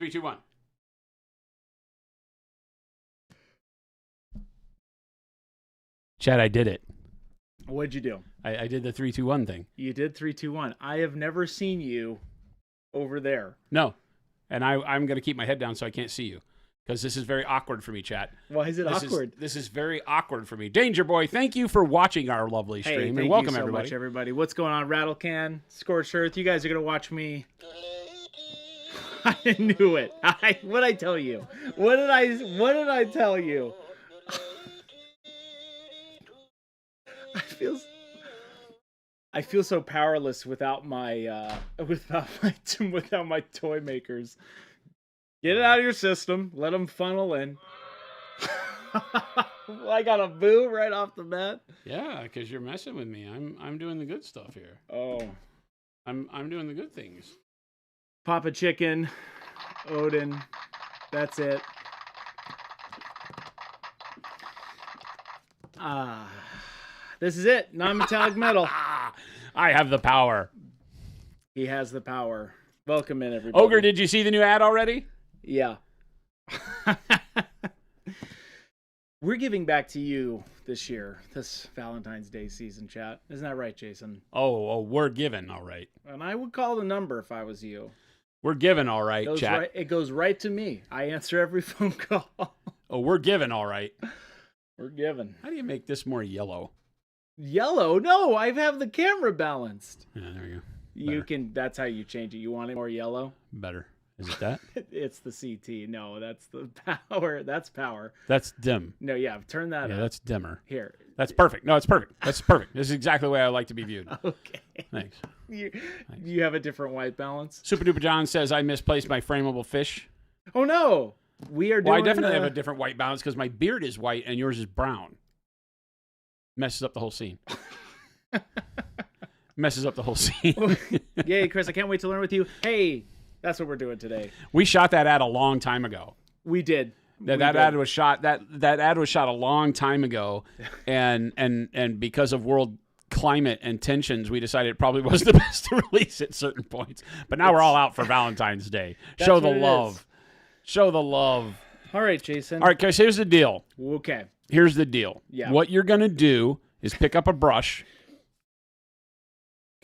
3, 2, 1. Chad, I did it. What'd you do? I did the 3, 2, 1 thing. You did 3, 2, 1. I have never seen you over there. No. And I'm going to keep my head down so I can't see you. Because this is very awkward for me, chat. Why is it awkward? This is very awkward for me. Danger Boy, thank you for watching our lovely stream. And welcome, everybody. Much, everybody. What's going on? Rattlecan, Scorched Earth. You guys are going to watch me. I knew it. What'd I tell you? What did I tell you? I feel so powerless without my toy makers. Get it out of your system. Let them funnel in. I got a boo right off the bat. Yeah, because you're messing with me. I'm doing the good stuff here. Oh, I'm doing the good things. Papa Chicken, Odin. That's it. This is it. Non-metallic metal. I have the power. He has the power. Welcome in, everybody. Ogre, did you see the new ad already? Yeah. We're giving back to you this year, this Valentine's Day season, chat. Isn't that right, Jason? Oh, we're giving, all right. And I would call the number if I was you. We're giving, all right, chat. It goes right to me. I answer every phone call. Oh, we're giving, all right. We're giving. How do you make this more yellow? Yellow? No, I have the camera balanced. Yeah, there you go. You can. That's how you change it. You want it more yellow? Better. Is it that? It's the CT. No, that's the power. That's power. That's dim. No, yeah, turn that up. Yeah, that's dimmer. Here. That's perfect. No, it's perfect. That's perfect. This is exactly the way I like to be viewed. Okay. Thanks. You have a different white balance? Super Duper John says, I misplaced my frameable fish. Oh, no. We are doing... Well, I definitely have a different white balance because my beard is white and yours is brown. Messes up the whole scene. Messes up the whole scene. Yay, Chris, I can't wait to learn with you. Hey, that's what we're doing today. We shot that ad a long time ago. We did. That ad was shot that ad was shot a long time ago, and because of world climate and tensions, we decided it probably was the best to release at certain points. But now we're all out for Valentine's Day. Show the love. Show the love. All right, Jason. All right, guys, here's the deal. Okay. Here's the deal. Yeah. What you're gonna do is pick up a brush.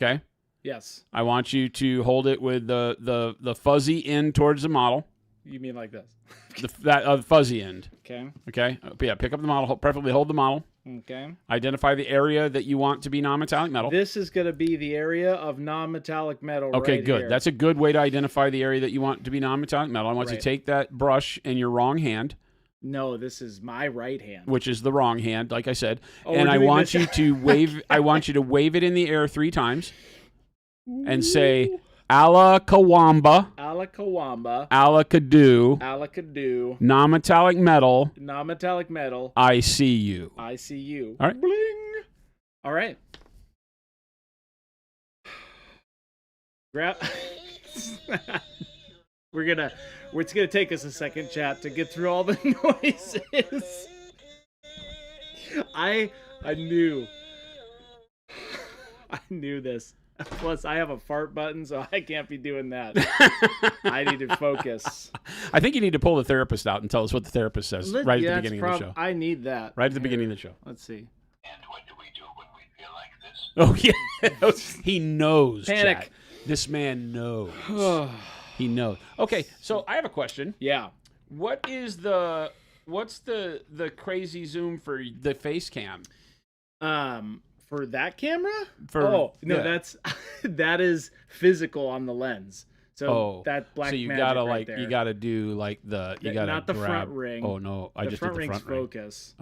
Okay. Yes. I want you to hold it with the fuzzy end towards the model. You mean like this? The fuzzy end. Okay. Okay. Yeah. Pick up the model. Preferably hold the model. Okay. Identify the area that you want to be non-metallic metal. This is going to be the area of non-metallic metal. Okay, right good. here. That's a good way to identify the area that you want to be non-metallic metal. I want you to take that brush in your wrong hand. No, this is my right hand. Which is the wrong hand, like I said. Oh, and I want you to wave. I want you to wave it in the air 3 times, and say "Ala Kawamba." Ala Kawamba. Alakadoo. Alakadoo. Non-metallic metal. Non-metallic metal. I see you. I see you. All right. Bling. All right. Grab. It's gonna take us a second, chat, to get through all the noises. I knew this. Plus, I have a fart button, so I can't be doing that. I need to focus. I think you need to pull the therapist out and tell us what the therapist says right at the beginning of the show. I need that. Right at the beginning of the show. Let's see. And what do we do when we feel like this? Oh, yeah. He knows. Panic. Chat. This man knows. He knows. Okay, so I have a question. Yeah. What's the crazy zoom for the face cam? For that camera? That is physical on the lens. So that black. So you magic gotta right there. you gotta do like you gotta not the grab, front ring. Oh no, I just did the front ring. Focus.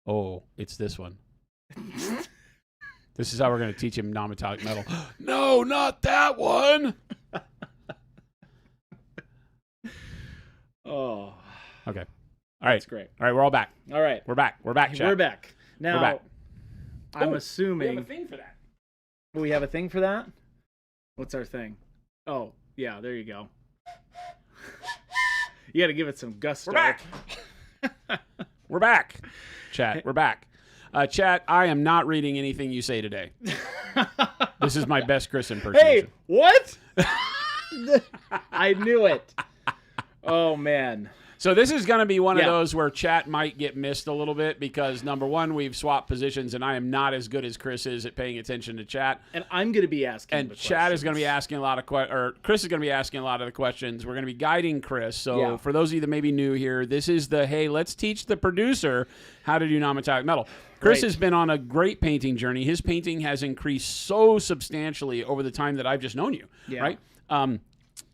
Oh, it's this one. This is how we're gonna teach him non-metallic metal. No, not that one. Oh. Okay. All right. That's great. All right, we're all back. All right. We're back. We're back, chat. We're back. Now, we're back. I'm assuming... We have a thing for that. We have a thing for that? What's our thing? Oh, yeah, there you go. You got to give it some gusto. We're back. We're back. Chat, we're back. Chat, I am not reading anything you say today. This is my best Chris impersonation. Hey, what? I knew it. Oh, man. So this is going to be one of Yeah. those where chat might get missed a little bit because, number one, we've swapped positions, and I am not as good as Chris is at paying attention to chat. And I'm going to be asking And the Chad is going to be questions. asking a lot of or Chris is going to be asking a lot of the questions. We're going to be guiding Chris. So Yeah. for those of you that may be new here, this is the, hey, let's teach the producer how to do non-metallic metal. Chris Right. has been on a great painting journey. His painting has increased so substantially over the time that I've just known you, Yeah. right?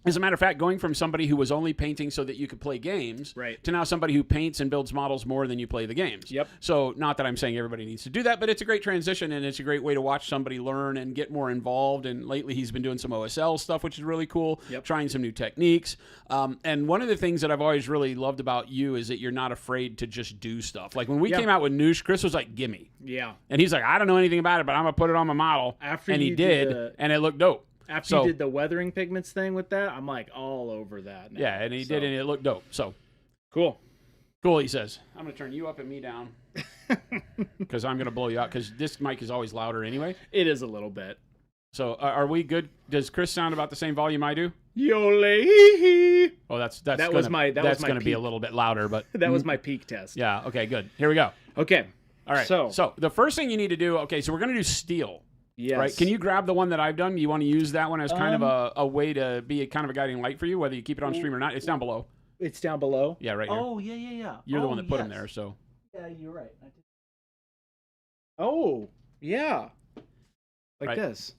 As a matter of fact, going from somebody who was only painting so that you could play games Right. to now somebody who paints and builds models more than you play the games. Yep. So not that I'm saying everybody needs to do that, but it's a great transition, and it's a great way to watch somebody learn and get more involved. And lately he's been doing some OSL stuff, which is really cool, Yep. trying some new techniques. And one of the things that I've always really loved about you is that you're not afraid to just do stuff. Like when we Yeah. came out with Noosh, Chris was like, gimme. Yeah. And he's like, I don't know anything about it, but I'm going to put it on my model. After and he you did, did the- and it looked dope. After So- you did the weathering pigments thing with that, I'm like all over that now. Yeah, and he did, and it looked dope. So Cool. cool, he says. I'm going to turn you up and me down because I'm going to blow you out because this mic is always louder anyway. It is a little bit. So are we good? Does Chris sound about the same volume I do? Yole. Oh, that's That gonna, was my going to be a peak. little bit louder, but That was my peak test. yeah. Okay, good. Here we go. Okay. All right. So the first thing you need to do. Okay, so we're going to do steel. Yes. Right? Can you grab the one that I've done? You want to use that one as kind of a way to be a kind of a guiding light for you, whether you keep it on stream or not. It's down below. It's down below. Yeah, right here. Oh yeah. You're the one that put them there, so. Yeah, you're right. Oh yeah. Like Right. this.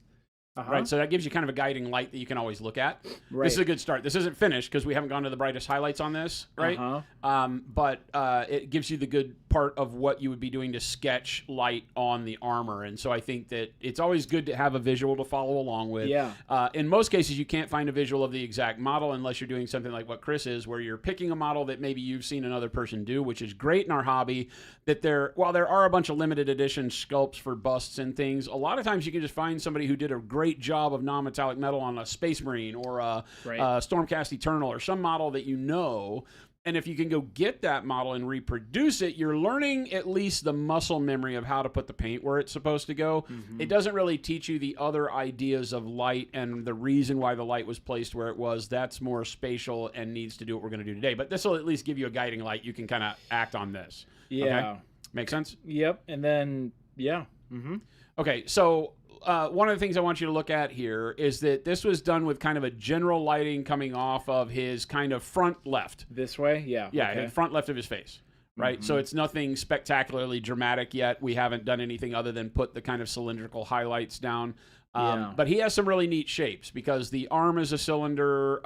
Uh-huh. Right, so that gives you kind of a guiding light that you can always look at. Right. This is a good start. This isn't finished because we haven't gone to the brightest highlights on this, right? Uh-huh. But it gives you the good part of what you would be doing to sketch light on the armor. And so I think that it's always good to have a visual to follow along with. Yeah. In most cases, you can't find a visual of the exact model unless you're doing something like what Chris is, where you're picking a model that maybe you've seen another person do, which is great in our hobby. That while there are a bunch of limited edition sculpts for busts and things, a lot of times you can just find somebody who did a great job of non-metallic metal on a Space Marine or a Stormcast Eternal or some model that you know. And if you can go get that model and reproduce it, you're learning at least the muscle memory of how to put the paint where it's supposed to go. Mm-hmm. It doesn't really teach you the other ideas of light and the reason why the light was placed where it was. That's more spatial and needs to do what we're going to do today. But this will at least give you a guiding light. You can kind of act on this. Yeah. Okay? Make sense? Yep. And then yeah. Mm-hmm. Okay, so one of the things I want you to look at here is that this was done with kind of a general lighting coming off of his kind of front left. This way? Yeah. Yeah, Okay. front left of his face. Right? So it's nothing spectacularly dramatic yet. We haven't done anything other than put the kind of cylindrical highlights down. Yeah. But he has some really neat shapes because the arm is a cylinder.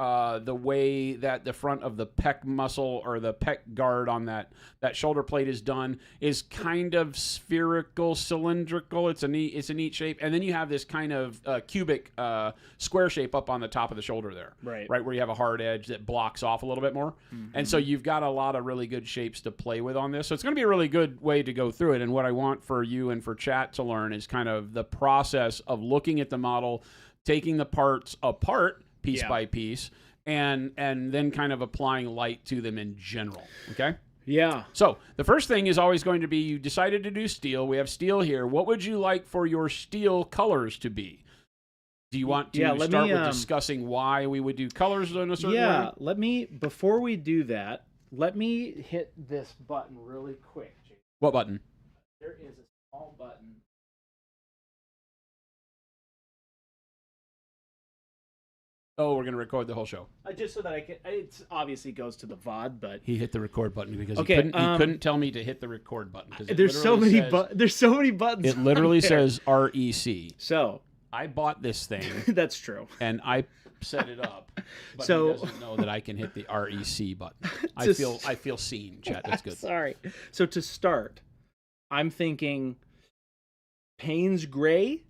The way that the front of the pec muscle or the pec guard on that shoulder plate is done is kind of spherical, cylindrical. It's a neat shape. And then you have this kind of cubic square shape up on the top of the shoulder there. Right where you have a hard edge that blocks off a little bit more. Mm-hmm. And so you've got a lot of really good shapes to play with on this. So it's going to be a really good way to go through it. And what I want for you and for chat to learn is kind of the process of looking at the model, taking the parts apart piece by piece, and then kind of applying light to them in general. Okay? Yeah. So the first thing is always going to be you decided to do steel. We have steel here. What would you like for your steel colors to be? Do you want to start with discussing why we would do colors in a certain way? Yeah, before we do that, let me hit this button really quick, Jake. What button? There is a small button. Oh, we're going to record the whole show. Just so that I can, it obviously goes to the VOD, but He hit the record button because Okay, he couldn't tell me to hit the record button. there's so many buttons. It literally on there. says REC. So I bought this thing that's true. and I set it up, but So- he doesn't know that I can hit the REC button. I Just- feel seen, chat. That's good. Sorry. So to start, I'm thinking Payne's Gray.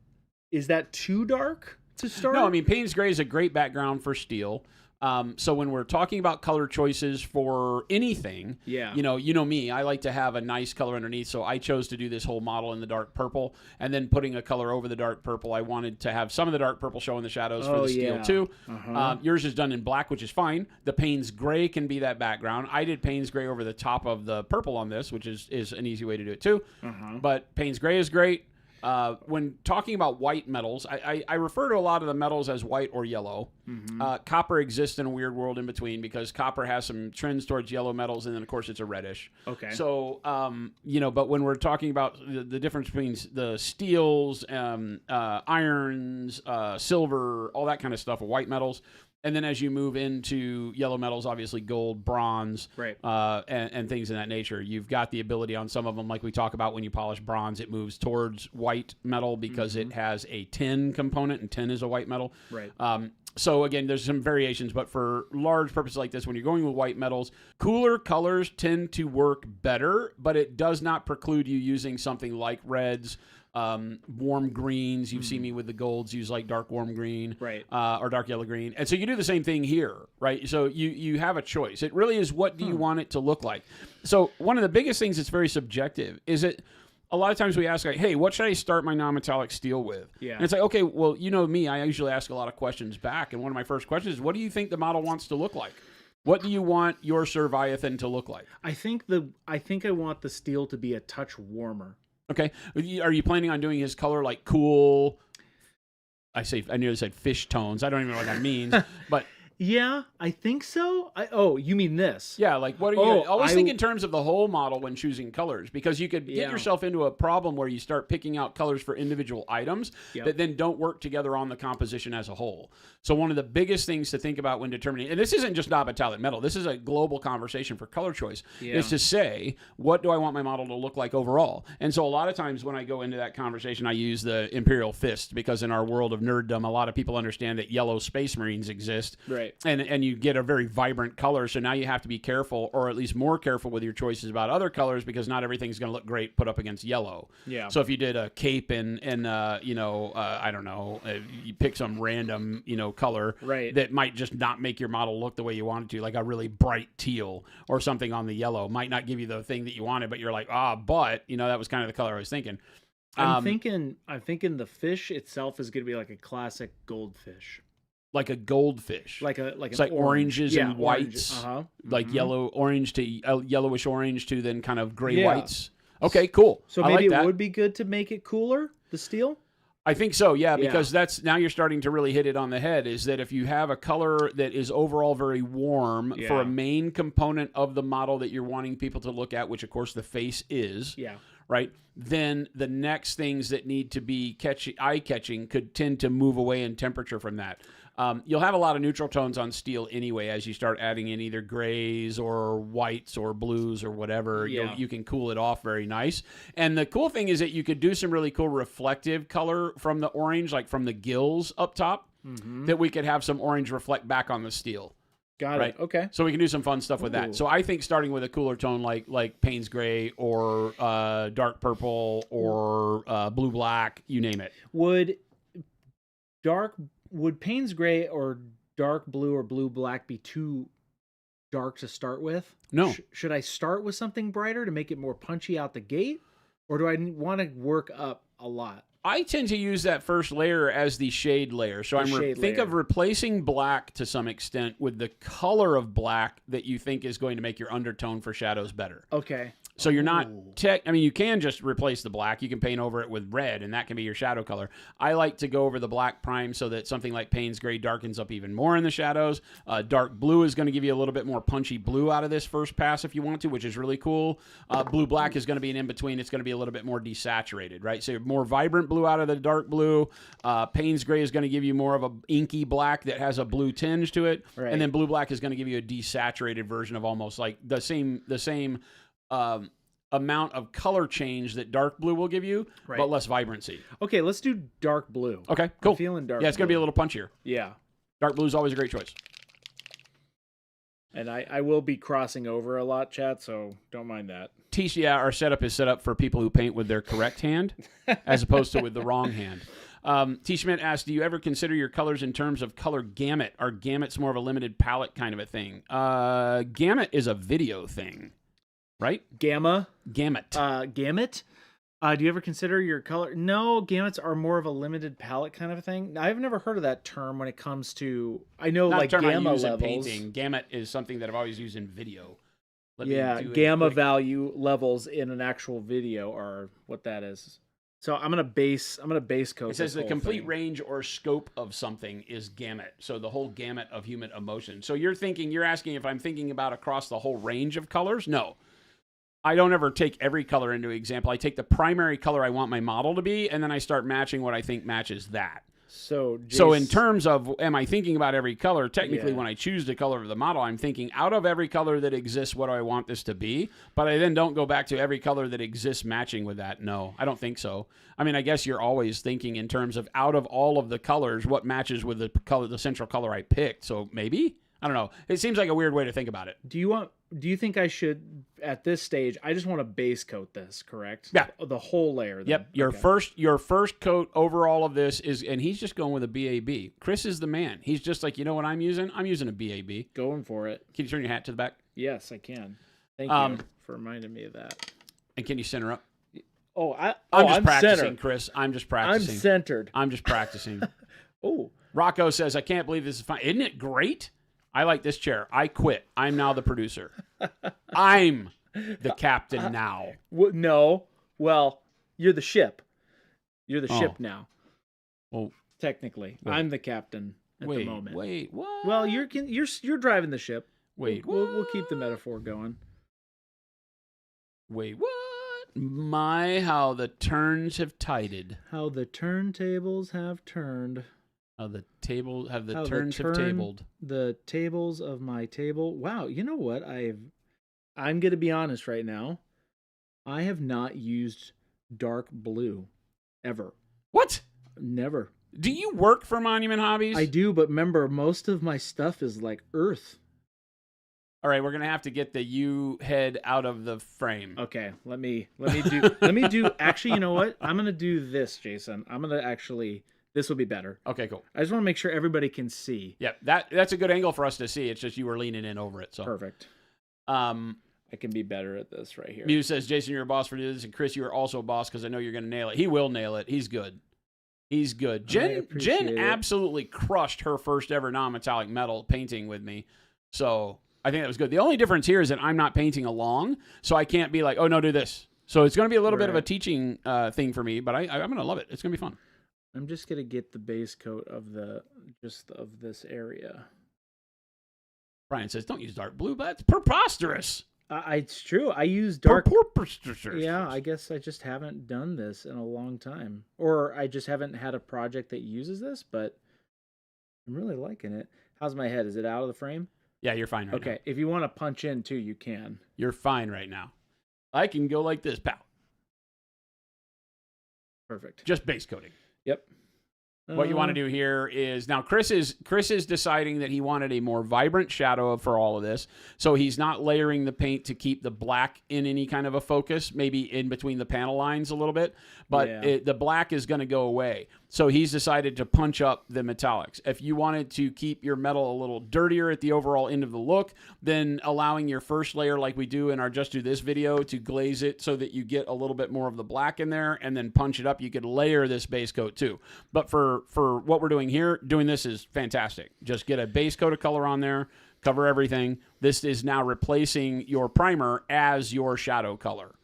Is that too dark to start? No, I mean, Payne's Gray is a great background for steel. So when we're talking about color choices for anything, Yeah. you know me, I like to have a nice color underneath. So I chose to do this whole model in the dark purple, and then putting a color over the dark purple. I wanted to have some of the dark purple show in the shadows for Oh, the steel yeah. too. Uh-huh. Yours is done in black, which is fine. The Payne's Gray can be that background. I did Payne's Gray over the top of the purple on this, which is an easy way to do it too. Uh-huh. But Payne's Gray is great. When talking about white metals, I refer to a lot of the metals as white or yellow. Copper exists in a weird world in between because copper has some trends towards yellow metals, and then of course it's a reddish. Okay. So but when we're talking about the difference between the steels, irons, silver, all that kind of stuff, white metals. And then as you move into yellow metals, obviously gold, bronze, right, and things of that nature, you've got the ability on some of them, like we talk about when you polish bronze, it moves towards white metal because it has a tin component, and tin is a white metal. Right. So again, there's some variations, but for large purposes like this, when you're going with white metals, cooler colors tend to work better, but it does not preclude you using something like reds, warm greens. You've seen me with the golds use like dark warm green, right, or dark yellow green. And so you do the same thing here, right? So you have a choice. It really is, what do you want it to look like? So one of the biggest things that's very subjective is it. A lot of times we ask, like, hey, what should I start my non-metallic steel with? Yeah. And it's like, okay, well, you know me, I usually ask a lot of questions back. And one of my first questions is, what do you think the model wants to look like? What do you want your Surviathan to look like? I think I want the steel to be a touch warmer. Okay. Are you planning on doing his color like cool? I nearly said fish tones. I don't even know what that means, but. Yeah, I think so. You mean this? Yeah, like what are you always think in terms of the whole model when choosing colors, because you could get yourself into a problem where you start picking out colors for individual items that then don't work together on the composition as a whole. So one of the biggest things to think about when determining, and this isn't just non-metallic metal, this is a global conversation for color choice, is to say, what do I want my model to look like overall? And so a lot of times when I go into that conversation, I use the Imperial Fist, because in our world of nerddom, a lot of people understand that yellow Space Marines exist. Right. And you get a very vibrant color, so now you have to be careful, or at least more careful with your choices about other colors, because not everything's going to look great put up against yellow. Yeah. So if you did a cape and I don't know, you pick some random color that might just not make your model look the way you want it to, like a really bright teal or something on the yellow, might not give you the thing that you wanted, but you're like, but that was kind of the color I was thinking. I'm thinking the fish itself is going to be like a classic goldfish. Like a goldfish, it's like oranges and whites, like yellow orange to yellowish orange to then kind of gray whites. Okay, cool. So maybe it would be good to make it cooler, the steel. I think so, yeah, because that's now you're starting to really hit it on the head. Is that if you have a color that is overall very warm for a main component of the model that you're wanting people to look at, which of course the face is, right? Then the next things that need to be eye-catching could tend to move away in temperature from that. You'll have a lot of neutral tones on steel anyway as you start adding in either grays or whites or blues or whatever. You can cool it off very nice. And the cool thing is that you could do some really cool reflective color from the orange, like from the gills up top, that we could have some orange reflect back on the steel. Got it. Okay. So we can do some fun stuff with that. So I think starting with a cooler tone like Payne's Gray or dark purple or blue black, you name it. Would Payne's Gray or dark blue or blue black be too dark to start with? No. Should I start with something brighter to make it more punchy out the gate? Or do I want to work up a lot? I tend to use that first layer as the shade layer. So think of replacing black to some extent with the color of black that you think is going to make your undertone for shadows better. Okay. So you're not you can just replace the black. You can paint over it with red, and that can be your shadow color. I like to go over the black prime so that something like Payne's Gray darkens up even more in the shadows. Dark blue is going to give you a little bit more punchy blue out of this first pass if you want to, which is really cool. Blue black is going to be an in-between. It's going to be a little bit more desaturated, right? So more vibrant blue out of the dark blue. Payne's Gray is going to give you more of a inky black that has a blue tinge to it. Right. And then blue black is going to give you a desaturated version of almost like the same amount of color change that dark blue will give you, but less vibrancy. Okay, let's do dark blue. Okay, cool. I'm feeling dark. Yeah, it's going to be a little punchier. Yeah. Dark blue is always a great choice. And I will be crossing over a lot, chat, so don't mind that. Our setup is set up for people who paint with their correct hand as opposed to with the wrong hand. T. Schmidt asked, do you ever consider your colors in terms of color gamut? Are gamuts more of a limited palette kind of a thing? Gamut is a video thing. Right? Gamut. Gamut. Do you ever consider your color? No, gamuts are more of a limited palette kind of a thing. I've never heard of that term when it comes to, I know, not like gamma levels. In painting. Gamut is something that I've always used in video. Gamma value levels in an actual video are what that is. So I'm gonna base coat. It says this the whole complete thing. range or scope of something is gamut. So the whole gamut of human emotion. So you're asking if I'm thinking about across the whole range of colors? No. I don't ever take every color into example. I take the primary color I want my model to be, and then I start matching what I think matches that. So in terms of, am I thinking about every color? Technically, when I choose the color of the model, I'm thinking out of every color that exists, what do I want this to be? But I then don't go back to every color that exists matching with that. No, I don't think so. I mean, I guess you're always thinking in terms of out of all of the colors, what matches with the color, the central color I picked. So maybe, I don't know. It seems like a weird way to think about it. Do you think I should, at this stage, I just want to base coat this, correct? Yeah. The whole layer. Then. Yep. Your first coat over all of this is, and he's just going with a BAB. Chris is the man. He's just like, you know what I'm using? I'm using a BAB. Going for it. Can you turn your hat to the back? Yes, I can. Thank you for reminding me of that. And can you center up? I'm practicing, centered. Chris. I'm just practicing. I'm centered. I'm just practicing. Oh. Rocco says, I can't believe this is fun. Isn't it great? I like this chair. I quit. I'm now the producer. I'm the captain now. No. Well, you're the ship. You're the ship now. Well, technically, wait. I'm the captain at the moment. Wait, what? Well, you're driving the ship. Wait, we'll keep the metaphor going. Wait, what? My, how the turns have tided. How the turntables have turned. How the turns have tabled. The tables of my table. Wow, you know what? I'm going to be honest right now. I have not used dark blue ever. What? Never. Do you work for Monument Hobbies? I do, but remember, most of my stuff is like earth. All right, we're gonna have to get the U head out of the frame. Okay, let me do. Actually, you know what? I'm gonna do this, Jason. This will be better. Okay, cool. I just want to make sure everybody can see. Yep, that's a good angle for us to see. It's just you were leaning in over it. So perfect. I can be better at this right here. Mew says, Jason, you're a boss for this, and Chris, you are also a boss because I know you're gonna nail it. He will nail it. He's good. He's good. Jen absolutely crushed her first ever non-metallic metal painting with me. So I think that was good. The only difference here is that I'm not painting along, so I can't be like, oh, no, do this. So it's going to be a little bit of a teaching thing for me, but I'm going to love it. It's going to be fun. I'm just going to get the base coat of this area. Brian says, don't use dark blue, but that's preposterous. It's true. I use dark. Preposterous. Yeah, I guess I just haven't done this in a long time. Or I just haven't had a project that uses this, but I'm really liking it. How's my head? Is it out of the frame? Yeah, you're fine right now. Okay, if you want to punch in too, you can. You're fine right now. I can go like this, pal. Perfect. Just base coating. Yep. What you want to do here is now Chris is deciding that he wanted a more vibrant shadow for all of this. So he's not layering the paint to keep the black in any kind of a focus, maybe in between the panel lines a little bit, but the black is going to go away. So he's decided to punch up the metallics. If you wanted to keep your metal a little dirtier at the overall end of the look, then allowing your first layer like we do in our Just Do This video to glaze it so that you get a little bit more of the black in there and then punch it up. You could layer this base coat too. But for what we're doing here, doing this is fantastic. Just get a base coat of color on there, cover everything. This is now replacing your primer as your shadow color.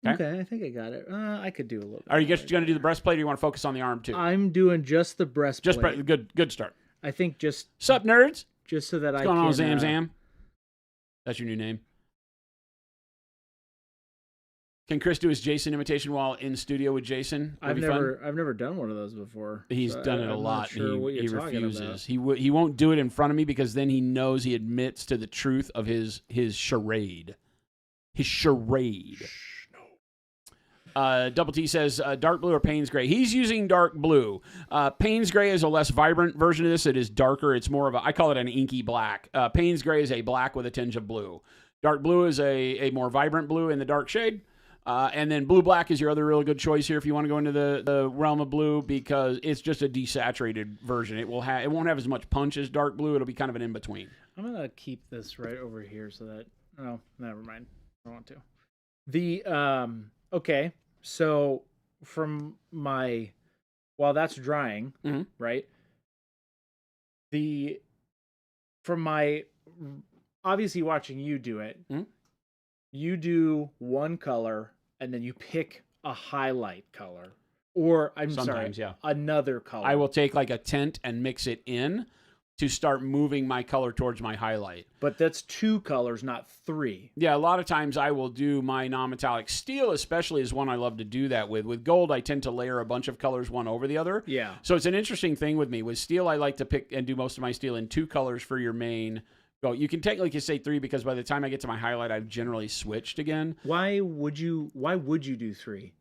Okay, I think I got it. I could do a little bit. Are you just going to do the breastplate, or do you want to focus on the arm too? I'm doing just the breastplate. Good start. I think just... Sup, nerds? Just so that What's going on, Zam Zam? That's your new name. Can Chris do his Jason imitation while in studio with Jason? I've never done one of those before. He's done it a lot. Not sure what you're he talking refuses. about. He won't do it in front of me because then he knows he admits to the truth of his charade. His charade. Double T says, dark blue or Payne's gray? He's using dark blue. Payne's gray is a less vibrant version of this. It is darker. It's more of I call it an inky black. Payne's gray is a black with a tinge of blue. Dark blue is a more vibrant blue in the dark shade. And then blue black is your other really good choice here if you want to go into the realm of blue because it's just a desaturated version. It won't have as much punch as dark blue. It'll be kind of an in-between. I'm going to keep this right over here so that... Oh, never mind. I don't want to. Okay, so from my... While that's drying, right? From my... Obviously watching you do it, you do one color, and then you pick a highlight color, or Sometimes, yeah. another color. I will take like a tint and mix it in to start moving my color towards my highlight. But that's 2 colors, not 3. Yeah, a lot of times I will do my non-metallic. Steel especially is one I love to do that with. With gold, I tend to layer a bunch of colors one over the other. Yeah. So it's an interesting thing with me. With steel, I like to pick and do most of my steel in 2 colors for your main go. You can technically say 3 because by the time I get to my highlight, I've generally switched again. Why would you do 3?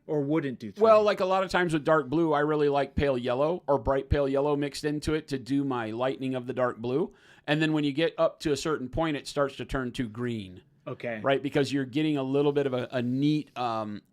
Or wouldn't do 3? Well, like a lot of times with dark blue, I really like pale yellow or bright pale yellow mixed into it to do my lightening of the dark blue. And then when you get up to a certain point, it starts to turn to green. Okay. Right? Because you're getting a little bit of a neat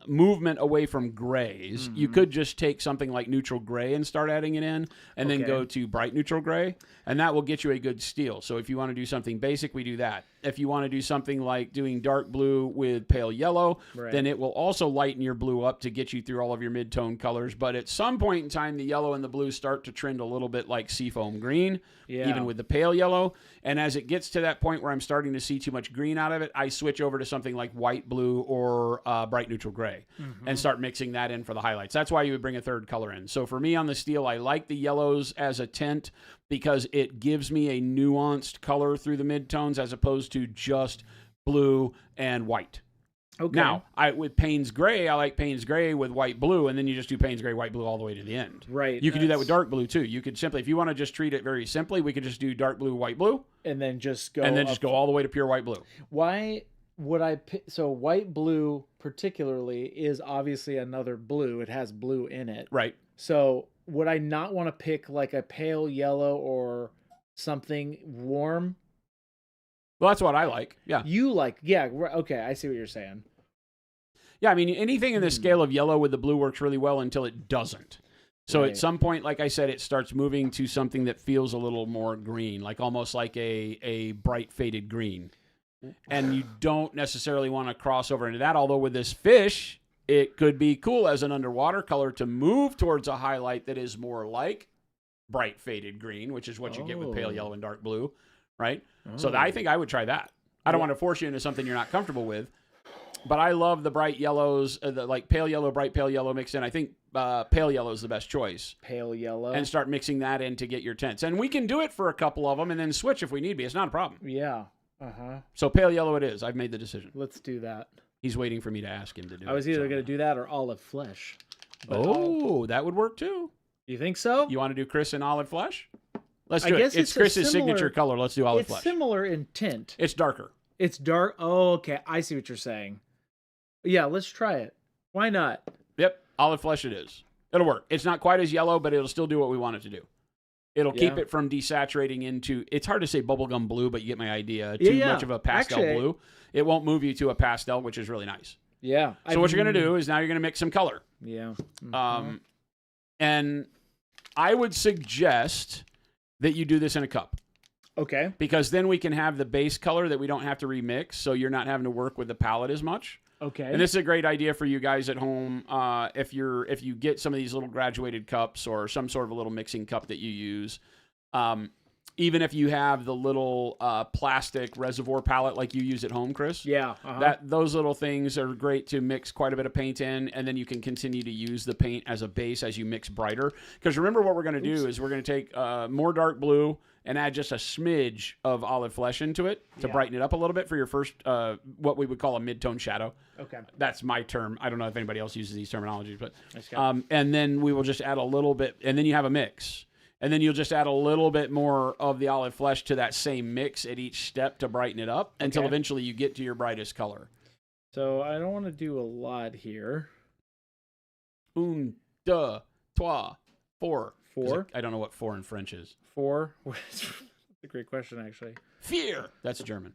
movement away from grays. Mm-hmm. You could just take something like neutral gray and start adding it in and then go to bright neutral gray. And that will get you a good steel. So if you want to do something basic, we do that. If you want to do something like doing dark blue with pale yellow, then it will also lighten your blue up to get you through all of your mid-tone colors. But at some point in time, the yellow and the blue start to trend a little bit like seafoam green, even with the pale yellow. And as it gets to that point where I'm starting to see too much green out of it, I switch over to something like white blue or bright neutral gray and start mixing that in for the highlights. That's why you would bring a third color in. So for me on the steel, I like the yellows as a tint because it gives me a nuanced color through the midtones as opposed to just blue and white. Okay. Now, with Payne's Gray, I like Payne's Gray with white blue, and then you just do Payne's Gray, white blue all the way to the end. Right. You can do that with dark blue, too. You could simply, if you want to just treat it very simply, we could just do dark blue, white blue. And then just go all the way to pure white blue. Why would I pick? So white blue particularly is obviously another blue. It has blue in it. Right. So would I not want to pick like a pale yellow or something warm? Well, that's what I like. Yeah. You like, okay, I see what you're saying. Yeah, I mean, anything in the scale of yellow with the blue works really well until it doesn't. So at some point, like I said, it starts moving to something that feels a little more green, like almost like a bright faded green. And you don't necessarily want to cross over into that, although with this fish, it could be cool as an underwater color to move towards a highlight that is more like bright faded green, which is what you get with pale yellow and dark blue, right? So I think I would try that. I don't want to force you into something you're not comfortable with, but I love the bright yellows, like pale yellow, bright pale yellow mixed in. I think pale yellow is the best choice. Pale yellow. And start mixing that in to get your tints. And we can do it for a couple of them and then switch if we need be. It's not a problem. Yeah. Uh-huh. So pale yellow it is. I've made the decision. Let's do that. He's waiting for me to ask him to do it. I was either going to do that or olive flesh. That would work too. You think so? You want to do Chris in olive flesh? Let's do it. It's Chris's signature color. Let's do olive flesh. It's similar in tint. It's darker. It's dark. Oh, okay. I see what you're saying. Yeah, let's try it. Why not? Yep. Olive flesh it is. It'll work. It's not quite as yellow, but it'll still do what we want it to do. It'll keep it from desaturating into, it's hard to say bubblegum blue, but you get my idea. Too much of a pastel blue. It won't move you to a pastel, which is really nice. Yeah. So what you're going to do is now you're going to mix some color. Yeah. And I would suggest that you do this in a cup. Okay. Because then we can have the base color that we don't have to remix, so you're not having to work with the palette as much. Okay. And this is a great idea for you guys at home. If you get some of these little graduated cups or some sort of a little mixing cup that you use, even if you have the little plastic reservoir palette like you use at home, Chris. Yeah. Uh-huh. Those little things are great to mix quite a bit of paint in, and then you can continue to use the paint as a base as you mix brighter. Because remember what we're going to do is we're going to take more dark blue and add just a smidge of olive flesh into it to brighten it up a little bit for your first, what we would call a mid-tone shadow. Okay. That's my term. I don't know if anybody else uses these terminologies, but and then we will just add a little bit, and then you have a mix. And then you'll just add a little bit more of the olive flesh to that same mix at each step to brighten it up until eventually you get to your brightest color. So I don't want to do a lot here. Un, deux, trois, four. Four? I don't know what four in French is. Four? That's a great question, actually. Vier. That's German.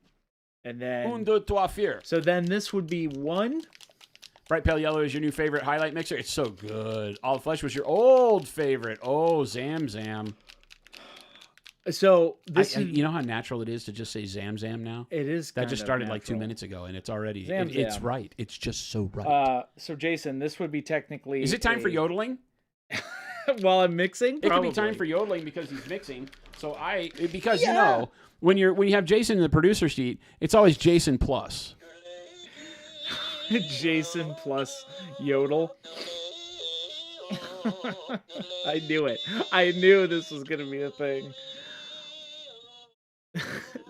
And then... Un, deux, trois, vier. So then this would be one... Bright pale yellow is your new favorite highlight mixer. It's so good. Olive flesh was your old favorite. Oh, Zam Zam. So this you know how natural it is to just say Zam Zam now? It is. That just started like 2 minutes ago, and it's already. It's right. It's just so right. So Jason, this would be technically. Is it time for yodeling? While I'm mixing, it could be time for yodeling because he's mixing. So because you know when you have Jason in the producer seat, it's always Jason plus. Jason plus yodel. I knew it. I knew this was going to be a thing.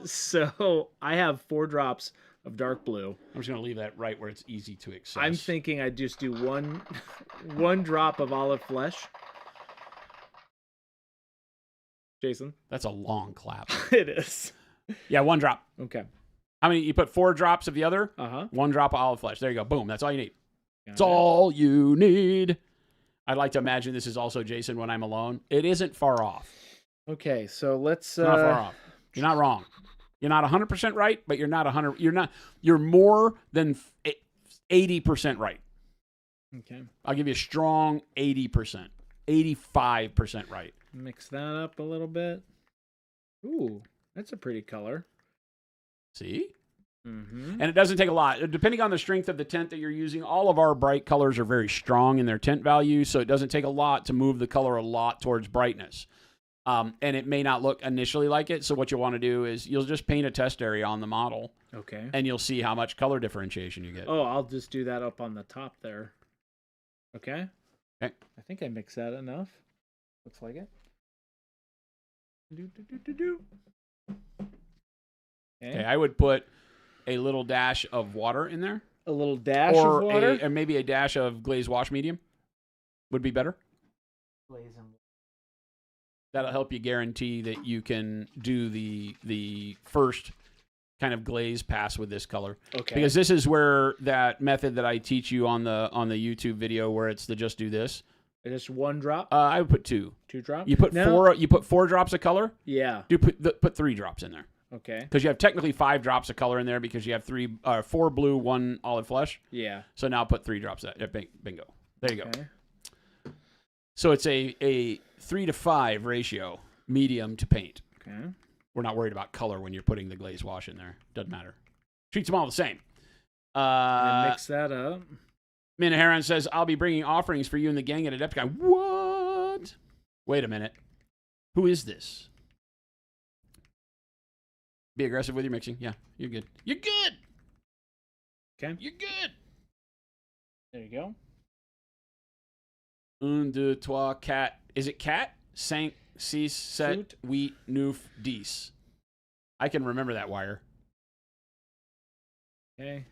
So I have 4 drops of dark blue. I'm just going to leave that right where it's easy to access. I'm thinking I'd just do one drop of olive flesh. Jason? That's a long clap. It is. Yeah, 1 drop. Okay. How many? You put 4 drops of the other? Uh-huh. 1 drop of olive flesh. There you go. Boom. That's all you need. That's all you need. I'd like to imagine this is also Jason when I'm alone. It isn't far off. Okay, so let's... Not far off. You're not wrong. You're not 100% right, but you're not 100. You're more than 80% right. Okay. I'll give you a strong 80%. 85% right. Mix that up a little bit. Ooh, that's a pretty color. See? Mm-hmm. And it doesn't take a lot. Depending on the strength of the tint that you're using, all of our bright colors are very strong in their tint value, so it doesn't take a lot to move the color a lot towards brightness. And it may not look initially like it, so what you'll want to do is you'll just paint a test area on the model. Okay. And you'll see how much color differentiation you get. Oh, I'll just do that up on the top there. Okay? Okay. I think I mixed that enough. Looks like it. Okay, I would put a little dash of water in there. A little dash or of water? Or maybe a dash of glazed wash medium would be better. That'll help you guarantee that you can do the first kind of glaze pass with this color. Okay. Because this is where that method that I teach you on the YouTube video where it's the just do this. Just 1 drop? I would put 2. 2 drops? You put 4. You put 4 drops of color. Yeah. Put 3 drops in there. Okay. Because you have technically 5 drops of color in there because you have 4 blue, 1 olive flesh. Yeah. So now put 3 drops. Bingo. There you go. Okay. So it's a 3 to 5 ratio, medium to paint. Okay. We're not worried about color when you're putting the glaze wash in there. Doesn't matter. Treats them all the same. And mix that up. Mina Heron says, I'll be bringing offerings for you and the gang at Adepticon. What? Wait a minute. Who is this? Be aggressive with your mixing. Yeah, you're good. You're good. Okay. You're good. There you go. 1, 2, 3, 4. Is it cat? 5, 6, 7, 8, 9, 10. I can remember that wire. Okay.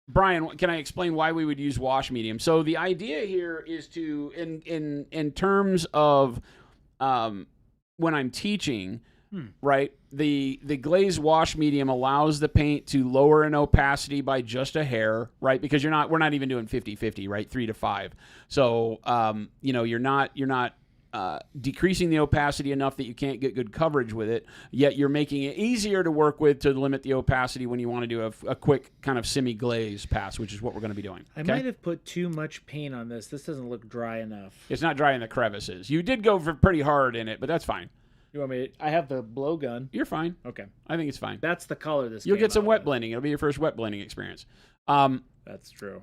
Brian, can I explain why we would use wash medium? So the idea here is to, in terms of when I'm teaching, right, the glaze wash medium allows the paint to lower in opacity by just a hair, right? Because we're not even doing 50-50, right? 3 to 5. So you're not decreasing the opacity enough that you can't get good coverage with it, yet you're making it easier to work with to limit the opacity when you want to do a quick kind of semi-glaze pass, which is what we're going to be doing. I might have put too much paint on this. This doesn't look dry enough. It's not dry in the crevices. You did go for pretty hard in it, but that's fine. You want me to, I have the blowgun. You're fine. Okay. I think it's fine. That's the color this You'll came get some out wet with. blending. It'll be your first wet blending experience. That's true.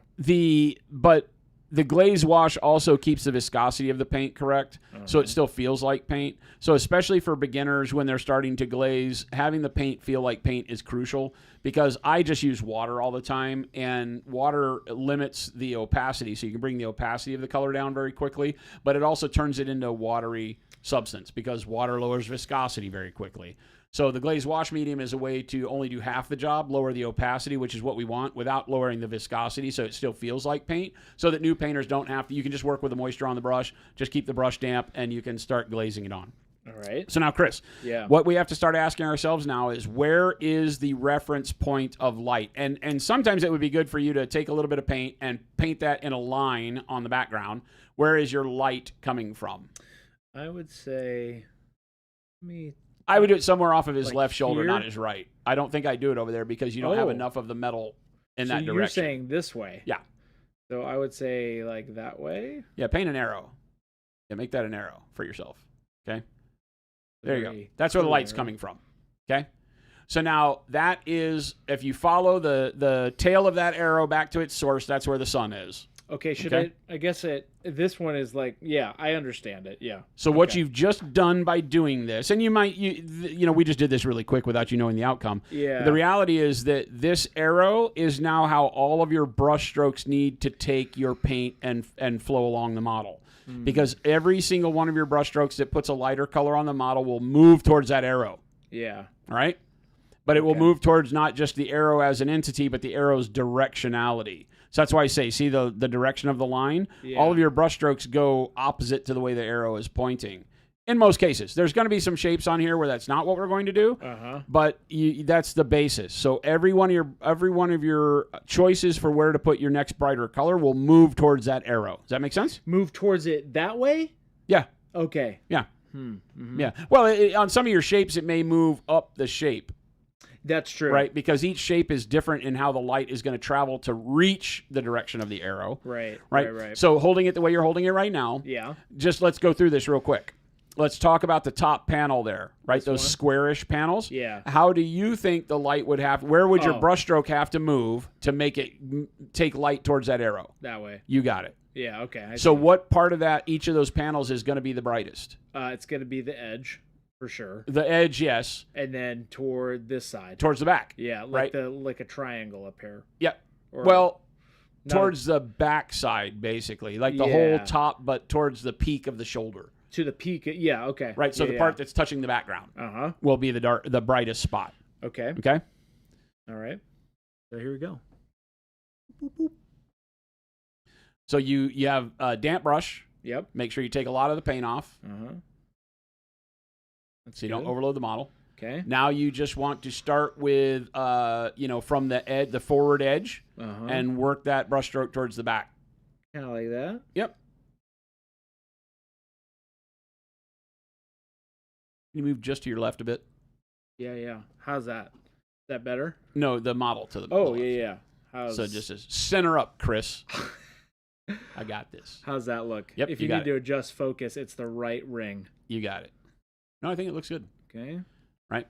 But the glaze wash also keeps the viscosity of the paint correct, so Uh-huh. it still feels like paint. So especially for beginners when they're starting to glaze, having the paint feel like paint is crucial because I just use water all the time, and water limits the opacity, so you can bring the opacity of the color down very quickly, but it also turns it into a watery substance because water lowers viscosity very quickly. So the glaze wash medium is a way to only do half the job, lower the opacity, which is what we want, without lowering the viscosity, so it still feels like paint, so that new painters don't have to. You can just work with the moisture on the brush, just keep the brush damp, and you can start glazing it on. All right. So now, Chris, Yeah. what we have to start asking ourselves now is where is the reference point of light? And sometimes it would be good for you to take a little bit of paint and paint that in a line on the background. Where is your light coming from? I would say, I would do it somewhere off of his Like left shoulder, here? not his right. I don't think I do it over there because you don't have Oh. enough of the metal in so that you're direction. saying this way. Yeah. So I would say like that way. Yeah, paint an arrow. Yeah, make that an arrow for yourself. Okay? There you go. Very That's where the cool light's arrow. coming from. Okay? So now that is, if you follow the tail of that arrow back to its source, that's where the sun is. Okay, Okay. I guess this one is like, yeah, I understand it. Yeah. So what Okay. you've just done by doing this, and we just did this really quick without you knowing the outcome. Yeah. The reality is that this arrow is now how all of your brush strokes need to take your paint and flow along the model. Because every single one of your brush strokes that puts a lighter color on the model will move towards that arrow. Yeah. All right? But it will Okay. move towards not just the arrow as an entity, but the arrow's directionality. So that's why I say, see the direction of the line? Yeah. All of your brush strokes go opposite to the way the arrow is pointing. In most cases. There's going to be some shapes on here where that's not what we're going to do, but that's the basis. So every one of your choices for where to put your next brighter color will move towards that arrow. Does that make sense? Move towards it that way? Yeah. Okay. Yeah. Mm-hmm. Yeah. Well, on some of your shapes, it may move up the shape. That's true. Right, because each shape is different in how the light is going to travel to reach the direction of the arrow. Right. Right. So holding it the way you're holding it right now. Yeah. Just let's go through this real quick. Let's talk about the top panel there, right? This Those one? squarish panels. Yeah. How do you think the light would have? Where would your brushstroke have to move to make it take light towards that arrow? That way. You got it. Yeah. Okay. So what part of that? Each of those panels is going to be the brightest. It's going to be the edge for sure, The edge, yes, and then toward this side. towards the back. Yeah, right. like a triangle up here. Yep. Or Well, not towards the back side, basically, like the Yeah. whole top, but towards the peak of the shoulder. to the peak. Yeah. Okay. Right. So Yeah, the part that's touching the background Uh-huh. will be the brightest spot. Okay. Okay. All right. So here we go. So you have a damp brush. Yep. Make sure you take a lot of the paint off Uh-huh. That's so you don't good. overload the model. Okay. Now you just want to start with from the forward edge Uh-huh. and work that brush stroke towards the back. kind of like that. Yep. Can you move just to your left a bit? Yeah. Yeah. How's that? Is that better? No, the model to the Oh, left. yeah. Yeah. How's So just as center up, Chris. I got this. how's that look? Yep, If you you got need to adjust focus, it's the right ring. You got it. No, I think it looks good. Okay. Right?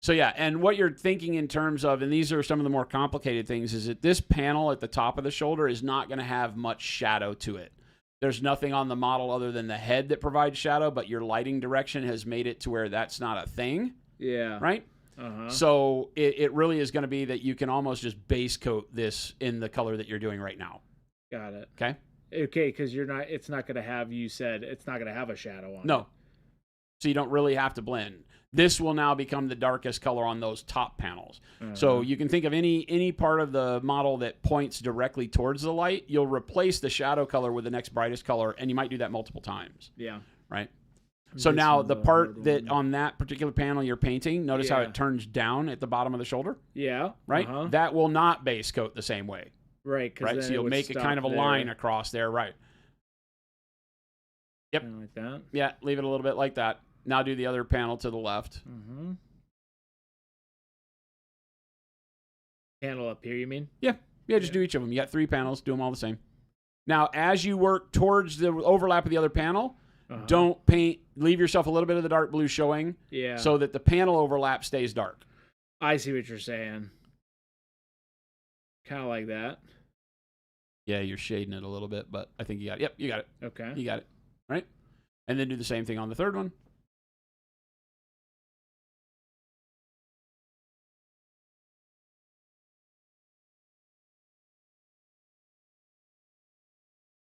So yeah, and what you're thinking in terms of, and these are some of the more complicated things, is that this panel at the top of the shoulder is not going to have much shadow to it. There's nothing on the model other than the head that provides shadow, but your lighting direction has made it to where that's not a thing, Yeah. right? Uh-huh. So it really is going to be that you can almost just base coat this in the color that you're doing right now. Got it. Okay? Okay, because it's not going to have, you said, it's not going to have a shadow on it. No. So you don't really have to blend. This will now become the darkest color on those top panels. So you can think of any part of the model that points directly towards the light. You'll replace the shadow color with the next brightest color, and you might do that multiple times. Yeah. Right? So This now one's the a part hard that one. on that particular panel you're painting, notice how Yeah. it turns down at the bottom of the shoulder, Yeah. right? Uh-huh. That will not base coat the same way, Right. right? So you'll make a kind of a line across there, right? Yep. Kind of like that. Yeah, leave it a little bit like that. Now do the other panel to the left. Mm-hmm. Panel up here, you mean? Yeah, just do each of them. You got 3 panels, do them all the same. Now, as you work towards the overlap of the other panel, Uh-huh. don't paint, leave yourself a little bit of the dark blue showing Yeah. so that the panel overlap stays dark. I see what you're saying. Kind of like that. Yeah, you're shading it a little bit, but I think you got it. Yep, you got it. Okay. You got it. Right? And then do the same thing on the third one.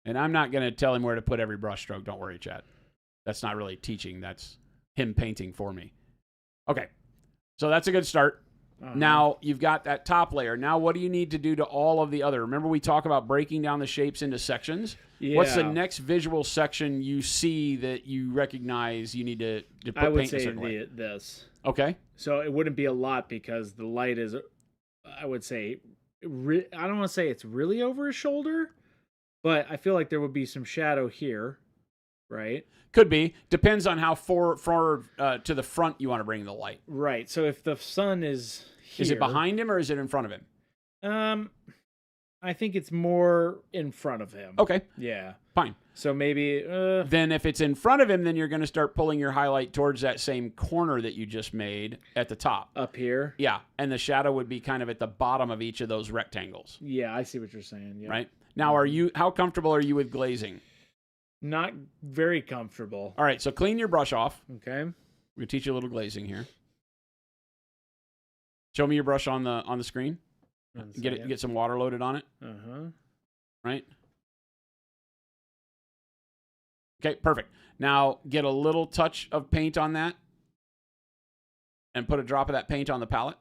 And I'm not going to tell him where to put every brush stroke. Don't worry, Chad. That's not really teaching. That's him painting for me. Okay. So that's a good start. Uh-huh. Now you've got that top layer. Now what do you need to do to all of the other? Remember we talk about breaking down the shapes into sections? Yeah. What's the next visual section you see that you recognize you need to put I would paint in a say certain way? this. Okay. So it wouldn't be a lot because the light is, I would say, I don't want to say it's really over his shoulder, but I feel like there would be some shadow here, right? Could be. Depends on how far to the front you want to bring the light. Right. So if the sun is here, Is it behind him or is it in front of him? I think it's more in front of him. Okay. Yeah. Fine. So maybe Then if it's in front of him, then you're going to start pulling your highlight towards that same corner that you just made at the top. up here. Yeah. And the shadow would be kind of at the bottom of each of those rectangles. Yeah, I see what you're saying. Yeah. Right? Now, how comfortable are you with glazing? Not very comfortable. All right, so clean your brush off. Okay. We're gonna teach you a little glazing here. Show me your brush on the screen. Get some water loaded on it. Right. Okay, perfect. Now get a little touch of paint on that, and put a drop of that paint on the palette.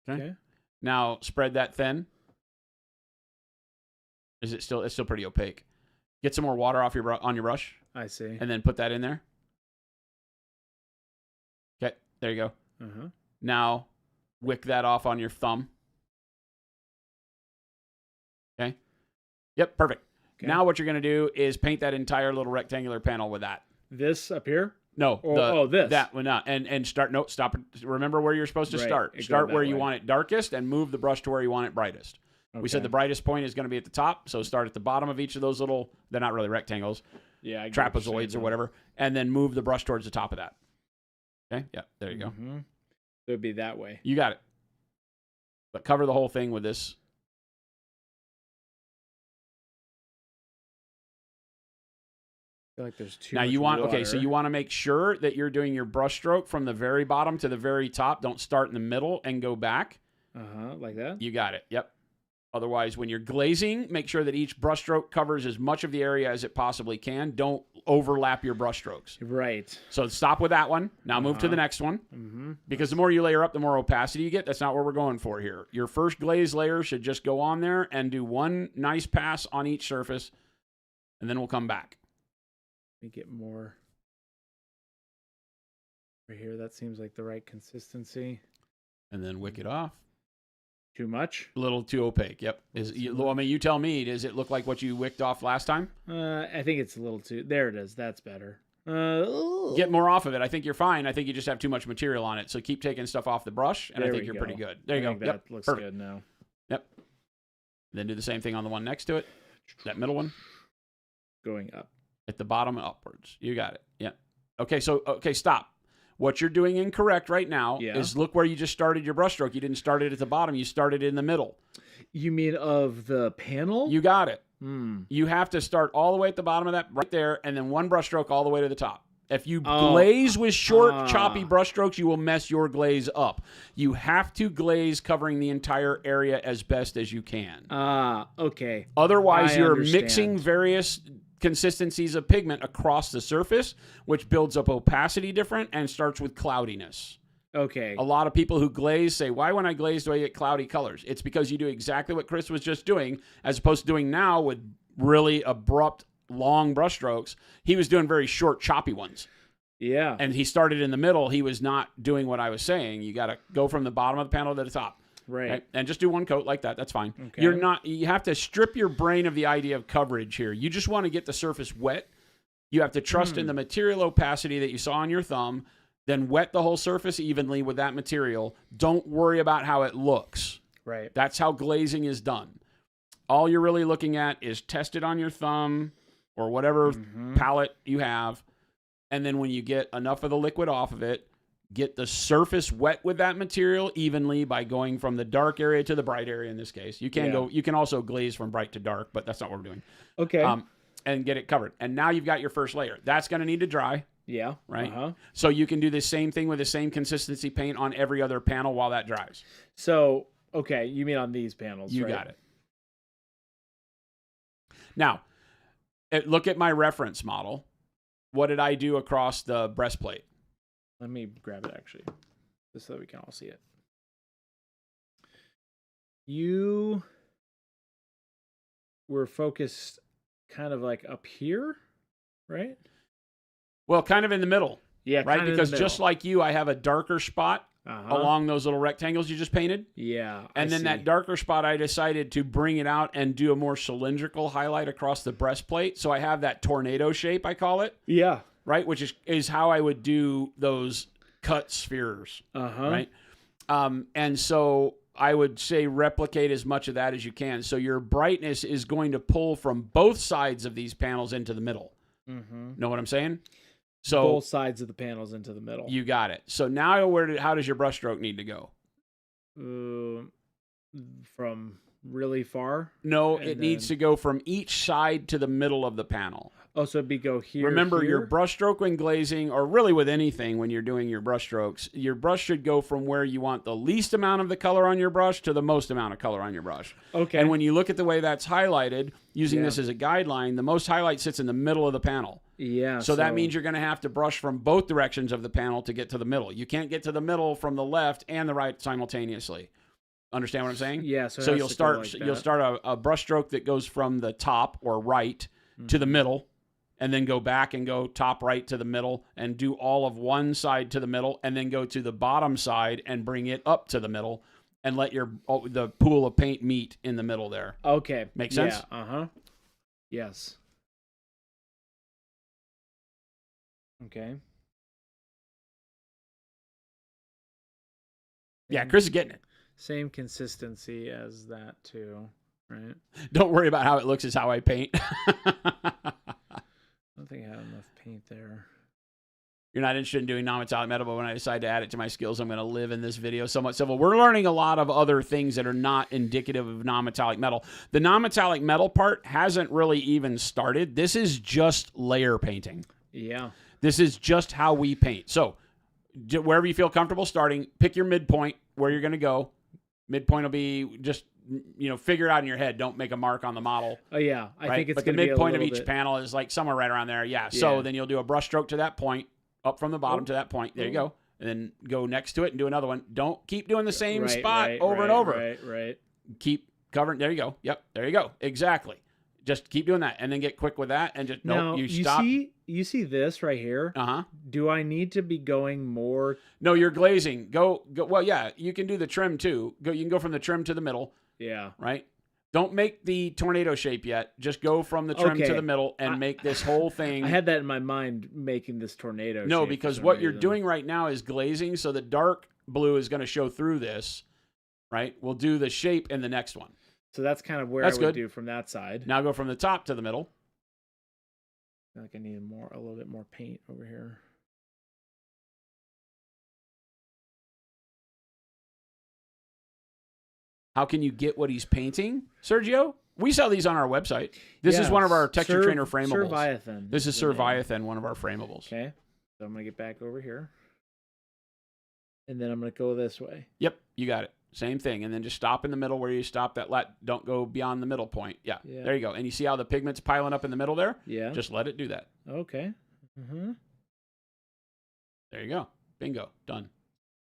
Okay. Now spread that thin. It's still pretty opaque. Get some more water off on your brush. I see. And then put that in there. Okay, there you go. Now wick that off on your thumb. Okay. Yep, perfect. Okay. Now what you're going to do is paint that entire little rectangular panel with that. This up here? No. This. That one not. And start. No, stop. Remember where you're supposed to start. Start where you want it darkest and move the brush to where you want it brightest. Okay. We said the brightest point is going to be at the top, so start at the bottom of each of those little, they're not really rectangles, trapezoids or whatever, and then move the brush towards the top of that. Okay? Yeah, there you go. So it'd be that way. You got it. But cover the whole thing with this. I feel like there's too now much you want water. so you want to make sure that you're doing your brush stroke from the very bottom to the very top. Don't start in the middle and go back. Like that? You got it. Yep. Otherwise, when you're glazing, make sure that each brushstroke covers as much of the area as it possibly can. Don't overlap your brushstrokes. Right. So stop with that one. Now move to the next one. Because the more you layer up, the more opacity you get. That's not what we're going for here. Your first glaze layer should just go on there and do one nice pass on each surface, and then we'll come back. Let me get more right here. That seems like the right consistency. And then wick it off. Too much? A little too opaque. Yep. You tell me. Does it look like what you wicked off last time? I think it's a little too. There it is. That's better. Get more off of it. I think you're fine. I think you just have too much material on it. So keep taking stuff off the brush, and I think you're pretty good. There you go. That looks good now. Yep. Then do the same thing on the one next to it. That middle one. Going up. At the bottom and upwards. You got it. Yeah. Okay. Stop. What you're doing incorrect right now is look where you just started your brushstroke. You didn't start it at the bottom. You started in the middle. You mean of the panel? You got it. You have to start all the way at the bottom of that right there, and then one brushstroke all the way to the top. If you glaze with short, choppy brushstrokes, you will mess your glaze up. You have to glaze covering the entire area as best as you can. Okay. Otherwise, you're mixing various consistencies of pigment across the surface, which builds up opacity different and starts with cloudiness. Okay. A lot of people who glaze say, why when I glaze do I get cloudy colors? It's because you do exactly what Chris was just doing, as opposed to doing now with really abrupt, long brush strokes. He was doing very short, choppy ones. Yeah. And he started in the middle. He was not doing what I was saying. You got to go from the bottom of the panel to the top. Right. And just do one coat like that. That's fine. Okay. You have to strip your brain of the idea of coverage here. You just want to get the surface wet. You have to trust in the material opacity that you saw on your thumb, then wet the whole surface evenly with that material. Don't worry about how it looks. Right. That's how glazing is done. All you're really looking at is test it on your thumb or whatever palette you have. And then when you get enough of the liquid off of it, get the surface wet with that material evenly by going from the dark area to the bright area in this case. You can you can also glaze from bright to dark, but that's not what we're doing. Okay. And get it covered. And now you've got your first layer. That's going to need to dry. Yeah. Right? So you can do the same thing with the same consistency paint on every other panel while that dries. So, okay, you mean on these panels, You got it. Now, look at my reference model. What did I do across the breastplate? Let me grab it, actually, just so that we can all see it. You were focused kind of like up here, right? Well, kind of in the middle. Yeah, right? Because just like you, I have a darker spot along those little rectangles you just painted. Yeah. And then that darker spot, I decided to bring it out and do a more cylindrical highlight across the breastplate. So I have that tornado shape, I call it. Yeah. Right? Which is how I would do those cut spheres. Right? And so I would say replicate as much of that as you can. So your brightness is going to pull from both sides of these panels into the middle. Know what I'm saying? So both sides of the panels into the middle. You got it. So now how does your brush stroke need to go? from really far? No, And it needs to go from each side to the middle of the panel. Oh, so it'd be go here. Remember, your here? brush stroke when glazing, or really with anything when you're doing your brush strokes, your brush should go from where you want the least amount of the color on your brush to the most amount of color on your brush. Okay. And when you look at the way that's highlighted, using this as a guideline, the most highlight sits in the middle of the panel. Yeah. So that means you're going to have to brush from both directions of the panel to get to the middle. You can't get to the middle from the left and the right simultaneously. Understand what I'm saying? Yeah. So you'll start a brush stroke that goes from the top or right to the middle, and then go back and go top right to the middle and do all of one side to the middle, and then go to the bottom side and bring it up to the middle and let the pool of paint meet in the middle there. Okay. Make sense? Yeah. Uh-huh. Yes. Okay. Yeah, Chris is getting it. Same consistency as that too, right? Don't worry about how it looks, is how I paint. I don't think I have enough paint there. You're not interested in doing non-metallic metal, but when I decide to add it to my skills, I'm going to live in this video somewhat civil. We're learning a lot of other things that are not indicative of non-metallic metal. The non-metallic metal part hasn't really even started. This is just layer painting. Yeah. This is just how we paint. So wherever you feel comfortable starting, pick your midpoint where you're going to go. Midpoint will be just, figure it out in your head. Don't make a mark on the model. Oh, yeah. I think it's But the going to be midpoint of each panel is like somewhere right around there. Yeah. So then you'll do a brush stroke to that point, up from the bottom to that point. There you go. And then go next to it and do another one. Don't keep doing the same spot over and over. Right. Keep covering. There you go. Yep. There you go. Exactly. Just keep doing that, and then get quick with that, and just now, you stop. You see this right here? Uh-huh. Do I need to be going more? No, you're glazing. Go. Well, yeah, you can do the trim too. You can go from the trim to the middle. Yeah. Right. Don't make the tornado shape yet. Just go from the trim to the middle and make this whole thing. I had that in my mind, making this tornado. No, shape because what you're doing right now is glazing, so the dark blue is going to show through this. Right. We'll do the shape in the next one. So that's kind of where I would do from that side. Now go from the top to the middle. I feel like I need a little bit more paint over here. How can you get what he's painting, Sergio? We sell these on our website. This is one of our Texture Trainer framables. Surviathan. This is Surviathan, one of our framables. Okay. So I'm going to get back over here. And then I'm going to go this way. Yep, you got it. Same thing. And then just stop in the middle where you stop that. Don't go beyond the middle point. Yeah, there you go. And you see how the pigment's piling up in the middle there? Yeah. Just let it do that. Okay. Mm-hmm. There you go. Bingo. Done.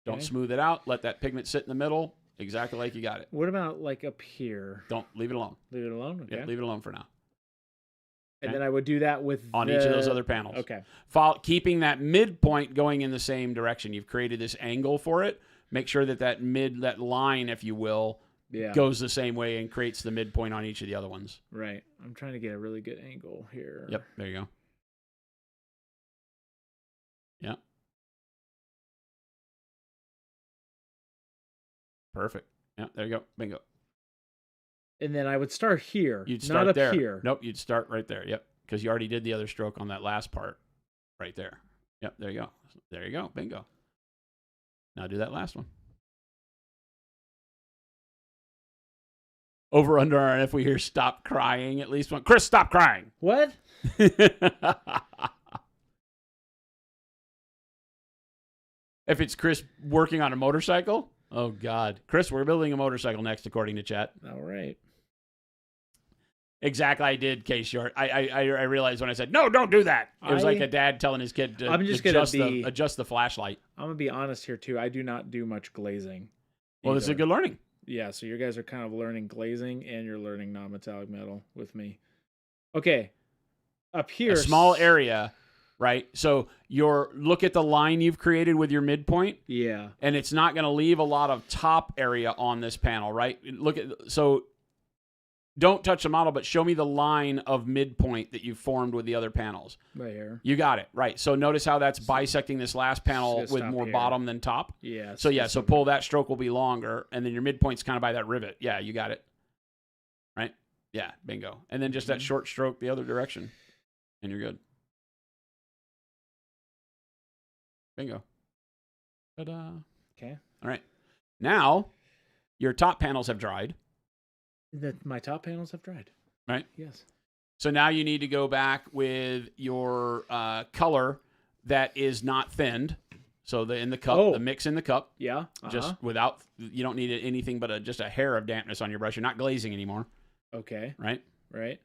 Don't smooth it out. Let that pigment sit in the middle exactly like you got it. What about like up here? Don't. Leave it alone. Leave it alone? Okay. Yeah, leave it alone for now. And then I would do that with on each of those other panels. Okay. Keeping that midpoint going in the same direction. You've created this angle for it. Make sure that line, if you will, goes the same way and creates the midpoint on each of the other ones. Right. I'm trying to get a really good angle here. Yep. There you go. Yeah. Perfect. Yeah. There you go. Bingo. And then I would start here. You'd start not there. Up here. Nope. You'd start right there. Yep. Because you already did the other stroke on that last part. Right there. Yep. There you go. There you go. Bingo. Now do that last one. Over under our if we hear stop crying at least one. Chris, stop crying. What? If it's Chris working on a motorcycle, oh God. Chris, we're building a motorcycle next, according to chat. All right. Exactly, I did, K-Short. I realized when I said, no, don't do that. It was like a dad telling his kid to adjust the flashlight. I'm going to be honest here, too. I do not do much glazing. Well, this is a good learning. Yeah, so you guys are kind of learning glazing, and you're learning non-metallic metal with me. Okay. Up here. A small area, right? So look at the line you've created with your midpoint. Yeah. And it's not going to leave a lot of top area on this panel, right? So don't touch the model, but show me the line of midpoint that you've formed with the other panels. Right here. You got it. Right. So notice how that's bisecting this last panel with more bottom than top. Yeah. So pull that stroke will be longer, and then your midpoint's kind of by that rivet. Yeah, you got it. Right? Yeah, bingo. And then just that short stroke the other direction, and you're good. Bingo. Ta-da. Okay. All right. Now, your top panels have dried. My top panels have dried. Right. Yes. So now you need to go back with your color that is not thinned. So in the cup, the mix in the cup. Yeah. Just without, you don't need anything but just a hair of dampness on your brush. You're not glazing anymore. Okay. Right? Right.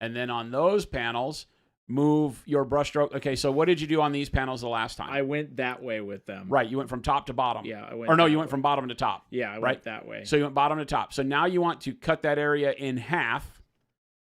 And then on those panels, move your brush stroke. Okay, so what did you do on these panels the last time? I went that way with them. Right, you went from top to bottom. Yeah, I went. Or no, you went from bottom to top. Yeah, I went that way. So you went bottom to top. So now you want to cut that area in half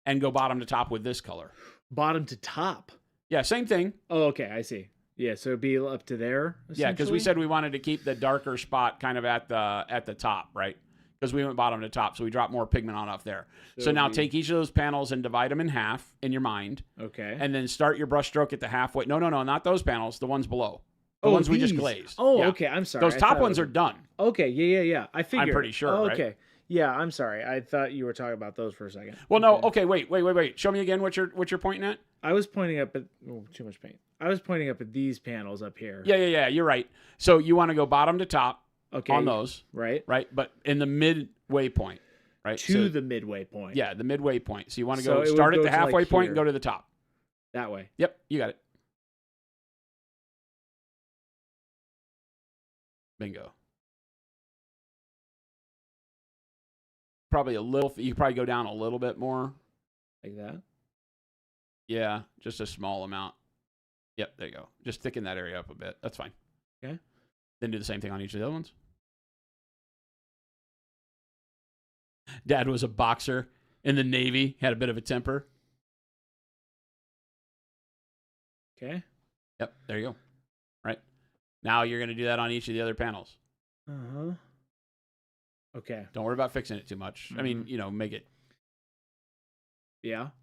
and go bottom to top with this color. Bottom to top? Yeah, same thing. Oh, okay, I see. Yeah, so it'd be up to there, Yeah, because we said we wanted to keep the darker spot kind of at the top, right? Because we went bottom to top, so we dropped more pigment on up there. So now take each of those panels and divide them in half in your mind. Okay. And then start your brush stroke at the halfway. No, not those panels. The ones below. The ones we just glazed. Oh, yeah. Okay. I'm sorry. Those top ones are done. Okay. Yeah. I figured. I'm pretty sure. Oh, right? okay. Yeah. I'm sorry. I thought you were talking about those for a second. Well, no. Okay. Wait. Show me again what you're pointing at. I was pointing up at too much paint. I was pointing up at these panels up here. Yeah. You're right. So you want to go bottom to top. Okay. On those. Right. But in the midway point. Right. To the midway point. Yeah, the midway point. So you want to So go it would start at go the to, halfway like, point here. and go to the top. That way. Yep, you got it. Bingo. Probably a little. You could probably go down a little bit more. Like that? Yeah, just a small amount. Yep, there you go. Just thicken that area up a bit. That's fine. Okay. Then do the same thing on each of the other ones. Dad was a boxer in the Navy, had a bit of a temper. Okay. Yep, there you go. Right. Now you're going to do that on each of the other panels. Uh-huh. Okay. Don't worry about fixing it too much. I mean, make it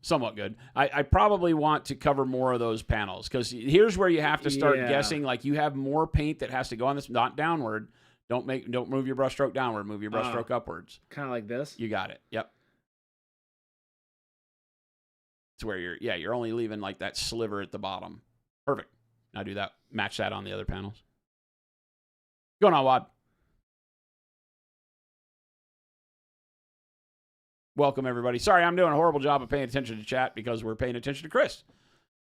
somewhat good. I probably want to cover more of those panels because here's where you have to start guessing. Like you have more paint that has to go on this, not downward. Don't move your brush stroke downward. Move your brush stroke upwards. Kind of like this. You got it. Yep. It's where you're only leaving like that sliver at the bottom. Perfect. Now do that. Match that on the other panels. Going on, Wad. Welcome, everybody. Sorry, I'm doing a horrible job of paying attention to chat because we're paying attention to Chris.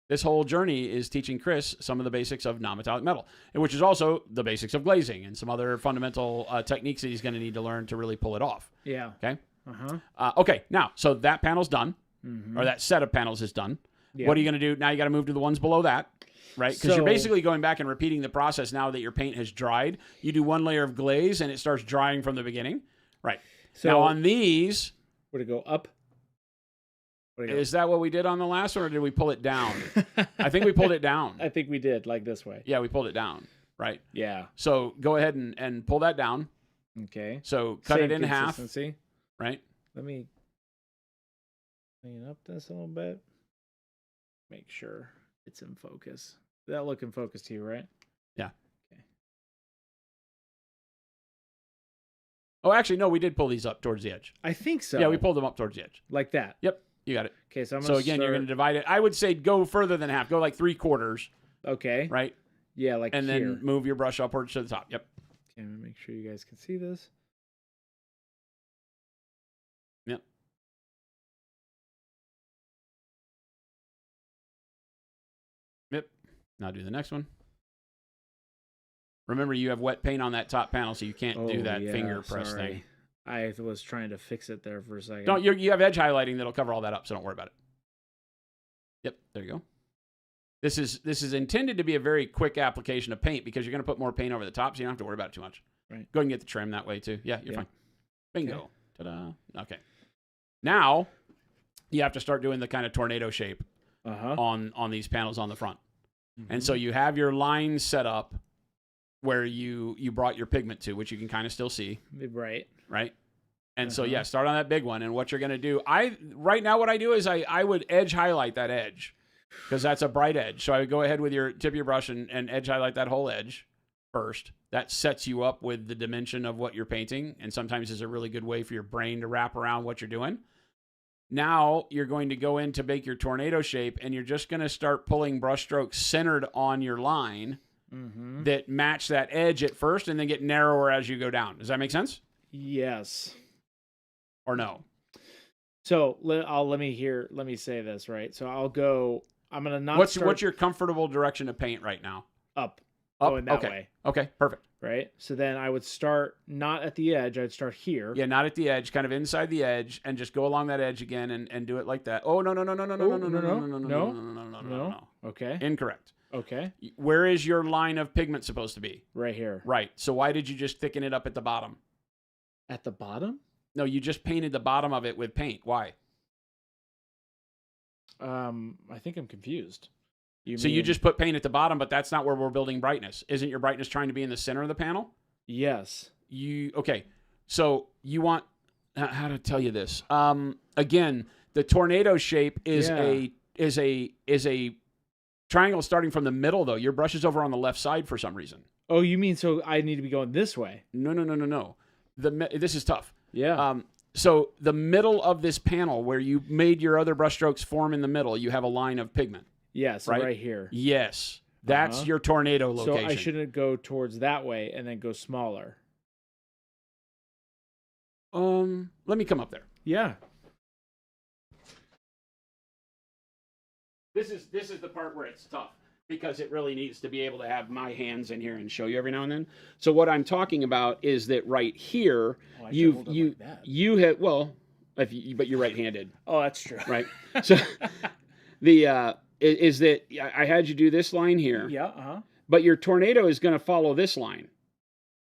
This whole journey is teaching Chris some of the basics of non-metallic metal, which is also the basics of glazing and some other fundamental techniques that he's going to need to learn to really pull it off. Yeah. Okay? Uh-huh. Okay, now, so that panel's done, or that set of panels is done. Yeah. What are you going to do? Now you got to move to the ones below that, right? Because you're basically going back and repeating the process now that your paint has dried. You do one layer of glaze, and it starts drying from the beginning. Right. So now on these... Would it go up? Is that what we did on the last one, or did we pull it down? I think we pulled it down. I think we did, like this way. Yeah, we pulled it down. Right. Yeah. So go ahead and pull that down. Okay. So cut it in half. Right. Let me clean up this a little bit. Make sure it's in focus. Does that look in focus to you, right? Yeah. Okay. Oh, actually, no, we did pull these up towards the edge. I think so. Yeah, we pulled them up towards the edge. Like that. Yep, you got it. Okay, so again, you're going to divide it. I would say go further than half. Go like 3/4. Okay. Right? Yeah, like and here. Then move your brush upwards to the top. Yep. Okay, I'm going to make sure you guys can see this. Yep. Yep. Now do the next one. Remember, you have wet paint on that top panel, so you can't do that finger press thing. I was trying to fix it there for a second. No, you have edge highlighting that'll cover all that up, so don't worry about it. Yep, there you go. This is intended to be a very quick application of paint because you're going to put more paint over the top, so you don't have to worry about it too much. Right. Go ahead and get the trim that way, too. Yeah, you're fine. Bingo. Okay. Ta-da. Okay. Now, you have to start doing the kind of tornado shape on these panels on the front. And so you have your line set up where you brought your pigment to, which you can kind of still see. Right. Right? And so, yeah, start on that big one. And what you're going to do, right now what I do is I would edge highlight that edge because that's a bright edge. So I would go ahead with your tip of your brush and edge highlight that whole edge first. That sets you up with the dimension of what you're painting. And sometimes is a really good way for your brain to wrap around what you're doing. Now you're going to go in to make your tornado shape, and you're just going to start pulling brush strokes centered on your line that match that edge at first and then get narrower as you go down. Does that make sense? Yes. Or no? So let me say this, right? So I'm going to not What's your comfortable direction of paint right now? up. Up? Going that Okay. way. Okay, perfect. Right? So then I would start not at the edge. I'd start here. Yeah, not at the edge, kind of inside the edge, and just go along that edge again and do it like that. Oh, no. Okay. Incorrect. Okay. Where is your line of pigment supposed to be? Right here. Right. So why did you just thicken it up at the bottom? At the bottom? No, you just painted the bottom of it with paint. Why? I think I'm confused. You just put paint at the bottom, but that's not where we're building brightness. Isn't your brightness trying to be in the center of the panel? Yes. Okay. So you want how to tell you this? Again, the tornado shape is a triangle starting from the middle, though. Your brush is over on the left side for some reason. Oh, you mean so I need to be going this way? No. This is tough. Yeah. So the middle of this panel where you made your other brush strokes form in the middle, you have a line of pigment. Yes, right here. Yes. That's your tornado location. So I shouldn't go towards that way and then go smaller. Let me come up there. Yeah. This is the part where it's tough because it really needs to be able to have my hands in here and show you every now and then. So what I'm talking about is that right here, but you're right-handed. Oh, that's true. Right. So is that I had you do this line here. Yeah. But your tornado is going to follow this line.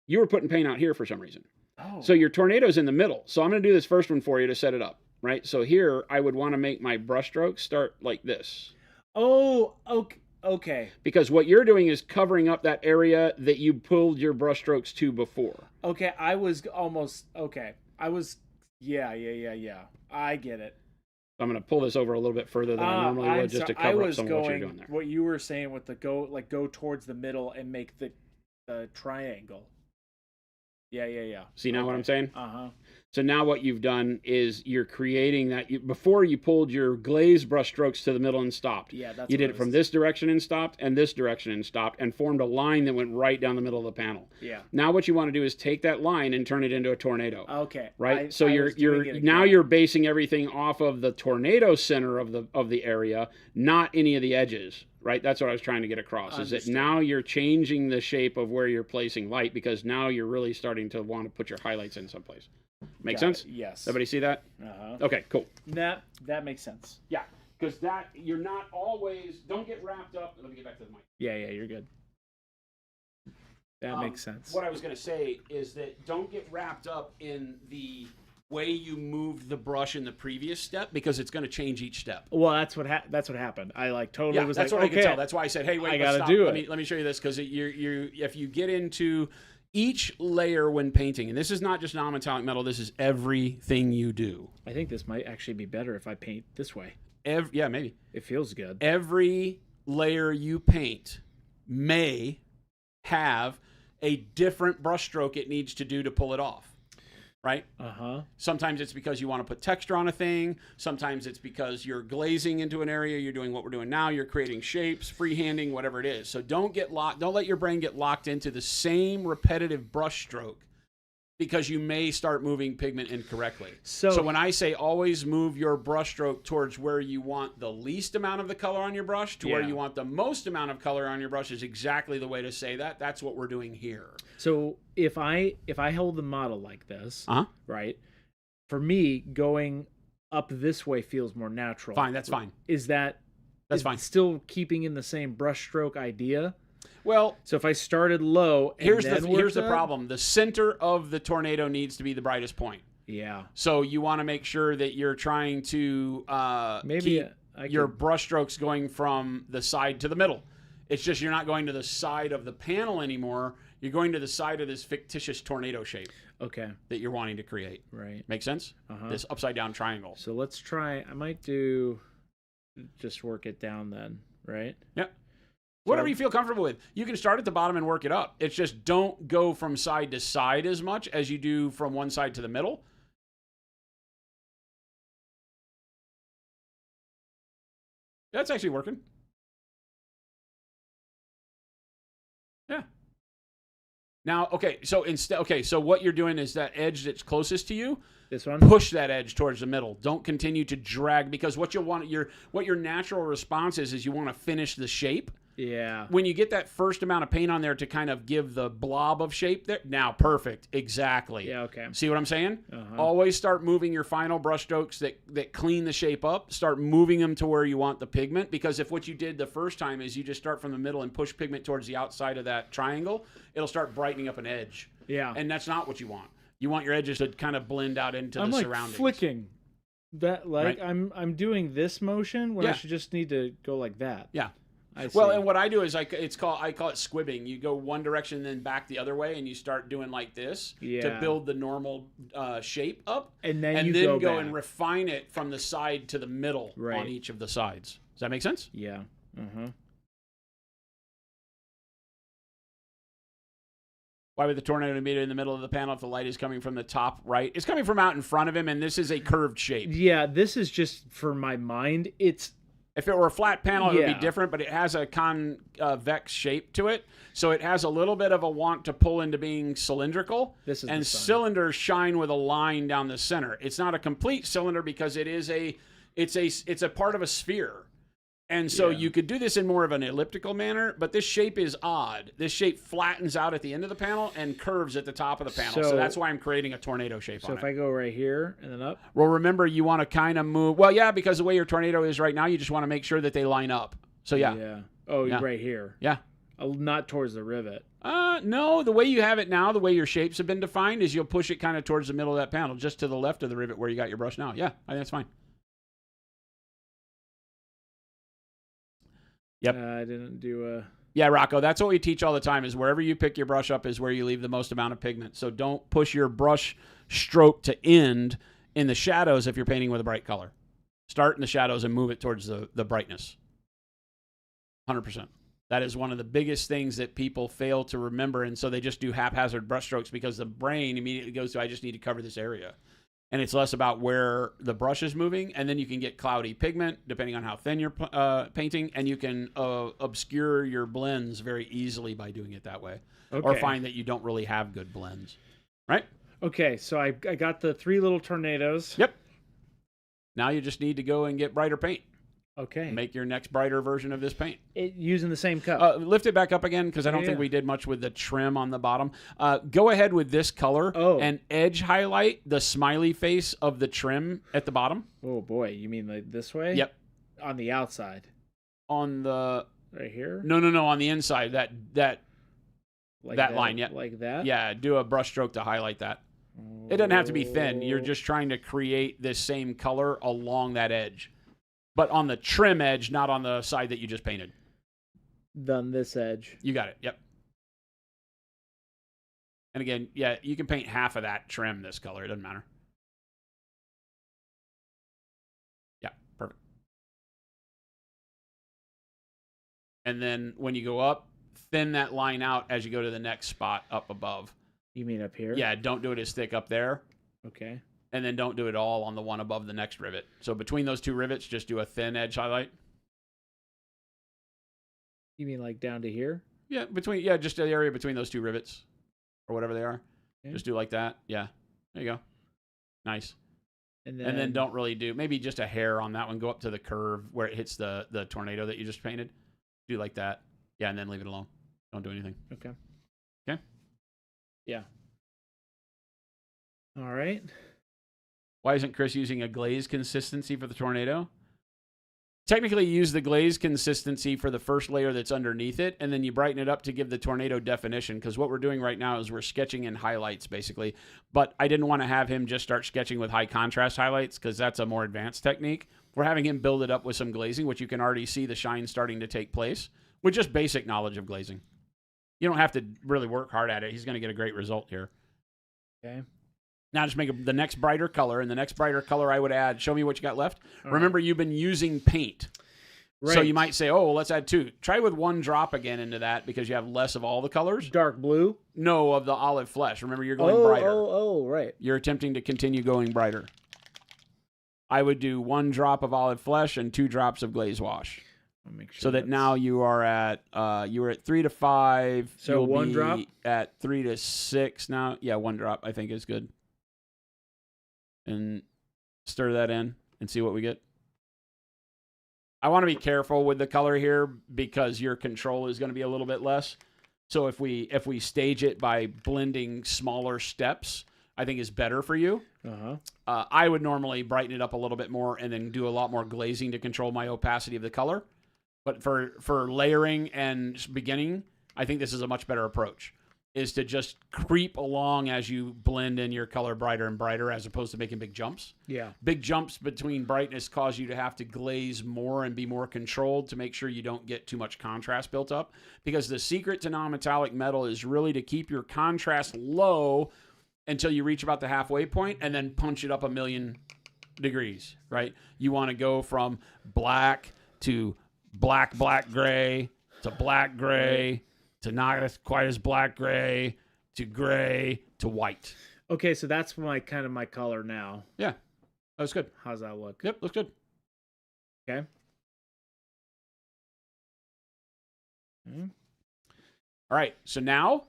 You were putting paint out here for some reason. Oh. So your tornado's in the middle. So I'm going to do this first one for you to set it up. Right. So here I would want to make my brush stroke start like this. Oh, okay. Because what you're doing is covering up that area that you pulled your brush strokes to before. Okay, I was yeah. I get it. I'm going to pull this over a little bit further than I normally would just to cover up some of what you're doing there. What you were saying with the go towards the middle and make the triangle. Yeah. See now what I'm saying? Uh-huh. So now what you've done is you're creating that. Before you pulled your glaze brush strokes to the middle and stopped. Yeah, that's you did it from this direction and stopped, and this direction and stopped, and formed a line that went right down the middle of the panel. Yeah. Now what you want to do is take that line and turn it into a tornado. Okay. Right. So you're basing everything off of the tornado center of the area, not any of the edges. Right, that's what I was trying to get across. Understood. Is that now you're changing the shape of where you're placing light because now you're really starting to want to put your highlights in someplace. Make sense? Yes. Everybody see that? Uh-huh. Okay, cool. That makes sense. Yeah, because you're not always. Don't get wrapped up. Let me get back to the mic. Yeah, you're good. That makes sense. What I was going to say is that don't get wrapped up in the way you moved the brush in the previous step because it's going to change each step. Well, that's what happened. I totally was that's like, what okay. I could tell. That's why I said, hey, wait, I gotta stop. do it. Let me show you this because if you get into each layer when painting, and this is not just non-metallic metal, this is everything you do. I think this might actually be better if I paint this way. Yeah, maybe. It feels good. Every layer you paint may have a different brush stroke it needs to do to pull it off. Right? Uh-huh. Sometimes it's because you want to put texture on a thing. Sometimes it's because you're glazing into an area. You're doing what we're doing now. You're creating shapes, freehanding, whatever it is. So don't let your brain get locked into the same repetitive brush stroke because you may start moving pigment incorrectly. So when I say always move your brush stroke towards where you want the least amount of the color on your brush to where you want the most amount of color on your brush is exactly the way to say that. That's what we're doing here. So if I hold the model like this, right, for me, going up this way feels more natural. Fine, that's fine. That's fine. Still keeping in the same brush stroke idea? Well, so if I started low, here's the problem. The center of the tornado needs to be the brightest point. Yeah. So you want to make sure that you're trying to keep your brush strokes going from the side to the middle. It's just you're not going to the side of the panel anymore. You're going to the side of this fictitious tornado shape. Okay. That you're wanting to create. Right. Make sense? Uh-huh. This upside down triangle. So let's try. I might just work it down then, right? Yeah. Whatever you feel comfortable with. You can start at the bottom and work it up. It's just don't go from side to side as much as you do from one side to the middle. That's actually working. Now, okay, so so what you're doing is that edge that's closest to you, This one? push that edge towards the middle. Don't continue to drag, because what your natural response is you want to finish the shape. Yeah. When you get that first amount of paint on there to kind of give the blob of shape there, now perfect, exactly. Yeah, okay. See what I'm saying? Uh-huh. Always start moving your final brush strokes that clean the shape up. Start moving them to where you want the pigment, because if what you did the first time is you just start from the middle and push pigment towards the outside of that triangle, it'll start brightening up an edge. Yeah. And that's not what you want. You want your edges to kind of blend out into the surroundings. I'm flicking. That Right. I'm doing this motion when I Yeah. should just need to go like that. Yeah. I Well, see. and what I do is I call it squibbing. You go one direction, then back the other way, and you start doing like this to Yeah. build the normal shape up, and then and you then go back. and refine it from the side to the middle on Right. each of the sides. Does that make sense? Yeah. Uh-huh. Why would the tornado be in the middle of the panel if the light is coming from the top right? It's coming from out in front of him, and this is a curved shape. Yeah, this is just for my mind. It's If it were a flat panel, it would Yeah. be different, but it has a convex shape to it. So it has a little bit of a want to pull into being cylindrical. This is and the sun. cylinders shine with a line down the center. It's not a complete cylinder because it's a part of a sphere. And so Yeah. you could do this in more of an elliptical manner, but this shape is odd. This shape flattens out at the end of the panel and curves at the top of the panel. So So- that's why I'm creating a tornado shape so on if it. I go right here and then up. Well, remember, you want to kind of move. Well, yeah, because the way your tornado is right now, you just want to make sure that they line up. So, yeah. Yeah. Oh, Yeah. right here. Yeah. Not towards the rivet. No, the way you have it now, the way your shapes have been defined, is you'll push it kind of towards the middle of that panel, just to the left of the rivet where you got your brush now. Yeah, I think that's fine. Yep. I didn't do a. Yeah, Rocco, that's what we teach all the time, is wherever you pick your brush up is where you leave the most amount of pigment. So don't push your brush stroke to end in the shadows if you're painting with a bright color. Start in the shadows and move it towards the brightness. 100%. That is one of the biggest things that people fail to remember, and so they just do haphazard brush strokes because the brain immediately goes to, I just need to cover this area. And it's less about where the brush is moving, and then you can get cloudy pigment depending on how thin you're painting, and you can obscure your blends very easily by doing it that way, or Okay. find that you don't really have good blends, right? Okay, so I got the 3 little tornadoes. Yep. Now you just need to go and get brighter paint. Okay. Make your next brighter version of this paint. Using the same cup. Lift it back up again, because I don't think Yeah. we did much with the trim on the bottom. Go ahead with this color and edge highlight the smiley face of the trim at the bottom. Oh boy, you mean like this way? Yep. On the outside. On the Right here? no, on the inside. That Like that line, yeah. Like that? yeah. Do a brush stroke to highlight that. It doesn't have to be thin. You're just trying to create this same color along that edge, but on the trim edge, not on the side that you just painted. Done this edge. You got it. Yep. And again, yeah, you can paint half of that trim this color. It doesn't matter. Yeah, perfect. And then when you go up, thin that line out as you go to the next spot up above. You mean up here? Yeah, don't do it as thick up there. Okay. And then don't do it all on the one above the next rivet. So between those two rivets, just do a thin edge highlight. You mean like down to here? Yeah, just the area between those two rivets or whatever they are. Okay. Just do like that. Yeah, there you go. Nice. And And then don't really do, maybe just a hair on that one. Go up to the curve where it hits the tornado that you just painted. Do like that. Yeah, and then leave it alone. Don't do anything. Okay. Okay. Yeah. All right. Why isn't Chris using a glaze consistency for the tornado? Technically, you use the glaze consistency for the first layer that's underneath it, and then you brighten it up to give the tornado definition, because what we're doing right now is we're sketching in highlights, basically. But I didn't want to have him just start sketching with high contrast highlights, because that's a more advanced technique. We're having him build it up with some glazing, which you can already see the shine starting to take place, with just basic knowledge of glazing. You don't have to really work hard at it. He's going to get a great result here. Okay. Now just make the next brighter color, and the next brighter color I would add, show me what you got left. All Remember, you've been using paint. Right. So you might say, oh, well, let's add 2. Try with 1 drop again into that, because you have less of all the colors. Dark blue. No, of the olive flesh. Remember, you're going brighter. Right. You're attempting to continue going brighter. I would do 1 drop of olive flesh and 2 drops of glaze wash. I'll make sure So that that's- now you are at you were at 3 to 5. So You'll one be drop? at 3 to 6 now. Yeah, 1 drop I think is good. And stir that in and see what we get. I want to be careful with the color here because your control is going to be a little bit less. So if we stage it by blending smaller steps, I think is better for you. I would normally brighten it up a little bit more and then do a lot more glazing to control my opacity of the color. But for layering and beginning, I think this is a much better approach, is to just creep along as you blend in your color brighter and brighter as opposed to making big jumps. Yeah. Big jumps between brightness cause you to have to glaze more and be more controlled to make sure you don't get too much contrast built up. Because the secret to non-metallic metal is really to keep your contrast low until you reach about the halfway point and then punch it up 1,000,000 degrees, right? You want to go from black to black gray to black gray to not as quite as black gray to white. Okay, so that's my kind of my color now. Yeah, that was good. How's that look? Yep, looks good. Okay. All right, so now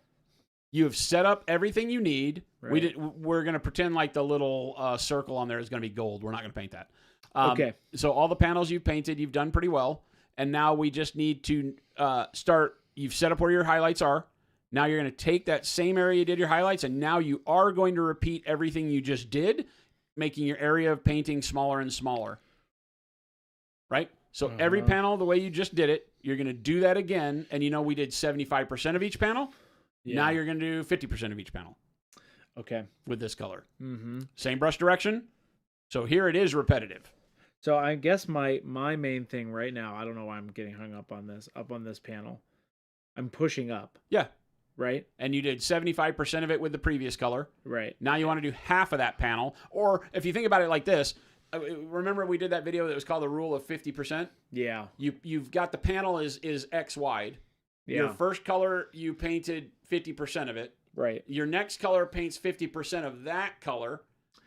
you have set up everything you need. Right. We're going to pretend like the little circle on there is going to be gold. We're not going to paint that. Okay. So all the panels you've painted, you've done pretty well. And now we just need to start. You've set up where your highlights are. Now you're going to take that same area you did your highlights, and now you are going to repeat everything you just did, making your area of painting smaller and smaller. Right? So every panel, the way you just did it, you're going to do that again. And we did 75% of each panel. Yeah. Now you're going to do 50% of each panel. Okay. With this color. Mm-hmm. Same brush direction. So here it is repetitive. So I guess my main thing right now, I don't know why I'm getting hung up on this panel. I'm pushing up. Yeah. Right? And you did 75% of it with the previous color. Right. Now you want to do half of that panel. Or if you think about it like this, remember we did that video that was called the rule of 50%? Yeah. You've got the panel is X wide. Yeah. Your first color, you painted 50% of it. Right. Your next color paints 50% of that color.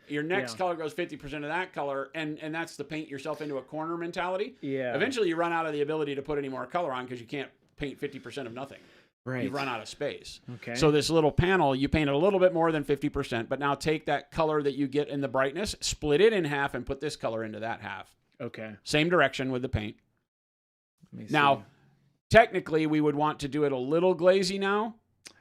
Your next color goes 50% of that color, and that's the paint yourself into a corner mentality. Yeah. Eventually, you run out of the ability to put any more color on because you can't paint 50% of nothing. Right. You run out of space. Okay. So this little panel, you paint a little bit more than 50%, but now take that color that you get in the brightness, split it in half, and put this color into that half. Okay. Same direction with the paint. Let me see. Now, technically, we would want to do it a little glazy now.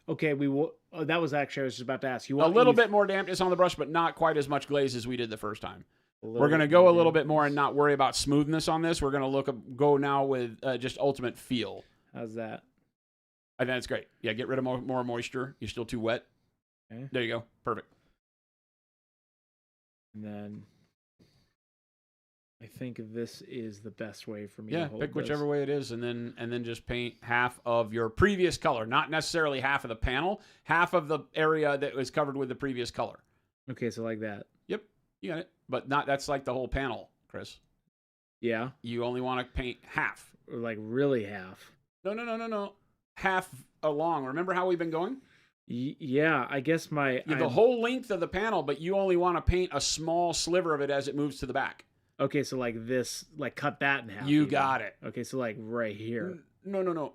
Okay, we will. Oh, that was actually I was just about to ask you. A little bit more dampness on the brush, but not quite as much glaze as we did the first time. We're going to bit go more a little bit dampness. more and not worry about smoothness on this. We're going to go now with just ultimate feel. How's that? I think that's great. Yeah, get rid of more moisture. You're still too wet. Okay. There you go. Perfect. And then I think this is the best way for me Yeah, to hold pick this. whichever way it is, and then just paint half of your previous color. Not necessarily half of the panel, half of the area that was covered with the previous color. Okay, so like that. Yep, you got it. But that's like the whole panel, Chris. Yeah. You only want to paint half. Or like really half. No. Half along. Remember how we've been going? Yeah, I guess The whole length of the panel, but you only want to paint a small sliver of it as it moves to the back. Okay, so like this, like cut that in half. You even. got it. Okay, so like right here. No.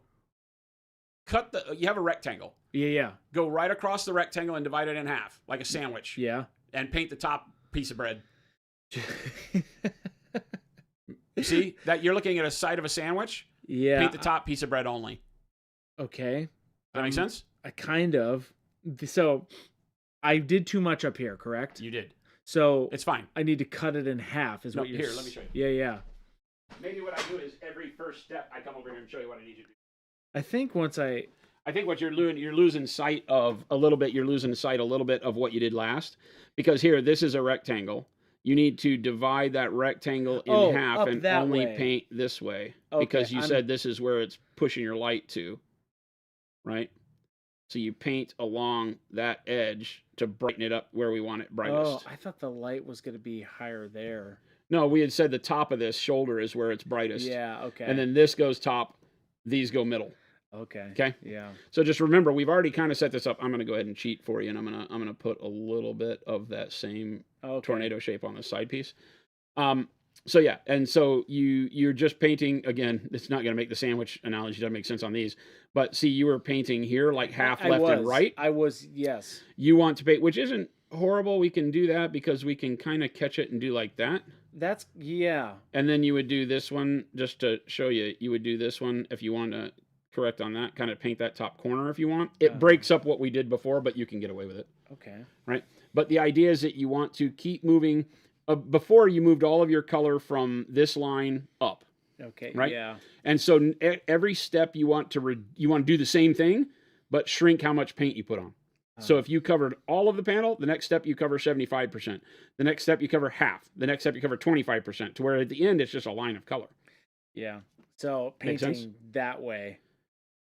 You have a rectangle. Yeah. Go right across the rectangle and divide it in half, like a sandwich. Yeah. And paint the top piece of bread. You see? That you're looking at a side of a sandwich? Yeah. Paint the top piece of bread only. Okay. Does that make sense? I kind of. So I did too much up here, correct? You did. So It's fine. I need to cut it in half is No, what you're here, let me show you. Yeah. Maybe what I do is every first step, I come over here and show you what I need you to do. I think once I think what you're losing sight of a little bit. You're losing sight a little bit of what you did last, because here this is a rectangle. You need to divide that rectangle in half up and that only way. paint this way, Okay, because you said this is where it's pushing your light to, right? So you paint along that edge to brighten it up where we want it brightest. I thought the light was going to be higher there. No, we had said the top of this shoulder is where it's brightest. Yeah, okay. And then this goes top, these go middle. Okay. Okay? Yeah. So just remember, we've already kind of set this up. I'm going to go ahead and cheat for you, and I'm going to put a little bit of that same tornado shape on the side piece. So yeah, and so you're just painting again. It's not going to make the sandwich analogy doesn't make sense on these, but see, you were painting here like half left and right. I was, yes. You want to paint, which isn't horrible. We can do that because we can kind of catch it and do like that. That's yeah. And then you would do this one just to show you. You would do this one if you want to correct on that. Kind of paint that top corner if you want. It breaks up what we did before, but you can get away with it. Okay. Right. But the idea is that you want to keep moving. Before you moved all of your color from this line up. Okay. Right. Yeah. And so every step you want to do the same thing, but shrink how much paint you put on. So if you covered all of the panel, the next step you cover 75%. The next step you cover half. The next step you cover 25%. To where at the end it's just a line of color. Yeah. So painting that way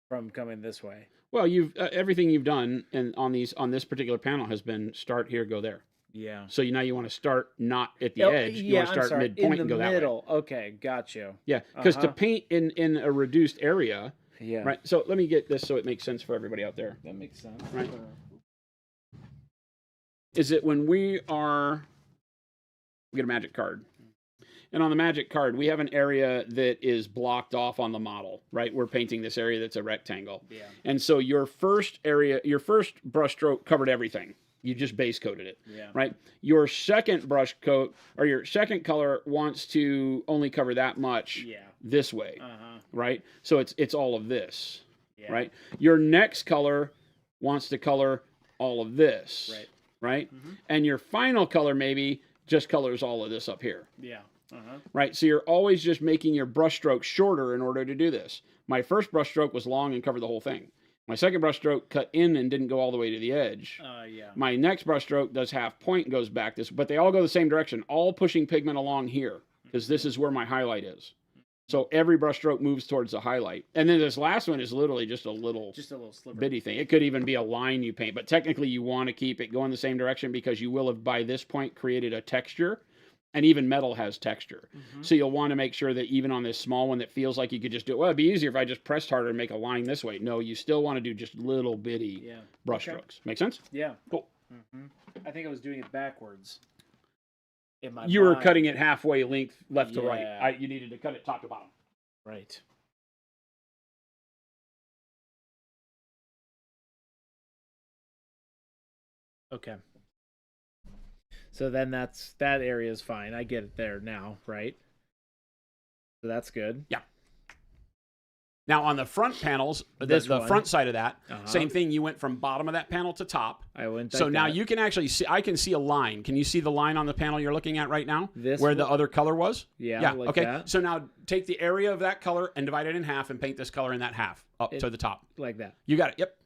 from coming this way. Well, you've everything you've done and on this particular panel has been start here, go there. Yeah. So now you want to start not at the edge. You want to start midpoint and go that way. Okay, got you. Yeah, because to paint in a reduced area. Yeah. Right. So let me get this so it makes sense for everybody out there. That makes sense. Right. Is it when we get a magic card. And on the magic card, we have an area that is blocked off on the model, right? We're painting this area that's a rectangle. Yeah. And so your first brush stroke covered everything. You just base coated it, right? Your second brush coat or your second color wants to only cover that much this way, right? So it's all of this, right? Your next color wants to color all of this, right? Mm-hmm. And your final color maybe just colors all of this up here. Yeah. Right? So you're always just making your brush stroke shorter in order to do this. My first brush stroke was long and covered the whole thing. My second brush stroke cut in and didn't go all the way to the edge. My next brush stroke does half point and goes back this, but they all go the same direction, all pushing pigment along here because this is where my highlight is. So every brush stroke moves towards the highlight. And then this last one is literally just a little sliver. Bitty thing. It could even be a line you paint, but technically you want to keep it going the same direction because you will have by this point created a texture. And even metal has texture. Mm-hmm. So you'll want to make sure that even on this small one that feels like you could just do it, well, it'd be easier if I just pressed harder and make a line this way. No, you still want to do just little bitty brush strokes. Make sense? Yeah. Cool. Mm-hmm. I think I was doing it backwards. You were cutting it halfway length left to right. You needed to cut it top to bottom. Right. Okay. So then that area is fine. I get it there now, right? So that's good. Yeah. Now on the front panels, the front side of that, same thing. You went from bottom of that panel to top. I went. So now you can actually see. I can see a line. Can you see the line on the panel you're looking at right now? Where the other color was? Yeah. Yeah. Like okay. That. So now take the area of that color and divide it in half and paint this color in that half up to the top. Like that. You got it. Yep.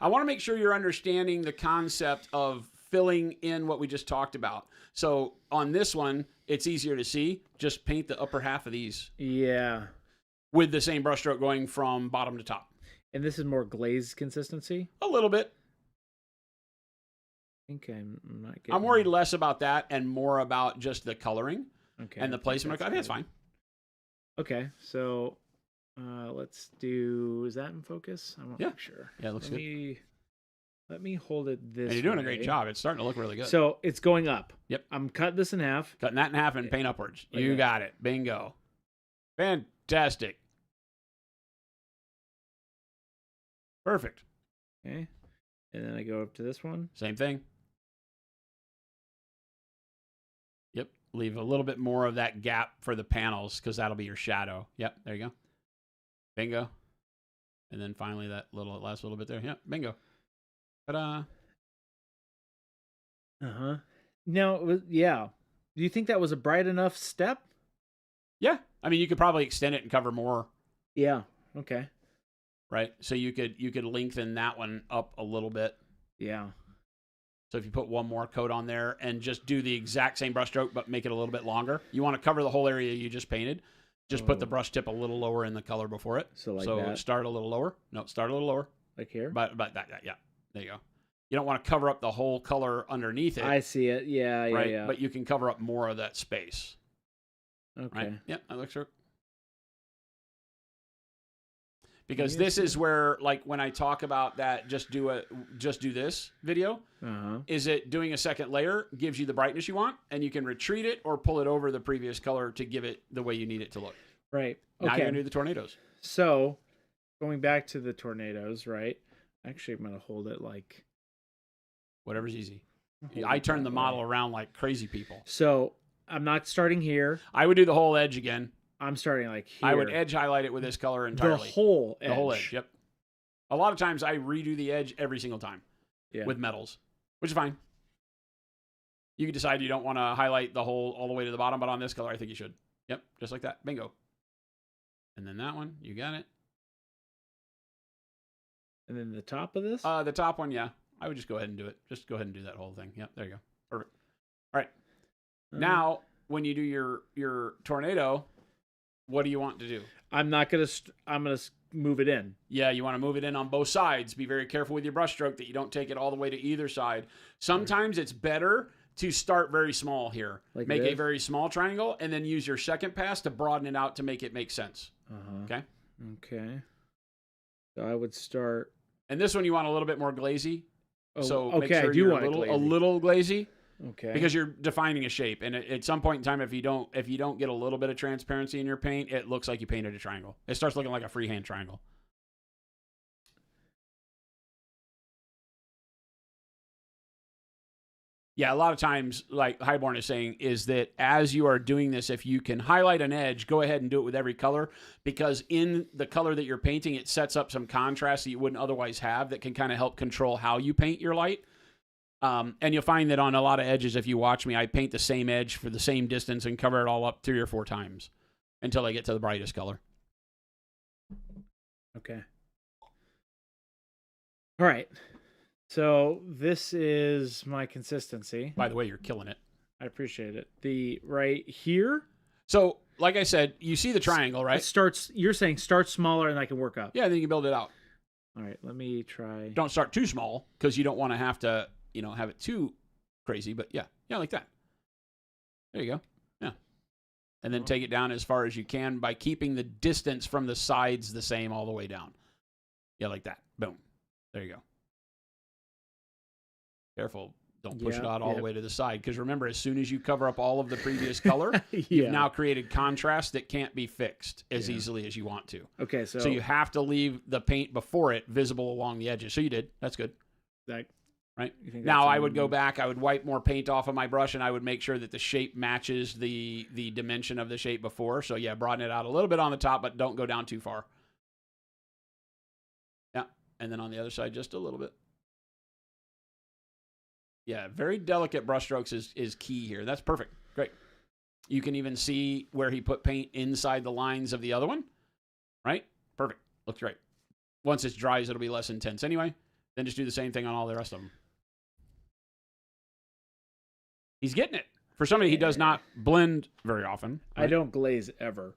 I want to make sure you're understanding the concept of filling in what we just talked about. So on this one, it's easier to see. Just paint the upper half of these. Yeah. With the same brush stroke going from bottom to top. And this is more glazed consistency? A little bit. I think I'm not getting... I'm worried less about that and more about just the coloring and the placement. I think that's fine. Okay, so let's do... Is that in focus? I want to make sure. Yeah, it looks good. Let me hold it this way. And you're doing a great job. It's starting to look really good. So it's going up. Yep. I'm cutting this in half. Cutting that in half and paint upwards. You got it. Bingo. Fantastic. Perfect. Okay. And then I go up to this one. Same thing. Yep. Leave a little bit more of that gap for the panels because that'll be your shadow. Yep. There you go. Bingo. And then finally that last little bit there. Yep. Bingo. Ta-da. Now, yeah. Do you think that was a bright enough step? Yeah. I mean, you could probably extend it and cover more. Yeah. Okay. Right? So you could lengthen that one up a little bit. Yeah. So if you put one more coat on there and just do the exact same brush stroke but make it a little bit longer, you want to cover the whole area you just painted. Just put the brush tip a little lower in the color before it. So that. Start a little lower. No, start a little lower. Like here? But that, yeah. There you go. You don't want to cover up the whole color underneath it. I see it. Yeah, right? Yeah. But you can cover up more of that space. Okay. Right? Yeah, that looks good. Because this is where, like, when I talk about that, just do this video, is it doing a second layer gives you the brightness you want, and you can retreat it or pull it over the previous color to give it the way you need it to look. Right. Now you're going to do the tornadoes. So, going back to the tornadoes, right? Actually, I'm going to hold it like... Whatever's easy. I turn the model around like crazy people. So, I'm not starting here. I would do the whole edge again. I'm starting like here. I would edge highlight it with this color entirely. The whole edge. The whole edge, yep. A lot of times I redo the edge every single time yeah. with metals, which is fine. You can decide you don't want to highlight the whole all the way to the bottom, but on this color, I think you should. Yep, just like that. Bingo. And then that one, you got it. And then the top of this? The top one, yeah. I would just go ahead and do it. Just go ahead and do that whole thing. Yep, there you go. Perfect. All right. Now, when you do your tornado, what do you want to do? I'm gonna move it in. Yeah, you want to move it in on both sides. Be very careful with your brush stroke that you don't take it all the way to either side. Sometimes it's better to start very small here. Like make this? a very small triangle and then use your second pass to broaden it out to make it make sense. Okay? Okay. So I would start... And this one you want a little bit more glazy. Oh, so okay, make sure I do you're want a little glazy. Okay. Because you're defining a shape, and at some point in time, if you don't get a little bit of transparency in your paint, it looks like you painted a triangle. It starts looking like a freehand triangle. Yeah, a lot of times, like Highborn is saying, is that as you are doing this, if you can highlight an edge, go ahead and do it with every color, because in the color that you're painting, it sets up some contrast that you wouldn't otherwise have that can kind of help control how you paint your light. And you'll find that on a lot of edges, if you watch me, I paint the same edge for the same distance and cover it all up 3 or 4 times until I get to the brightest color. Okay. All right. So this is my consistency. By the way, you're killing it. I appreciate it. The right here. So, like I said, you see the triangle, right? It starts. You're saying start smaller and I can work up. Yeah, then you can build it out. All right. Let me try. Don't start too small because you don't want to have to, have it too crazy. But yeah, like that. There you go. Yeah. And then take it down as far as you can by keeping the distance from the sides the same all the way down. Yeah, like that. Boom. There you go. Careful. Don't push it out all the way to the side. Because remember, as soon as you cover up all of the previous color, you've now created contrast that can't be fixed as easily as you want to. Okay, so you have to leave the paint before it visible along the edges. So you did. That's good. That, right? Now I would go back. I would wipe more paint off of my brush, and I would make sure that the shape matches the dimension of the shape before. So yeah, broaden it out a little bit on the top, but don't go down too far. Yeah, and then on the other side, just a little bit. Yeah, very delicate brush strokes is key here. That's perfect. Great. You can even see where he put paint inside the lines of the other one. Right? Perfect. Looks great. Once it dries, it'll be less intense anyway. Then just do the same thing on all the rest of them. He's getting it. For somebody he does not blend very often. Right? I don't glaze ever.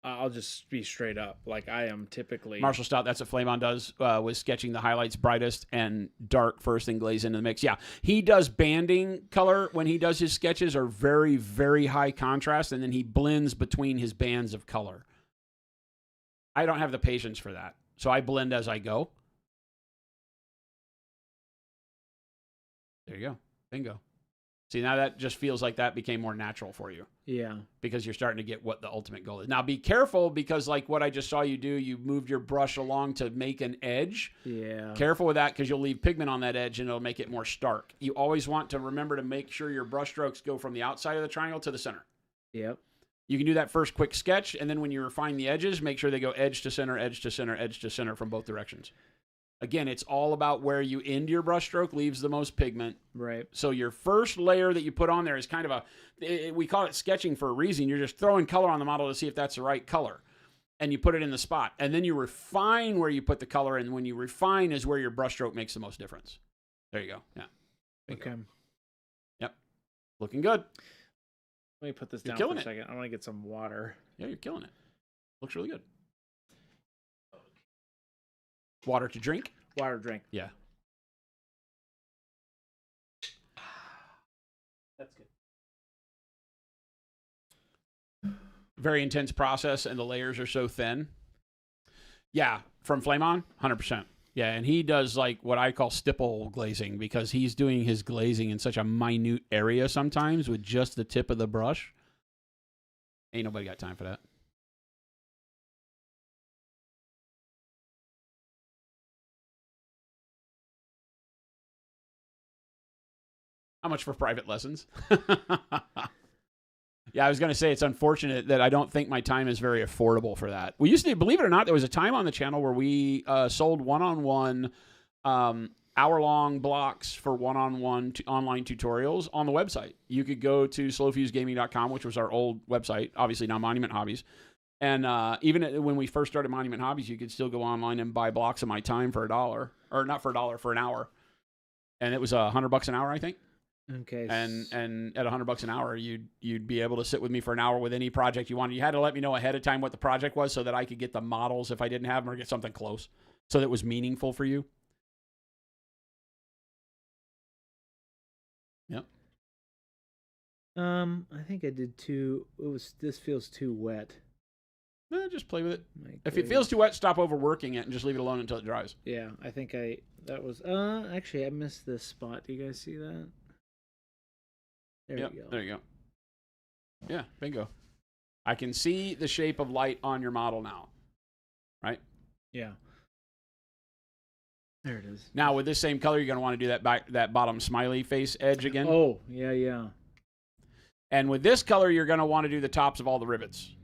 I'll just be straight up. Like I am typically... Marshall Stout, that's what Flamon does, was sketching the highlights brightest and dark first and glaze into the mix. Yeah, he does banding color when he does his sketches are very, very high contrast, and then he blends between his bands of color. I don't have the patience for that, so I blend as I go. There you go. Bingo. See, now that just feels like that became more natural for you. Yeah. Because you're starting to get what the ultimate goal is. Now, be careful because like what I just saw you do, you moved your brush along to make an edge. Yeah. Careful with that because you'll leave pigment on that edge and it'll make it more stark. You always want to remember to make sure your brush strokes go from the outside of the triangle to the center. Yep. You can do that first quick sketch, and then when you refine the edges, make sure they go edge to center, edge to center, edge to center from both directions. Again, it's all about where you end your brush stroke leaves the most pigment. Right. So your first layer that you put on there is kind of we call it sketching for a reason. You're just throwing color on the model to see if that's the right color. And you put it in the spot. And then you refine where you put the color, and when you refine is where your brush stroke makes the most difference. There you go. Yeah. Okay. Yep. Looking good. Let me put this down for a second. I want to get some water. Yeah, you're killing it. Looks really good. Water to drink? Water drink. Yeah. That's good. Very intense process, and the layers are so thin. Yeah, from Flame On, 100%. Yeah, and he does like what I call stipple glazing because he's doing his glazing in such a minute area sometimes with just the tip of the brush. Ain't nobody got time for that. How much for private lessons? Yeah, I was going to say it's unfortunate that I don't think my time is very affordable for that. We used to, believe it or not, there was a time on the channel where we sold one-on-one hour-long blocks for one-on-one online tutorials on the website. You could go to slowfusegaming.com, which was our old website, obviously now Monument Hobbies. And even when we first started Monument Hobbies, you could still go online and buy blocks of my time for $1. Or not for $1, for an hour. And it was $100 an hour, I think. Okay. And at $100 an hour, you'd be able to sit with me for an hour with any project you wanted. You had to let me know ahead of time what the project was so that I could get the models if I didn't have them or get something close, so that it was meaningful for you. Yep. I think I did too. This feels too wet. Just play with it. If it feels too wet, stop overworking it and just leave it alone until it dries. Yeah, I think that was actually I missed this spot. Do you guys see that? There you go. There you go. Yeah, bingo. I can see the shape of light on your model now. Right? Yeah. There it is. Now, with this same color, you're going to want to do that bottom smiley face edge again. Oh, yeah. And with this color, you're going to want to do the tops of all the rivets.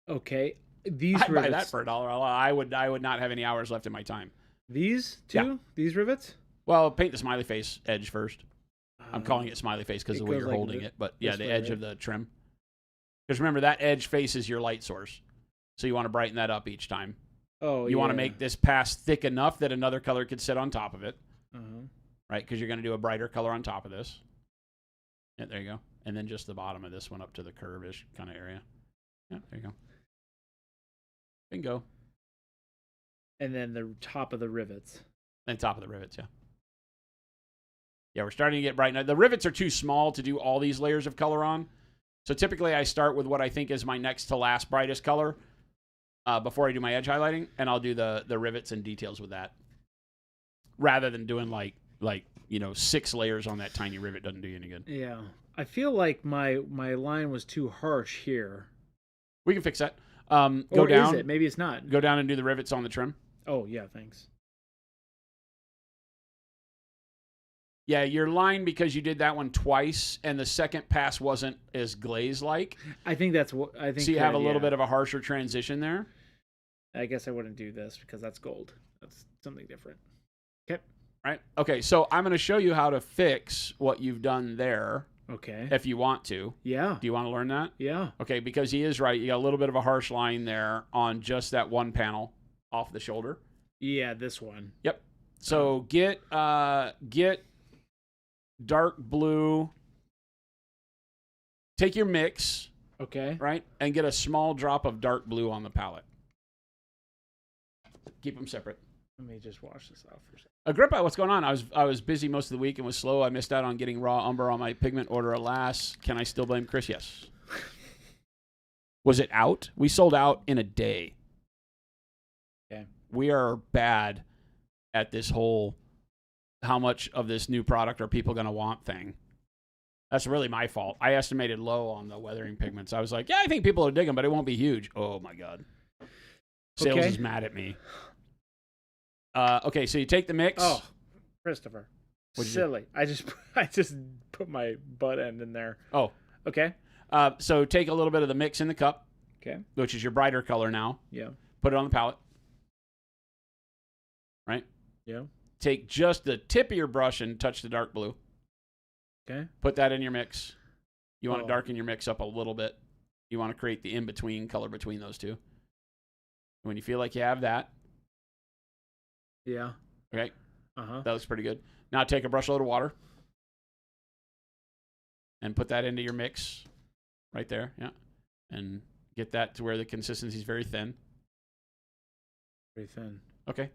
Okay. These I'd rivets. buy that for $1. I would not have any hours left in my time. These two? Yeah. These rivets? Well, paint the smiley face edge first. I'm calling it smiley face because of the way you're like holding it. But yeah, the way, edge right? of the trim. Because remember, that edge faces your light source. So you want to brighten that up each time. Oh, You want to make this pass thick enough that another color could sit on top of it. Right? Because you're going to do a brighter color on top of this. Yeah, there you go. And then just the bottom of this one up to the curve-ish kind of area. Yeah, there you go. Bingo. And then the top of the rivets. And top of the rivets, yeah. Yeah, we're starting to get bright now. The rivets are too small to do all these layers of color on. So typically I start with what I think is my next to last brightest color before I do my edge highlighting, and I'll do the rivets and details with that. Rather than doing like 6 layers on that tiny rivet doesn't do you any good. Yeah. I feel like my line was too harsh here. We can fix that. Go down. Is it? Maybe it's not. Go down and do the rivets on the trim. Oh, yeah, thanks. Yeah, your line, because you did that one twice, and the second pass wasn't as glaze-like. I think that's what I think. So you have a little bit of a harsher transition there. I guess I wouldn't do this because that's gold. That's something different. Okay. Right? Okay, so I'm going to show you how to fix what you've done there. Okay. If you want to. Yeah. Do you want to learn that? Yeah. Okay, because he is right. You got a little bit of a harsh line there on just that one panel off the shoulder. Yeah, this one. Yep. So get dark blue. Take your mix. Okay. Right? And get a small drop of dark blue on the palette. Keep them separate. Let me just wash this off for a second. Agrippa, what's going on? I was busy most of the week and was slow. I missed out on getting raw umber on my pigment order. Alas, can I still blame Chris? Yes. Was it out? We sold out in a day. Okay. We are bad at this whole how much of this new product are people going to want thing. That's really my fault. I estimated low on the weathering pigments. I was like, yeah, I think people will dig them, but it won't be huge. Oh, my God. Sales is mad at me. Okay, so you take the mix. Oh, Christopher. Silly. I just put my butt end in there. Oh. Okay. So take a little bit of the mix in the cup. Okay. Which is your brighter color now. Yeah. Put it on the palette. Right? Yeah. Take just the tip of your brush and touch the dark blue. Okay. Put that in your mix. You want to darken your mix up a little bit. You want to create the in-between color between those two. When you feel like you have that. Yeah. Okay. Uh-huh. That looks pretty good. Now take a brush load of water. And put that into your mix. Right there. Yeah. And get that to where the consistency is very thin. Very thin. Okay.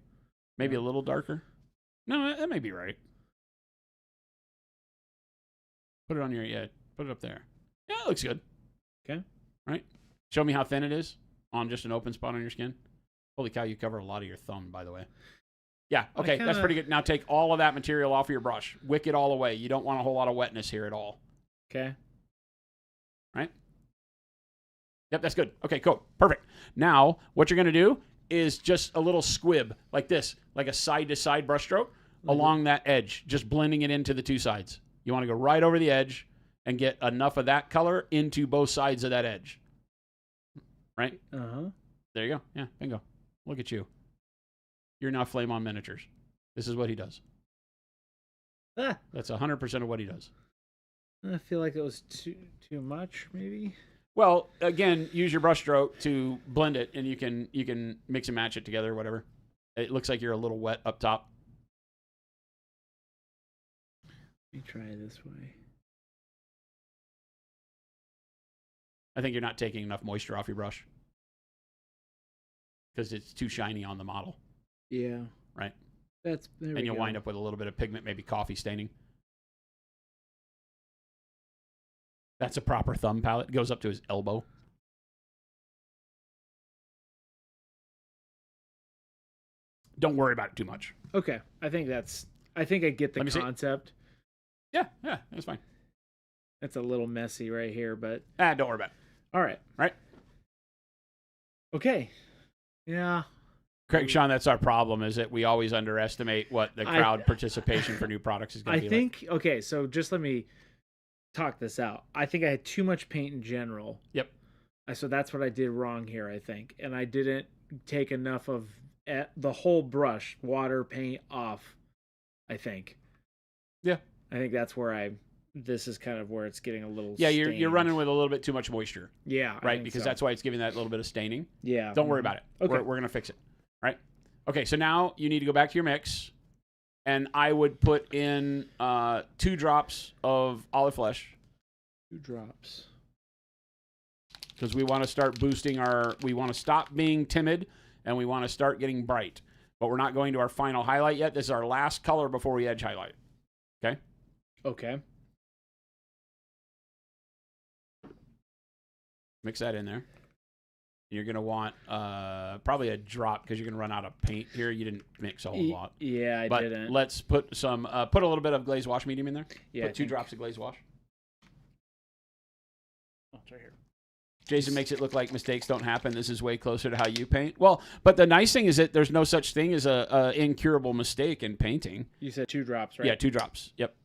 Maybe a little darker. No, that may be right. Put it on your, put it up there. Yeah, it looks good. Okay. Right? Show me how thin it is on just an open spot on your skin. Holy cow, you cover a lot of your thumb, by the way. Yeah, I okay, that's kinda- pretty good. Now take all of that material off of your brush. Wick it all away. You don't want a whole lot of wetness here at all. Okay. Right? Yep, that's good. Okay, cool. Perfect. Now, what you're going to do is just a little squib like this, like a side-to-side brush stroke along that edge, just blending it into the two sides. You want to go right over the edge and get enough of that color into both sides of that edge. Right? Uh-huh. There you go. Yeah, bingo. Look at you. You're now Flame on Miniatures. This is what he does. Ah, That's 100% of what he does. I feel like it was too much, maybe. Well, again, use your brush stroke to blend it, and you can mix and match it together or whatever. It looks like you're a little wet up top. Let me try this way. I think you're not taking enough moisture off your brush because it's too shiny on the model. Yeah. Right. And You'll wind up with a little bit of pigment, maybe coffee staining. That's a proper thumb palette. It goes up to his elbow. Don't worry about it too much. Okay. I think I get the Let me see. concept. Yeah, that's fine. It's a little messy right here, but Don't worry about it. all right. Right? Okay. Yeah. Craig, Sean, that's our problem, is that we always underestimate what the crowd participation for new products is going to be like. Okay, so just let me talk this out. I think I had too much paint in general. Yep. So that's what I did wrong here, I think. And I didn't take enough of the whole brush, water, paint off, I think. Yeah. I think that's where this is kind of where it's getting a little Yeah, you're stained. running with a little bit too much moisture. Yeah. I Right? think Because so. that's why it's giving that little bit of staining. Yeah. Don't worry about it. Okay. We're going to fix it. Right? Okay, so now you need to go back to your mix, and I would put in 2 drops of olive flesh. 2 drops. Because we want to start boosting we want to stop being timid, and we want to start getting bright. But we're not going to our final highlight yet. This is our last color before we edge highlight. Okay? Okay. Mix that in there. You're going to want probably a drop because you're going to run out of paint here. You didn't mix a whole lot. Yeah, I didn't. Let's put put a little bit of glaze wash medium in there. Yeah, Put 2 drops of glaze wash. Oh, it's right here. Jason makes it look like mistakes don't happen. This is way closer to how you paint. Well, but the nice thing is that there's no such thing as a incurable mistake in painting. You said 2 drops, right? Yeah, 2 drops. Yep.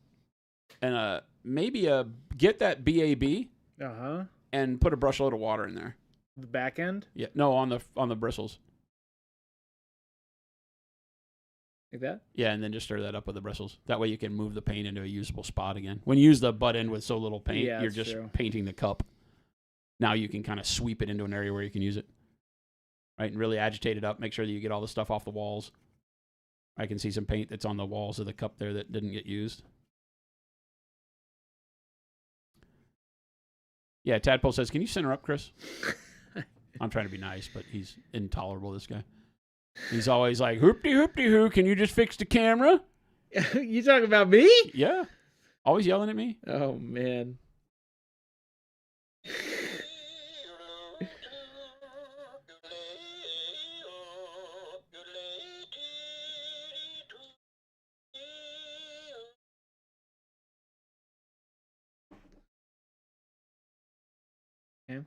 And maybe get that BAB Uh-huh. and put a brush load of water in there. The back end? Yeah, no, on the bristles. Like that? Yeah, and then just stir that up with the bristles. That way you can move the paint into a usable spot again. When you use the butt end with so little paint, Yeah, you're that's just true. painting the cup. Now you can kind of sweep it into an area where you can use it. Right, and really agitate it up. Make sure that you get all the stuff off the walls. I can see some paint that's on the walls of the cup there that didn't get used. Yeah, Tadpole says, can you center up, Chris? I'm trying to be nice, but he's intolerable, this guy. He's always like, hoopty-hoopty-hoo, can you just fix the camera? You talking about me? Yeah. Always yelling at me. Oh, man. Okay.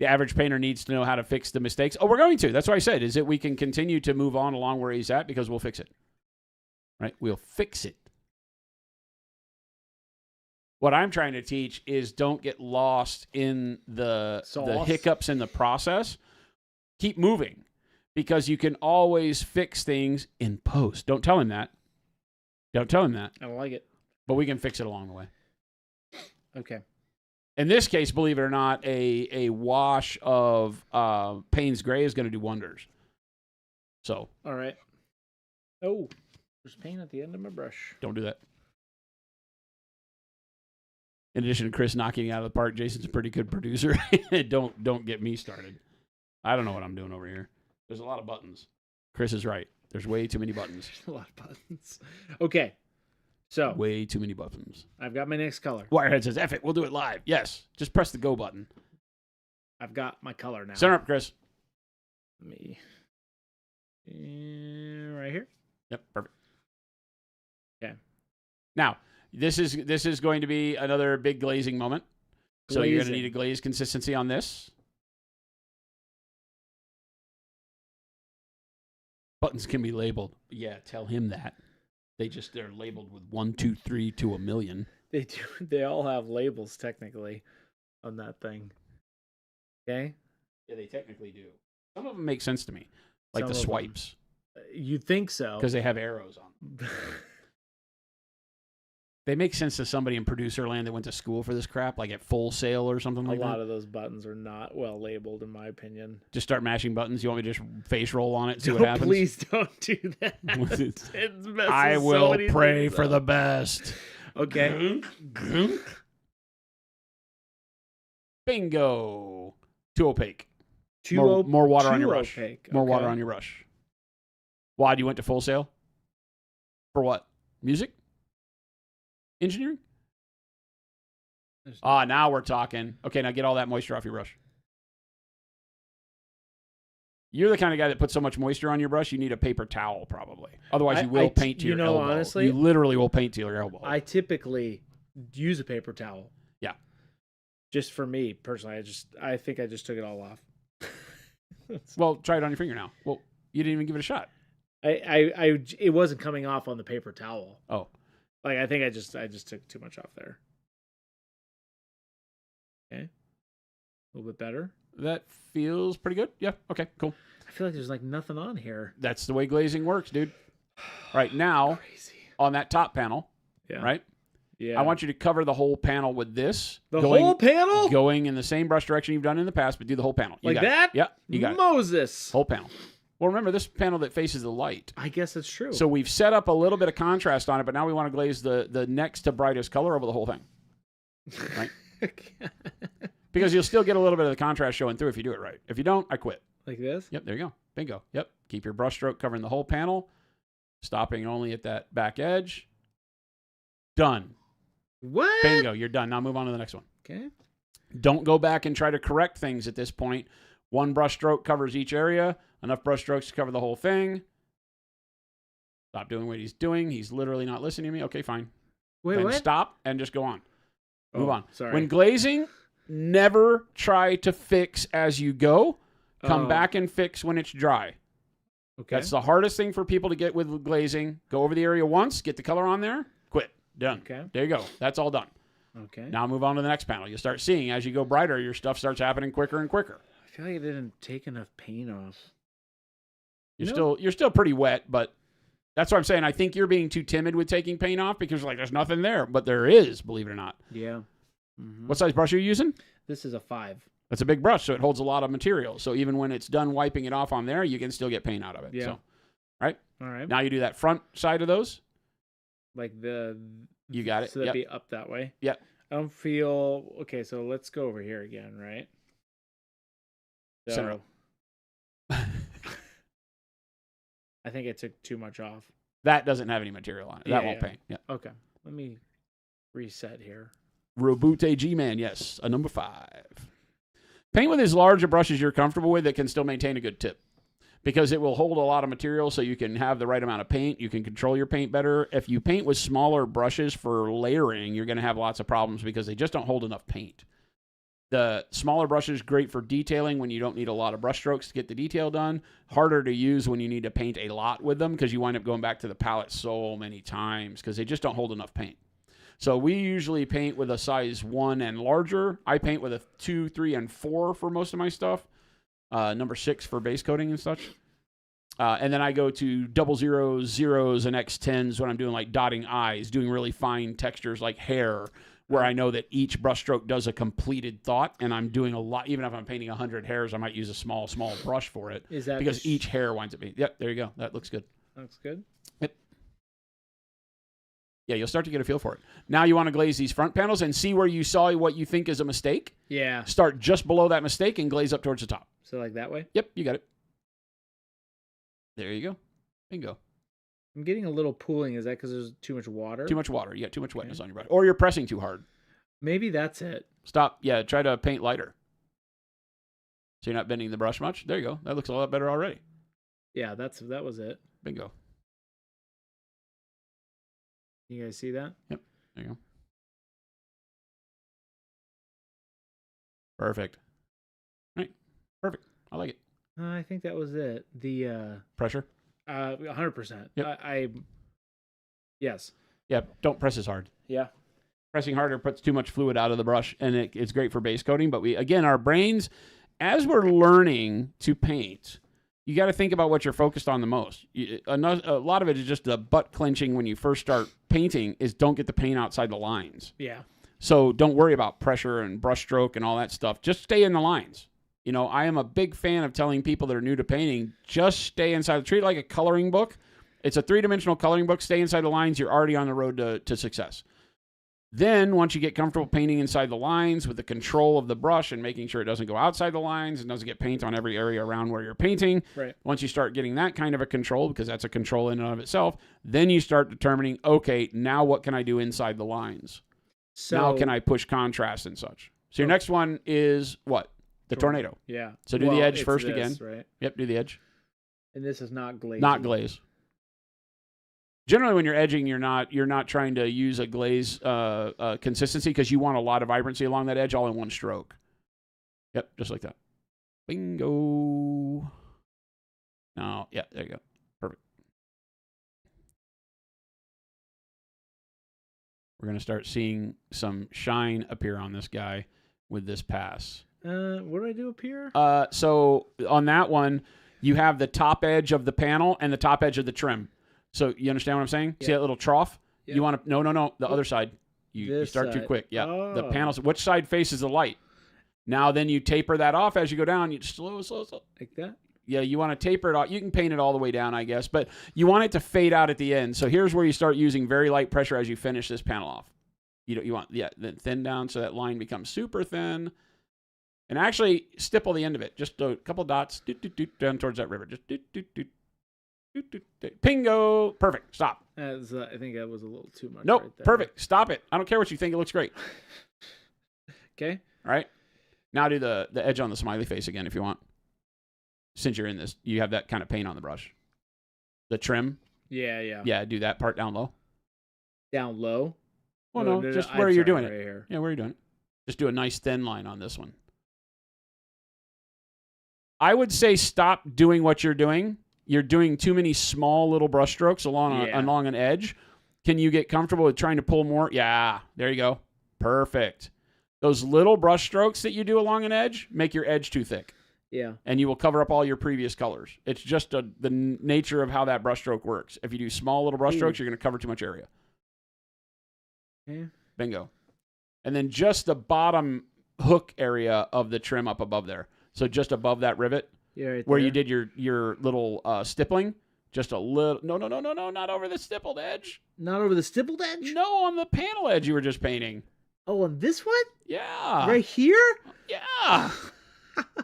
The average painter needs to know how to fix the mistakes. Oh, we're going to. That's what I said, is that we can continue to move on along where he's at because we'll fix it. Right? We'll fix it. What I'm trying to teach is don't get lost in the hiccups in the process. Keep moving because you can always fix things in post. Don't tell him that. Don't tell him that. I don't like it. But we can fix it along the way. Okay. In this case, believe it or not, a wash of Payne's Gray is going to do wonders. So. All right. Oh, there's paint at the end of my brush. Don't do that. In addition to Chris knocking it out of the park, Jason's a pretty good producer. Don't get me started. I don't know what I'm doing over here. There's a lot of buttons. Chris is right. There's way too many buttons. There's a lot of buttons. Okay. So. Way too many buttons. I've got my next color. Wirehead says, F it, we'll do it live. Yes. Just press the go button. I've got my color now. Center up, Chris. Let me right here. Yep, perfect. Okay. Now, this is going to be another big glazing moment. So you're going to need a Glazing. glaze consistency on this. Buttons can be labeled. Yeah, tell him that. They're labeled with 1, 2, 3 to 1,000,000. They do. They all have labels technically on that thing. Okay. Yeah, they technically do. Some of them make sense to me, like Some the of 'em. swipes, You'd think so. because they have arrows on them. They make sense to somebody in producer land that went to school for this crap, like at Full Sail or something A like lot that. of those buttons are not well labeled, in my opinion. Just start mashing buttons. You want me to just face roll on it, see what No, happens? please don't do that. It messes I so will many pray things for up. the best. Okay. Bingo. Too opaque. Too More water on too your brush. opaque. More water Okay. on your brush. Why you went to Full Sail? For what? Music? Engineering? Now we're talking. Okay, now get all that moisture off your brush. You're the kind of guy that puts so much moisture on your brush, you need a paper towel probably. Otherwise, you will paint to your elbow. Honestly, you literally will paint to your elbow. I typically use a paper towel. Yeah. Just for me personally, I think I just took it all off. Well, try it on your finger now. Well, you didn't even give it a shot. It wasn't coming off on the paper towel. Oh. Like I think I just took too much off there. Okay. A little bit better. That feels pretty good. Yeah. Okay, cool. I feel like there's like nothing on here. That's the way glazing works, dude. Right now, Crazy. on that top panel, Yeah. right? Yeah. I want you to cover the whole panel with this. the whole panel? Going in the same brush direction you've done in the past, but do the whole panel. You Like got it. that? Yeah, you got it. Moses. Whole panel. Well, remember, this panel that faces the light. I guess it's true. So we've set up a little bit of contrast on it, but now we want to glaze the next to brightest color over the whole thing. Right? Because you'll still get a little bit of the contrast showing through if you do it right. If you don't, I quit. Like this? Yep, there you go. Bingo. Yep. Keep your brush stroke covering the whole panel, stopping only at that back edge. Done. What? Bingo. You're done. Now move on to the next one. Okay. Don't go back and try to correct things at this point. One brush stroke covers each area. Enough brush strokes to cover the whole thing. Stop doing what he's doing. He's literally not listening to me. Okay, fine. Wait, Then what? stop and just go on. Move on. Sorry. When glazing, never try to fix as you go. Come Oh. back and fix when it's dry. Okay. That's the hardest thing for people to get with glazing. Go over the area once, get the color on there, quit. Done. Okay. There you go. That's all done. Okay. Now move on to the next panel. You'll start seeing as you go brighter, your stuff starts happening quicker and quicker. I feel like I didn't take enough paint off. You're still pretty wet, but that's what I'm saying. I think you're being too timid with taking paint off because like there's nothing there, but there is, believe it or not. Yeah. Mm-hmm. What size brush are you using? This is a 5. That's a big brush, so it holds a lot of material. So even when it's done wiping it off on there, you can still get paint out of it. Yeah. So, right? All right. Now you do that front side of those. Like the. You got it. So that'd Yep. be up that way. Yep. I don't feel. Okay, so let's go over here again, right? Center. So. I think I took too much off. That doesn't have any material on it. That won't paint. Yeah. Okay. Let me reset here. Robute G-Man, yes. A number 5. Paint with as large a brush as you're comfortable with that can still maintain a good tip. Because it will hold a lot of material so you can have the right amount of paint. You can control your paint better. If you paint with smaller brushes for layering, you're going to have lots of problems because they just don't hold enough paint. The smaller brushes, great for detailing when you don't need a lot of brush strokes to get the detail done. Harder to use when you need to paint a lot with them because you wind up going back to the palette so many times because they just don't hold enough paint. So we usually paint with a size 1 and larger. I paint with a 2, 3, and 4 for most of my stuff. Number 6 for base coating and such. And then I go to 00s, 0s, and X10s when I'm doing like dotting eyes, doing really fine textures like hair, where I know that each brushstroke does a completed thought, and I'm doing a lot. Even if I'm painting 100 hairs, I might use a small brush for it. Is that because each hair winds up being. Yep, there you go. That looks good. Looks good. Yep. Yeah, you'll start to get a feel for it. Now you want to glaze these front panels and see where you saw what you think is a mistake. Yeah. Start just below that mistake and glaze up towards the top. So like that way? Yep, you got it. There you go. Bingo. I'm getting a little pooling. Is that because there's too much water? Too much water. You got too much wetness on your brush. Or you're pressing too hard. Maybe that's it. Stop. Yeah, try to paint lighter. So you're not bending the brush much. There you go. That looks a lot better already. Yeah, that was it. Bingo. You guys see that? Yep. There you go. Perfect. Right. Perfect. I like it. I think that was it. The Pressure. 100%. Yep. Yes. Yeah. Don't press as hard. Yeah. Pressing harder puts too much fluid out of the brush, and it's great for base coating. But our brains, as we're learning to paint, you got to think about what you're focused on the most. A lot of it is just the butt clenching when you first start painting is don't get the paint outside the lines. Yeah. So don't worry about pressure and brush stroke and all that stuff. Just stay in the lines. I am a big fan of telling people that are new to painting, just stay inside. Treat it like a coloring book. It's a 3-dimensional coloring book. Stay inside the lines. You're already on the road to success. Then once you get comfortable painting inside the lines with the control of the brush and making sure it doesn't go outside the lines and doesn't get paint on every area around where you're painting, right. Once you start getting that kind of a control, because that's a control in and of itself, then you start determining, okay, now what can I do inside the lines? So now can I push contrast and such? So your next one is what? The tornado. Yeah. So do the edge first again. Right? Yep, do the edge. And this is not glaze. Not glaze. Generally, when you're edging, you're not trying to use a glaze consistency because you want a lot of vibrancy along that edge all in one stroke. Yep, just like that. Bingo. No, yeah, there you go. Perfect. We're going to start seeing some shine appear on this guy with this pass. What do I do up here? So on that one, you have the top edge of the panel and the top edge of the trim. So you understand what I'm saying? Yeah. See that little trough? Yeah. You want to no, the other side. You start too quick. Yeah. Oh. The panels. Which side faces the light? Now then you taper that off as you go down. You slow. Like that? Yeah, you want to taper it off. You can paint it all the way down, I guess, but you want it to fade out at the end. So here's where you start using very light pressure as you finish this panel off. You want then thin down so that line becomes super thin. And actually stipple the end of it. Just a couple dots down towards that river. Just pingo. Perfect. Stop. I think that was a little too much. Nope. Right there. Perfect. Stop it. I don't care what you think. It looks great. Okay. All right. Now do the edge on the smiley face again if you want. Since you're in this, you have that kind of paint on the brush. The trim. Yeah. Yeah, do that part down low. Down low? Well, no, just where you're doing it. Right here. Yeah, where you're doing it. Just do a nice thin line on this one. I would say stop doing what you're doing. You're doing too many small little brush strokes along an edge. Can you get comfortable with trying to pull more? Yeah, there you go. Perfect. Those little brush strokes that you do along an edge make your edge too thick. Yeah. And you will cover up all your previous colors. It's just the nature of how that brush stroke works. If you do small little brush strokes, you're going to cover too much area. Okay. Bingo. And then just the bottom hook area of the trim up above there. So just above that rivet right where there. you did your little stippling. Just a little. No, not over the stippled edge. Not over the stippled edge? No, on the panel edge you were just painting. Oh, on this one? Yeah. Right here? Yeah.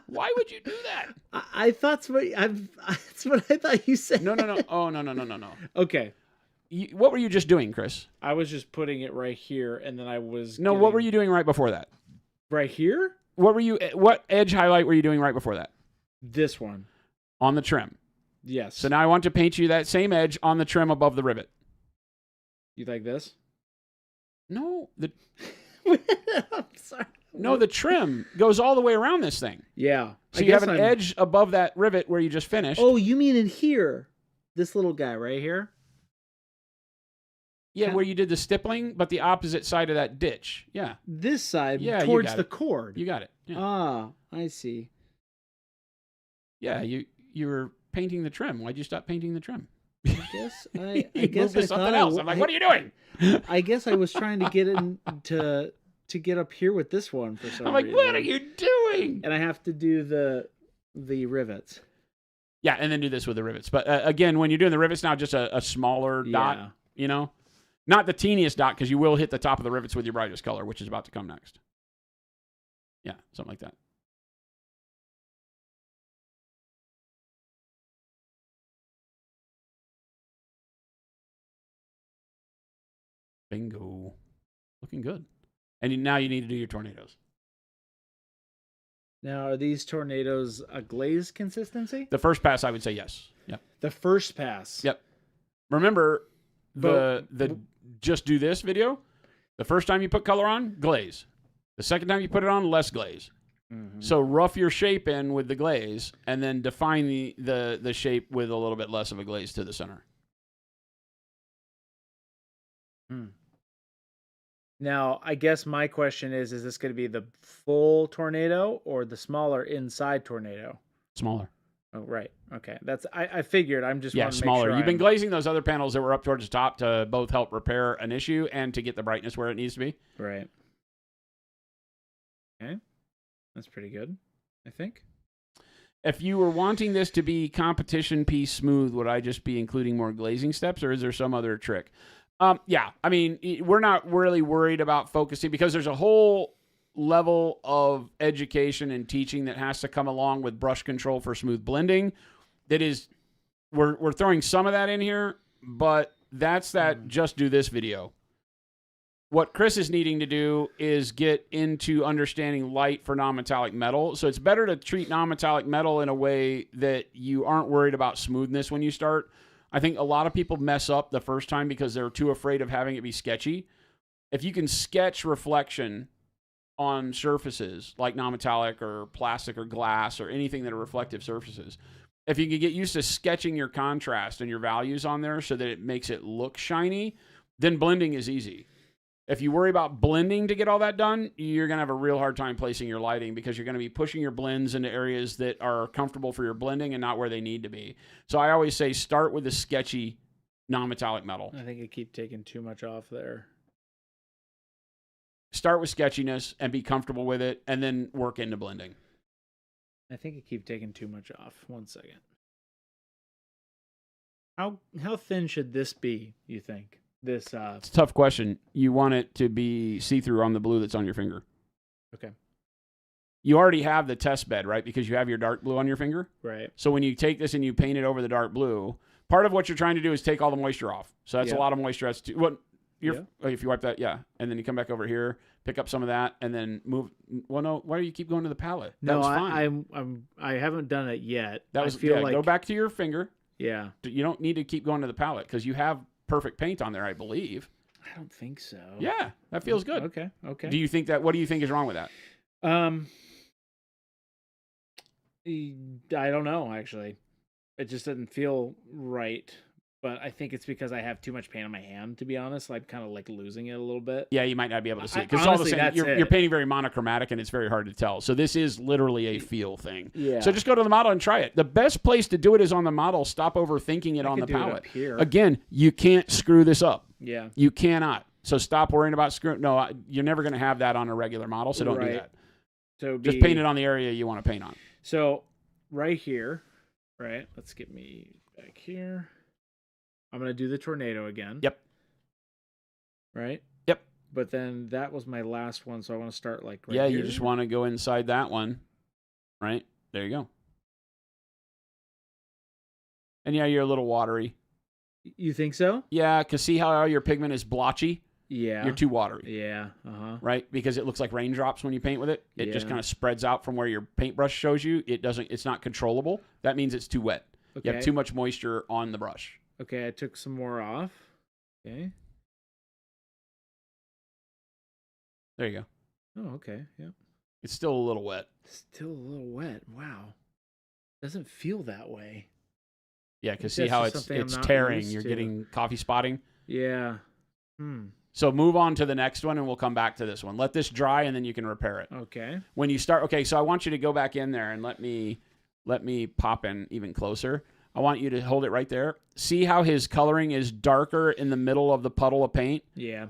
Why would you do that? I thought that's what I thought you said. No. Oh, no. Okay. What were you just doing, Chris? I was just putting it right here, and then I was. No, what were you doing right before that? Right here? What edge highlight were you doing right before that? This one. On the trim. Yes. So now I want to paint you that same edge on the trim above the rivet. You like this? No, I'm sorry. No, the trim goes all the way around this thing. Yeah. So you have an edge above that rivet where you just finished. Oh, you mean in here? This little guy right here? Yeah, where you did the stippling, but the opposite side of that ditch. Yeah. This side, yeah, towards the cord. You got it. Yeah. Ah, I see. Yeah, you were painting the trim. Why'd you stop painting the trim? I guess I guess moved to something else. I'm like, what are you doing? I guess I was trying to get in to get up here with this one for some reason. I'm like, what are you doing? And I have to do the rivets. Yeah, and then do this with the rivets. But again, when you're doing the rivets now, just a smaller dot, Not the teeniest dot, because you will hit the top of the rivets with your brightest color, which is about to come next. Yeah, something like that. Bingo. Looking good. And now you need to do your tornadoes. Now, are these tornadoes a glaze consistency? The first pass, I would say yes. Yep. The first pass. Yep. Remember the But- just do this video. The first time you put color on, glaze. The second time you put it on, less glaze. Mhm. So rough your shape in with the glaze, and then define the shape with a little bit less of a glaze to the center. Now, I guess my question is this going to be the full tornado or the smaller inside tornado? Smaller. Oh, right. Okay. I figured. I'm just Yeah, wanting to smaller. Make sure You've been I'm- glazing those other panels that were up towards the top to both help repair an issue and to get the brightness where it needs to be. Right. Okay. That's pretty good, I think. If you were wanting this to be competition piece smooth, would I just be including more glazing steps, or is there some other trick? Yeah, I mean, we're not really worried about focusing because there's a whole level of education and teaching that has to come along with brush control for smooth blending. That is, we're throwing some of that in here, but that's that just do this video. What Chris is needing to do is get into understanding light for non-metallic metal. So it's better to treat non-metallic metal in a way that you aren't worried about smoothness when you start. I think a lot of people mess up the first time because they're too afraid of having it be sketchy. If you can sketch reflection on surfaces like non-metallic or plastic or glass or anything that are reflective surfaces, if you can get used to sketching your contrast and your values on there so that it makes it look shiny, then blending is easy. If you worry about blending to get all that done, you're going to have a real hard time placing your lighting because you're going to be pushing your blends into areas that are comfortable for your blending and not where they need to be. So I always say start with the sketchy non-metallic metal. I think I keep taking too much off there. Start with sketchiness and be comfortable with it, and then work into blending. I think I keep taking too much off. 1 second. How thin should this be, you think? This It's a tough question. You want it to be see-through on the blue that's on your finger. Okay. You already have the test bed, right? Because you have your dark blue on your finger. Right. So when you take this and you paint it over the dark blue, part of what you're trying to do is take all the moisture off. So that's a lot of moisture. That's if you wipe that, and then you come back over here, pick up some of that, and then move. Well, no, why do you keep going to the palette? That No, was fine. I haven't done it yet. That was I feel like go back to your finger. Yeah. You don't need to keep going to the palette because you have perfect paint on there, I believe. I don't think so. Yeah, that feels good. Okay. Okay. Do you think that? What do you think is wrong with that? I don't know, actually. It just doesn't feel right. But I think it's because I have too much paint on my hand, to be honest. I'm kind of like losing it a little bit. Yeah, you might not be able to see it because all of a honestly, sudden that's you're it. painting very monochromatic and it's very hard to tell. So this is literally a feel thing. Yeah. So just go to the model and try it. The best place to do it is on the model. Stop overthinking it on the could do it palette. up here. Again, you can't screw this up. Yeah. You cannot. So stop worrying about screwing. No, you're never going to have that on a regular model. So don't do that. So Just paint it on the area you want to paint on. So right here, right? Let's get me back here. I'm going to do the tornado again. Yep. Right? Yep. But then that was my last one, so I want to start like right Yeah, here. you just want to go inside that one. Right? There you go. And yeah, you're a little watery. You think so? Yeah, because see how your pigment is blotchy? Yeah. You're too watery. Yeah. Uh-huh. Right? Because it looks like raindrops when you paint with it. It just Yeah. kind of spreads out from where your paintbrush shows you. It's not controllable. That means it's too wet. Okay. You have too much moisture on the brush. Okay, I took some more off. Okay. There you go. Oh, okay. Yep. It's still a little wet. Still a little wet. Wow. Doesn't feel that way. Yeah, because Maybe see how that's just something I'm it's not tearing. used You're to. getting coffee spotting. Yeah. So move on to the next one, and we'll come back to this one. Let this dry, and then you can repair it. Okay. When you start, okay, so I want you to go back in there and let me pop in even closer. I want you to hold it right there. See how his coloring is darker in the middle of the puddle of paint? Yeah.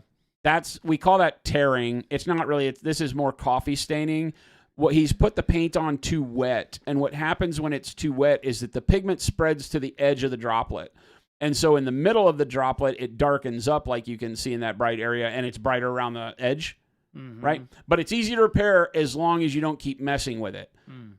We call that tearing. It's not really, this is more coffee staining. What he's put the paint on too wet. And what happens when it's too wet is that the pigment spreads to the edge of the droplet. And so in the middle of the droplet, it darkens up like you can see in that bright area, and it's brighter around the edge, right? But it's easy to repair as long as you don't keep messing with it.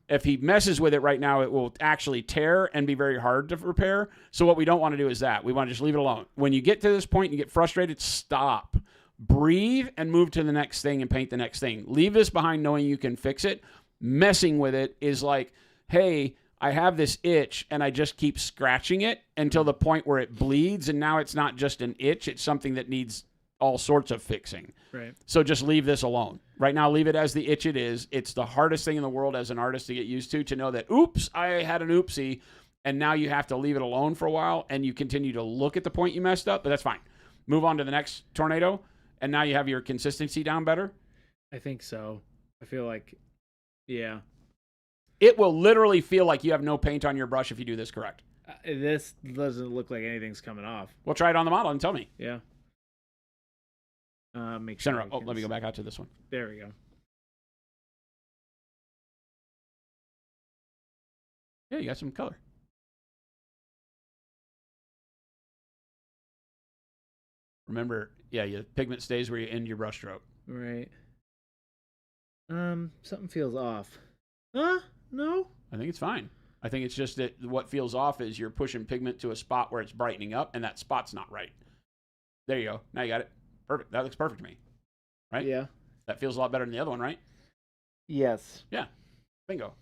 If he messes with it right now, it will actually tear and be very hard to repair. So what we don't want to do is that. We want to just leave it alone. When you get to this point and you get frustrated, stop. Breathe and move to the next thing and paint the next thing. Leave this behind knowing you can fix it. Messing with it is like, hey, I have this itch and I just keep scratching it until the point where it bleeds, and now it's not just an itch, it's something that needs all sorts of fixing. Right. So just leave this alone. Right now, leave it as the itch it is. It's the hardest thing in the world as an artist to get used to know that, oops, I had an oopsie, and now you have to leave it alone for a while, and you continue to look at the point you messed up, but that's fine. Move on to the next tornado, and now you have your consistency down better. I think so. I feel like, yeah. It will literally feel like you have no paint on your brush if you do this correct. This doesn't look like anything's coming off. Well, try it on the model and tell me. Yeah. Make Center sure up. Oh, let me go back out to this one. There we go. Yeah, you got some color. Remember, yeah, your pigment stays where you end your brush stroke. Right. Something feels off. Huh? No? I think it's fine. I think it's just that what feels off is you're pushing pigment to a spot where it's brightening up, and that spot's not right. There you go. Now you got it. Perfect. That looks perfect to me. Right? Yeah. That feels a lot better than the other one, right? Yes. Yeah. Bingo.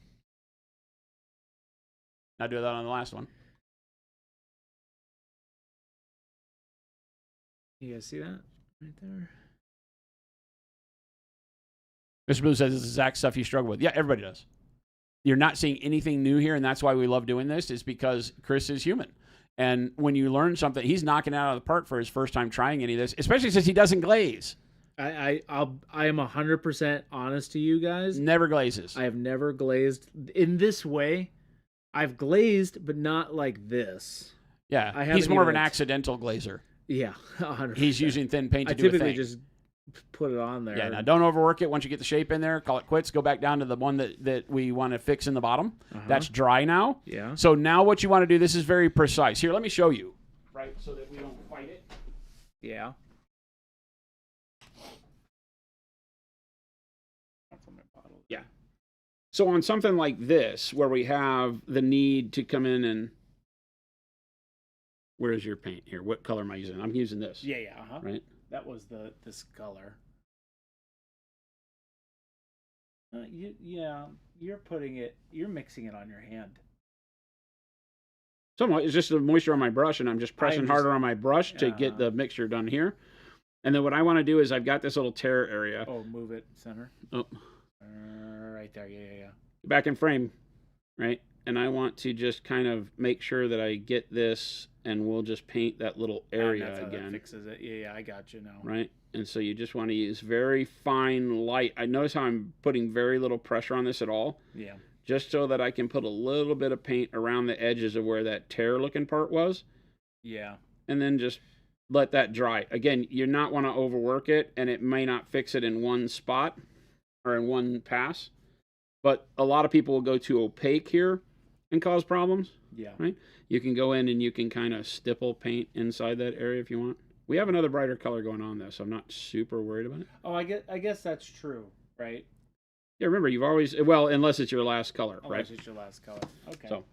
Now do that on the last one. You guys see that? Right there. Mr. Blue says it's the exact stuff you struggle with. Yeah, everybody does. You're not seeing anything new here, and that's why we love doing this, is because Chris is human. And when you learn something, he's knocking it out of the park for his first time trying any of this, especially since he doesn't glaze. I am 100% honest to you guys. Never glazes. I have never glazed in this way. I've glazed, but not like this. Yeah, he's more of an accidental glazer. Yeah, 100%. He's using thin paint to do a thing. I typically just put it on there. Yeah, now don't overwork it. Once you get the shape in there, call it quits. Go back down to the one that we want to fix in the bottom. That's dry now. Yeah. So now what you want to do, this is very precise. Here, let me show you, right, so that we don't fight it. Yeah. Yeah. So on something like this, where we have the need to come in and... Where's your paint here? What color am I using? I'm using this. Yeah, Right? That was this color. You're mixing it on your hand. Somewhat. It's just the moisture on my brush, and I'm just pressing harder on my brush to get the mixture done here. And then what I want to do is I've got this little tear area. Oh, move it center. Oh. Right there. Yeah. Back in frame, right? And I want to just kind of make sure that I get this, and we'll just paint that little area that's how again. That fixes it. Yeah, I got you now. Right? And so you just want to use very fine light. I notice how I'm putting very little pressure on this at all. Yeah. Just so that I can put a little bit of paint around the edges of where that tear looking part was. Yeah. And then just let that dry. Again, you not want to overwork it, and it may not fix it in one spot or in one pass. But a lot of people will go too opaque here and cause problems. Yeah. Right? You can go in and you can kind of stipple paint inside that area if you want. We have another brighter color going on though, so I'm not super worried about it. Oh, I guess that's true, right? Yeah, remember, you've always, well, unless it's your last color, right? Unless it's your last color. Okay. So,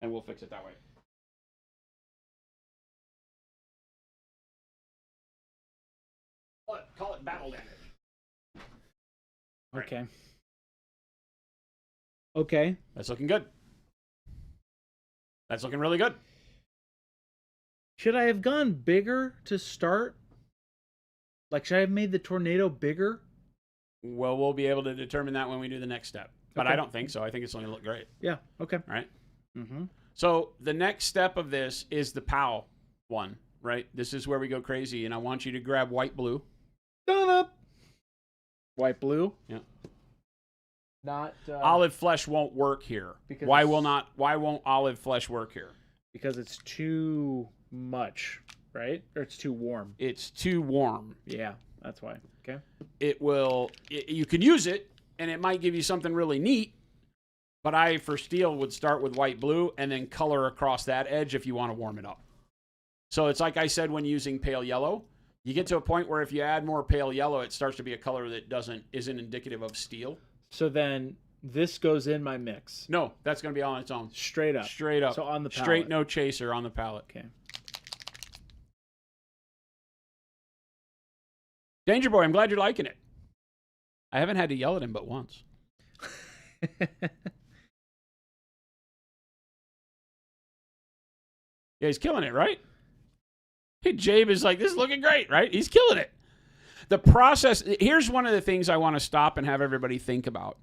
and we'll fix it that way. Call it battle damage. Okay. Okay. That's looking good. That's looking really good. Should I have gone bigger to start? Like, should I have made the tornado bigger? Well, we'll be able to determine that when we do the next step. But Okay. I don't think so. I think it's going to look great. Yeah. Okay. All right? Mm-hmm. So the next step of this is the POW one, right? This is where we go crazy, and I want you to grab white blue. Done. White blue. Yeah. Not Olive flesh won't work here. Because Why won't olive flesh work here? because it's too much, right? Or it's too warm. It's too warm. Yeah, that's why. Okay. You can use it, and it might give you something really neat, but I, for steel, would start with white blue and then color across that edge if you want to warm it up. So it's like I said when using pale yellow. You get to a point where if you add more pale yellow, it starts to be a color that isn't indicative of steel. So then this goes in my mix. No, that's going to be on its own. Straight up. Straight up. So on the palette. Straight, no chaser on the palette. Okay. Danger Boy, I'm glad you're liking it. I haven't had to yell at him but once. Yeah, he's killing it, right? Hey, Jabe is like, this is looking great, right? He's killing it. The process, here's one of the things I want to stop and have everybody think about.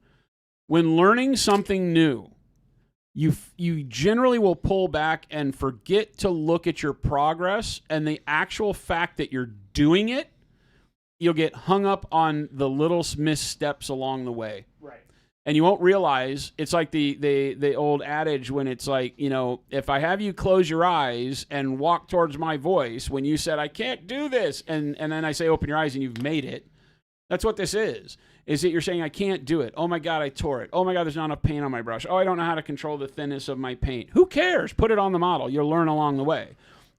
When learning something new, you generally will pull back and forget to look at your progress and the actual fact that you're doing it. You'll get hung up on the little missteps along the way. Right. And you won't realize, it's like the old adage when it's like, if I have you close your eyes and walk towards my voice when you said, I can't do this, and then I say, open your eyes and you've made it. That's what this is that you're saying, I can't do it. Oh my God, I tore it. Oh my God, there's not enough paint on my brush. Oh, I don't know how to control the thinness of my paint. Who cares? Put it on the model. You'll learn along the way.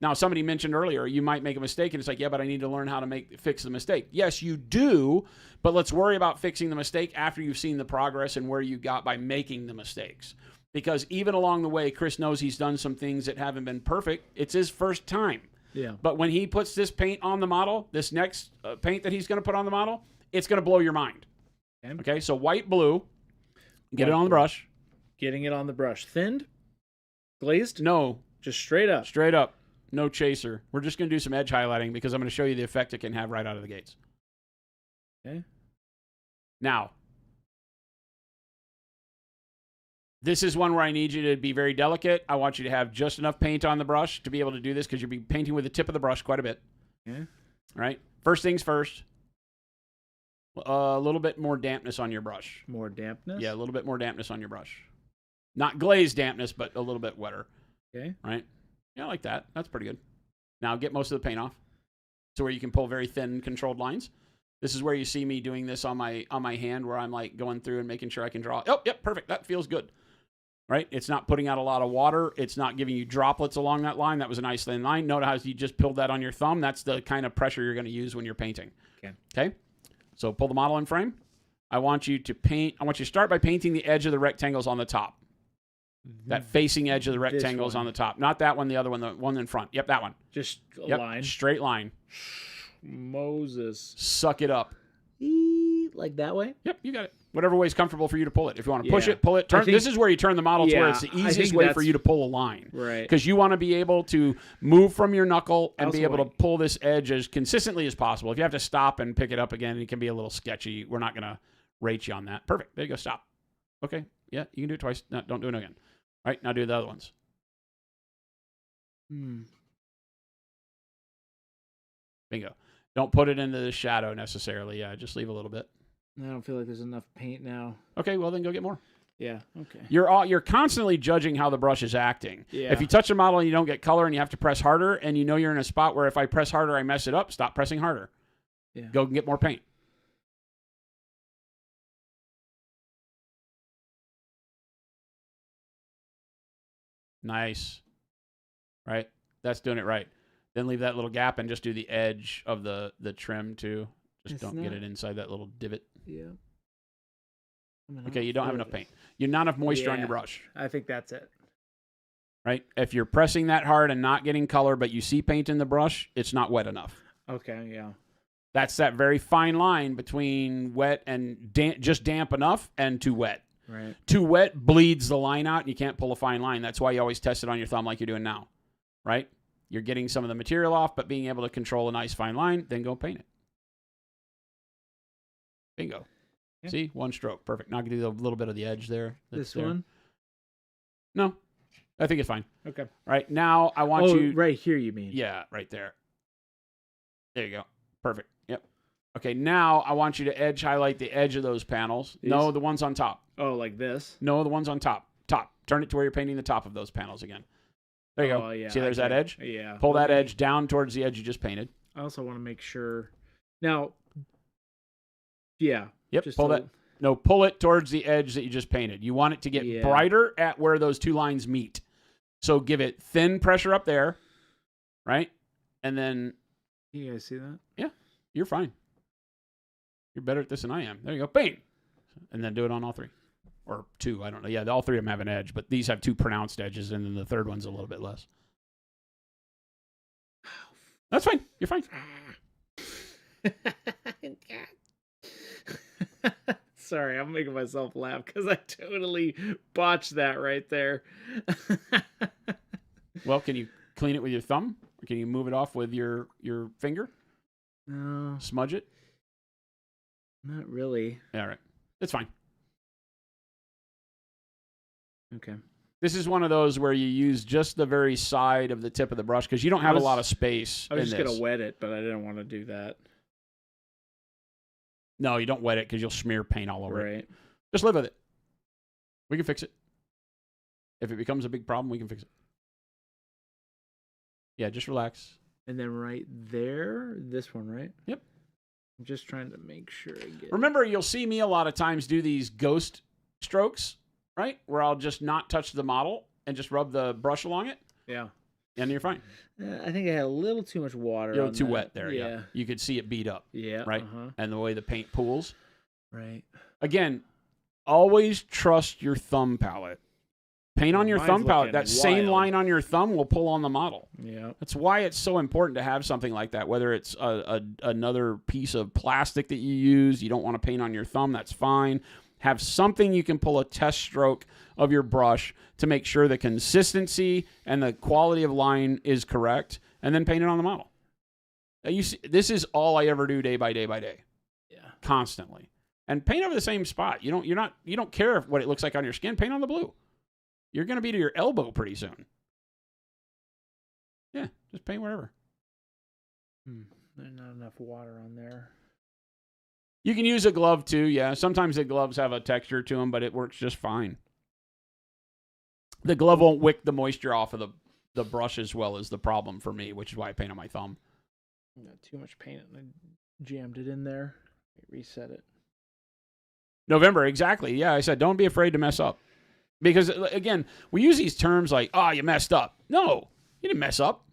Now, somebody mentioned earlier, you might make a mistake, and it's like, yeah, but I need to learn how to fix the mistake. Yes, you do, but let's worry about fixing the mistake after you've seen the progress and where you got by making the mistakes. Because even along the way, Chris knows he's done some things that haven't been perfect. It's his first time. Yeah. But when he puts this paint on the model, this next paint that he's going to put on the model, it's going to blow your mind. Okay, so white, blue, get it on the brush. Getting it on the brush. Thinned? Glazed? No. Just straight up. Straight up. No chaser. We're just going to do some edge highlighting because I'm going to show you the effect it can have right out of the gates. Okay. Now, this is one where I need you to be very delicate. I want you to have just enough paint on the brush to be able to do this because you'll be painting with the tip of the brush quite a bit. Okay. All right. First things first. A little bit more dampness on your brush. More dampness? Yeah, a little bit more dampness on your brush. Not glazed dampness, but a little bit wetter. Okay. Right? Yeah, like that. That's pretty good. Now get most of the paint off. So where you can pull very thin controlled lines. This is where you see me doing this on my hand where I'm like going through and making sure I can draw. Oh, yep, perfect. That feels good. Right? It's not putting out a lot of water. It's not giving you droplets along that line. That was a nice thin line. Notice how you just pulled that on your thumb. That's the kind of pressure you're going to use when you're painting. Okay? So pull the model in frame. I want you to start by painting the edge of the rectangles on the top. That facing edge of the rectangles on the top. Not that one, the other one, the one in front. Yep, that one. Just a Yep, line. straight line. Moses. Suck it up. Like that way? Yep, you got it. Whatever way is comfortable for you to pull it. If you want to push Yeah. it, pull it. Turn. This is where you turn the model to where it's the I easiest think way for that's- you to pull a line. Right. Because you want to be able to move from your knuckle and be also able to like- pull this edge as consistently as possible. If you have to stop and pick it up again, it can be a little sketchy. We're not going to rate you on that. Perfect. There you go. Stop. Okay. Yeah, you can do it twice. No, don't do it again. All right, now do the other ones. Bingo. Don't put it into the shadow necessarily. Yeah, just leave a little bit. I don't feel like there's enough paint now. Okay, well then go get more. Yeah, okay. You're constantly judging how the brush is acting. Yeah. If you touch a model and you don't get color and you have to press harder and you know you're in a spot where if I press harder I mess it up, stop pressing harder. Yeah. Go and get more paint. Nice. Right? That's doing it right. Then leave that little gap and just do the edge of the trim too. Just It's don't get not- it inside that little divot. Yeah. Okay, you don't have enough paint. You're not enough moisture on your Yeah. brush. I think that's it. Right? If you're pressing that hard and not getting color, but you see paint in the brush, it's not wet enough. Okay, yeah. That's that very fine line between wet and just damp enough and too wet. Right. Too wet bleeds the line out and you can't pull a fine line. That's why you always test it on your thumb like you're doing now. Right? You're getting some of the material off, but being able to control a nice fine line, then go paint it. Bingo. Yeah. See? One stroke. Perfect. Now I can do a little bit of the edge there. This there. one? No. I think it's fine. Okay. Right. Now I want you. Right here you mean. Yeah, right there. There you go. Perfect. Yep. Okay, now I want you to edge highlight the edge of those panels. These? No, the ones on top. Oh, like this? No, the ones on top. Top. Turn it to where you're painting the top of those panels again. There you Oh, go. yeah, See, there's that okay. edge? Yeah. Pull that Let me- edge down towards the edge you just painted. I also want to make sure. Now, yeah. Yep, just pull a- that. No, pull it towards the edge that you just painted. You want it to get Yeah. brighter at where those two lines meet. So give it thin pressure up there, right? And then You guys see that? you're fine. You're better at this than I am. There you go. Bang! And then do it on all three. Or two, I don't know. Yeah, all three of them have an edge, but these have two pronounced edges, and then the third one's a little bit less. That's fine. You're fine. Sorry, I'm making myself laugh because I totally botched that right there. Well, can you clean it with your thumb? Or can you move it off with your finger? No, Smudge it? not really. Yeah, all right. It's fine. Okay. This is one of those where you use just the very side of the tip of the brush because you don't have a lot of space. I was in just this. gonna wet it, but I didn't want to do that. No, you don't wet it because you'll smear paint all over it. Right. Just live with it. We can fix it. If it becomes a big problem, we can fix it. Yeah, just relax. And then right there, this one, right? Yep. I'm just trying to make sure I get. Remember, you'll see me a lot of times do these ghost strokes, right? Where I'll just not touch the model and just rub the brush along it, Yeah. and you're fine. I think I had a little too much water. You're on too that. wet there, yeah. You could see it beat up, Yeah. right? And the way the paint pools. Right. Again, always trust your thumb palette. Paint on your Mine's thumb palette. looking That same wild. line on your thumb will pull on the model. Yeah. That's why it's so important to have something like that, whether it's another piece of plastic that you use. You don't want to paint on your thumb. That's fine. Have something you can pull a test stroke of your brush to make sure the consistency and the quality of line is correct, and then paint it on the model. You see, this is all I ever do day by day by day. Yeah. Constantly. And paint over the same spot. You don't care what it looks like on your skin. Paint on the blue. You're going to be to your elbow pretty soon. Yeah, just paint wherever. There's not enough water on there. You can use a glove too, yeah. Sometimes the gloves have a texture to them, but it works just fine. The glove won't wick the moisture off of the brush as well as the problem for me, which is why I paint on my thumb. Got too much paint and I jammed it in there. Reset it. November, exactly. Yeah, I said don't be afraid to mess up. Because, again, we use these terms like, oh, you messed up. No, you didn't mess up.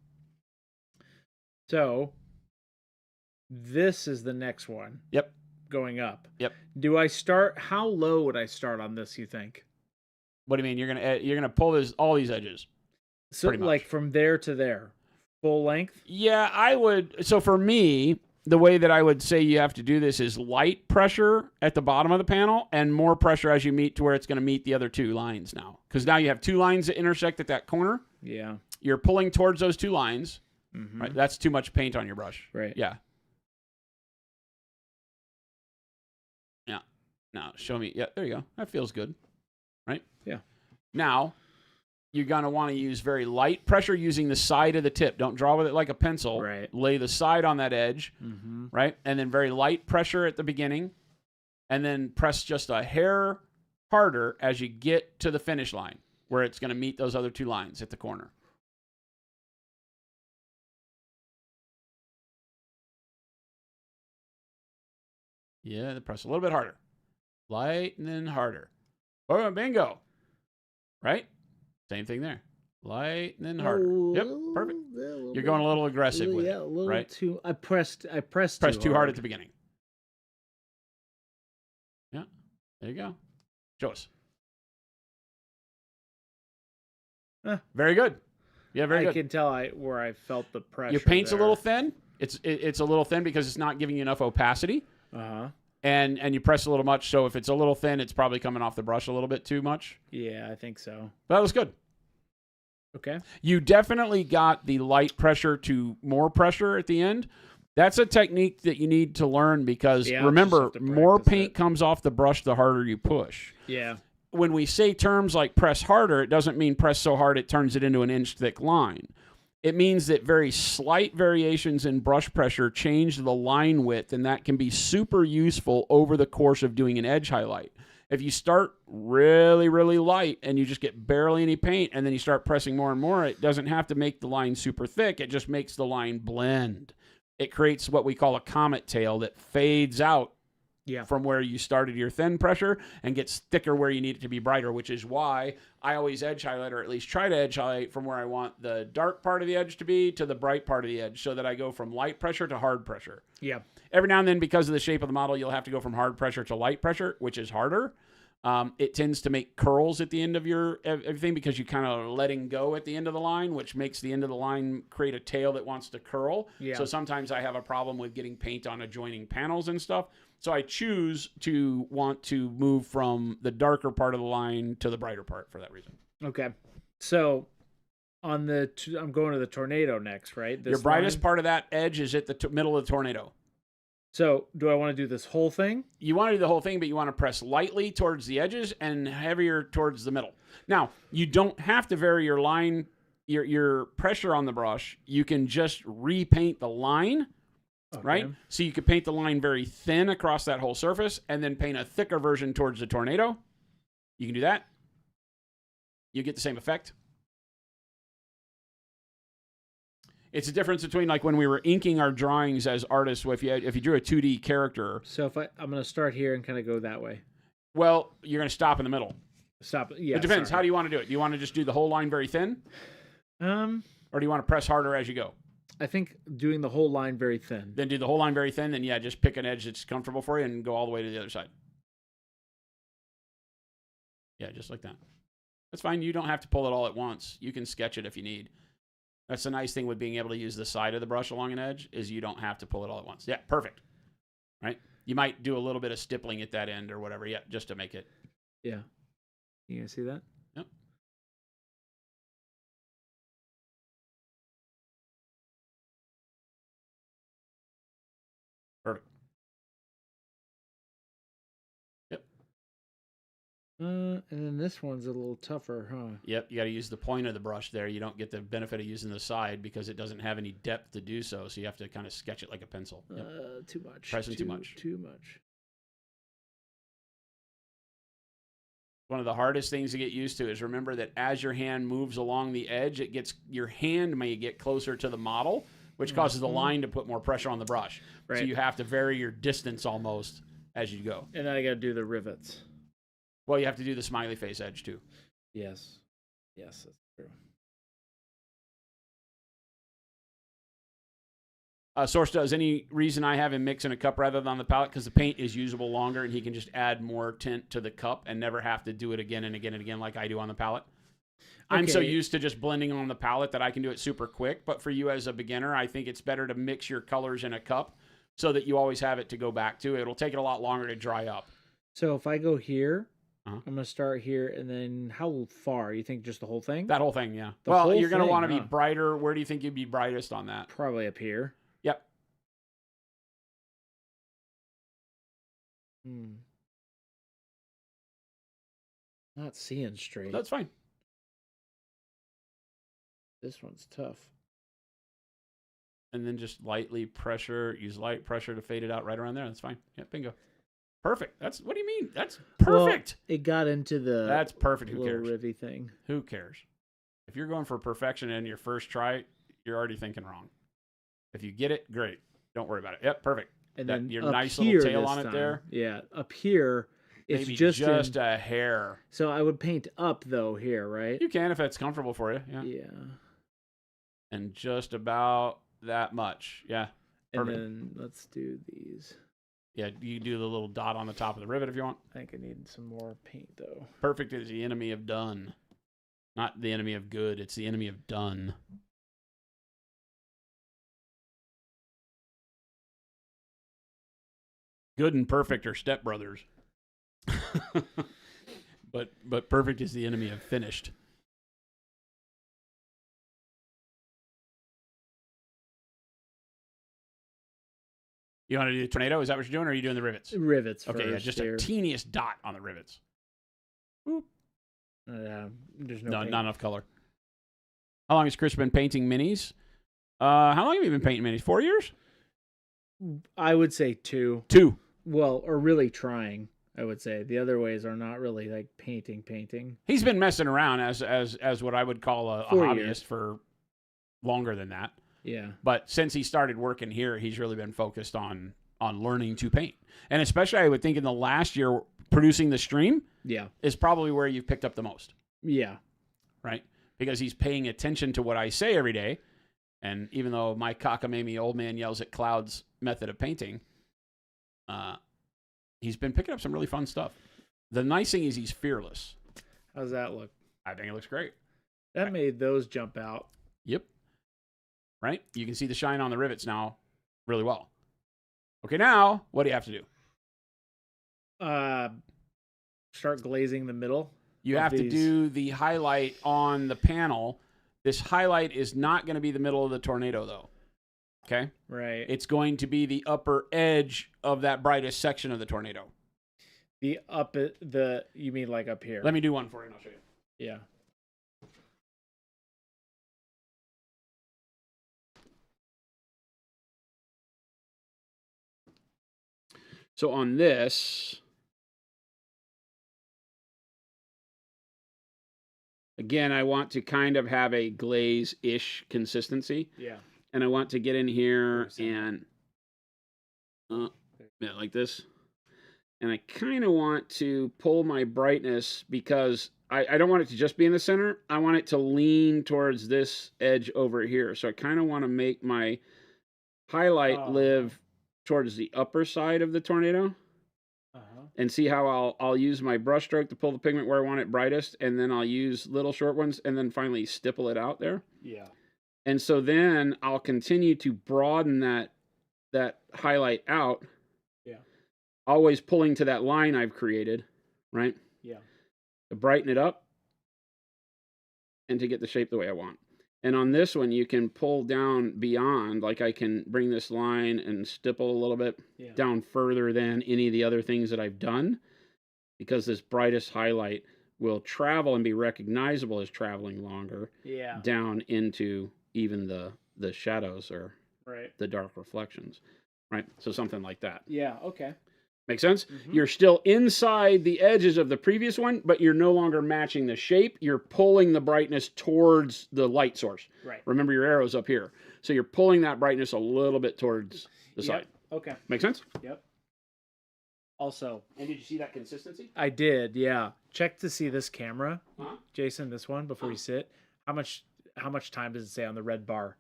So, this is the next one. Yep. Going up. Yep. Do I start? How low would I start on this, you think? What do you mean? You're gonna pull all these edges? So, like from there to there, full length? Yeah, I would. So, for me, the way that I would say you have to do this is light pressure at the bottom of the panel and more pressure as you meet to where it's going to meet the other two lines now. Because now you have two lines that intersect at that corner. Yeah. You're pulling towards those two lines. Mm-hmm. Right? That's too much paint on your brush. Right. Yeah. Yeah. Now, show me. Yeah, there you go. That feels good. Right? Yeah. Now, you're going to want to use very light pressure using the side of the tip. Don't draw with it like a pencil. Right. Lay the side on that edge, right? And then very light pressure at the beginning, and then press just a hair harder as you get to the finish line where it's going to meet those other two lines at the corner. Yeah, press a little bit harder. Light and then harder. Oh, bingo. Right? Same thing there. Light and then harder. Yep, perfect. You're going a little aggressive with it, a little right? too. I pressed too hard at the beginning. Yeah, there you go. Show us. Very good. Yeah, very good. I can tell where I felt the pressure. Your paint's there. a little thin. It's a little thin because it's not giving you enough opacity. And you press a little much, so if it's a little thin, it's probably coming off the brush a little bit too much. Yeah, I think so. But that was good. Okay. You definitely got the light pressure to more pressure at the end. That's a technique that you need to learn because, remember, more paint comes off the brush the harder you push. Yeah. When we say terms like press harder, it doesn't mean press so hard it turns it into an inch-thick line. It means that very slight variations in brush pressure change the line width, and that can be super useful over the course of doing an edge highlight. If you start really, really light and you just get barely any paint and then you start pressing more and more, it doesn't have to make the line super thick. It just makes the line blend. It creates what we call a comet tail that fades out from where you started your thin pressure and gets thicker where you need it to be brighter, which is why I always edge highlight, or at least try to edge highlight from where I want the dark part of the edge to be to the bright part of the edge so that I go from light pressure to hard pressure. Yeah. Every now and then, because of the shape of the model, you'll have to go from hard pressure to light pressure, which is harder. It tends to make curls at the end of your everything because you kind of letting go at the end of the line, which makes the end of the line create a tail that wants to curl. Yeah. So sometimes I have a problem with getting paint on adjoining panels and stuff. So I choose to want to move from the darker part of the line to the brighter part for that reason. Okay. So on the I'm going to the tornado next, right? Your brightest part of that edge is at the middle of the tornado. So do I want to do this whole thing? You want to do the whole thing, but you want to press lightly towards the edges and heavier towards the middle. Now, you don't have to vary your line, your pressure on the brush. You can just repaint the line, right? So you could paint the line very thin across that whole surface and then paint a thicker version towards the tornado. You can do that. You get the same effect. It's a difference between like when we were inking our drawings as artists. If you drew a 2D character. So if I'm going to start here and kind of go that way. Well, you're going to stop in the middle. Stop. Yeah. It depends. Sorry. How do you want to do it? Do you want to just do the whole line very thin? Or do you want to press harder as you go? I think doing the whole line very thin. Then do the whole line very thin. Then yeah, just pick an edge that's comfortable for you and go all the way to the other side. Yeah, just like that. That's fine. You don't have to pull it all at once. You can sketch it if you need. That's the nice thing with being able to use the side of the brush along an edge is you don't have to pull it all at once. Yeah, perfect. Right? You might do a little bit of stippling at that end or whatever, yeah, just to make it. Yeah. You gonna see that? Yep. Perfect. Yep. And then this one's a little tougher, huh? Yep, you got to use the point of the brush there. You don't get the benefit of using the side because it doesn't have any depth to do so. So you have to kind of sketch it like a pencil. Yep. Too much. Pressing too much. Too much. One of the hardest things to get used to is remember that as your hand moves along the edge, your hand may get closer to the model, which causes the line to put more pressure on the brush. Right. So you have to vary your distance almost as you go. And then I got to do the rivets. Well, you have to do the smiley face edge too. Yes. Yes, that's true. Source does any reason I have him mix in a cup rather than on the palette because the paint is usable longer and he can just add more tint to the cup and never have to do it again and again and again like I do on the palette. Okay. I'm so used to just blending on the palette that I can do it super quick. But for you as a beginner, I think it's better to mix your colors in a cup so that you always have it to go back to. It'll take it a lot longer to dry up. So if I go here, I'm going to start here, and then how far? You think just the whole thing? That whole thing, yeah. Well, you're going to want to be brighter. Where do you think you'd be brightest on that? Probably up here. Yep. Not seeing straight. That's fine. This one's tough. And then just lightly pressure, use light pressure to fade it out right around there. That's fine. Yeah, bingo. Perfect. What do you mean? That's perfect. Well, it got into the That's perfect. Who cares? Rivy thing. Who cares? If you're going for perfection in your first try, you're already thinking wrong. If you get it, great. Don't worry about it. Yep, perfect. And then your nice little tail on it there. Yeah, up here, it's maybe just a hair. So I would paint up though here, right? You can if it's comfortable for you. Yeah. Yeah. And just about that much. Yeah. Perfect. And then let's do these. Yeah, you do the little dot on the top of the rivet if you want. I think I need some more paint though. Perfect is the enemy of done. Not the enemy of good, it's the enemy of done. Good and perfect are stepbrothers. but perfect is the enemy of finished. You want to do the tornado? Is that what you're doing, or are you doing the rivets? Rivets. Okay, yeah, just here. a teeniest dot on the rivets. There's not enough color. How long has Chris been painting minis? How long have you been painting minis? 4 years? I would say 2. 2. Well, or really trying. I would say the other ways are not really like painting. He's been messing around as what I would call a hobbyist for longer than that. Yeah. But since he started working here, he's really been focused on learning to paint. And especially I would think in the last year producing the stream is probably where you've picked up the most. Yeah. Right? Because he's paying attention to what I say every day. And even though my cockamamie old man yells at clouds method of painting, he's been picking up some really fun stuff. The nice thing is he's fearless. How's that look? I think it looks great. That made those jump out. Yep. Right? You can see the shine on the rivets now really well. Okay, now, what do you have to do? start glazing the middle. You of have to these. do the highlight on the panel. This highlight is not going to be the middle of the tornado, though. Okay? Right. It's going to be the upper edge of that brightest section of the tornado. You mean like up here? Let me do one for you and I'll show you. Yeah. So on this, again, I want to kind of have a glaze-ish consistency. Yeah. And I want to get in here and like this. And I kind of want to pull my brightness because I don't want it to just be in the center. I want it to lean towards this edge over here. So I kind of want to make my highlight live towards the upper side of the tornado. And see how I'll use my brush stroke to pull the pigment where I want it brightest, and then I'll use little short ones, and then finally stipple it out there. Yeah. And so then I'll continue to broaden that highlight out. Yeah. Always pulling to that line I've created, right? Yeah. To brighten it up and to get the shape the way I want. And on this one, you can pull down beyond, like I can bring this line and stipple a little bit down further than any of the other things that I've done, because this brightest highlight will travel and be recognizable as traveling longer down into even the shadows or the dark reflections, right? So something like that. Yeah, okay. Make sense? Mm-hmm. You're still inside the edges of the previous one, but you're no longer matching the shape. You're pulling the brightness towards the light source. Right. Remember, your arrow's up here. So you're pulling that brightness a little bit towards the side. Okay. Make sense? Yep. Also, and did you see that consistency? I did, yeah. Check to see this camera, Uh-huh. Jason, this one, before you sit. How much time does it say on the red bar?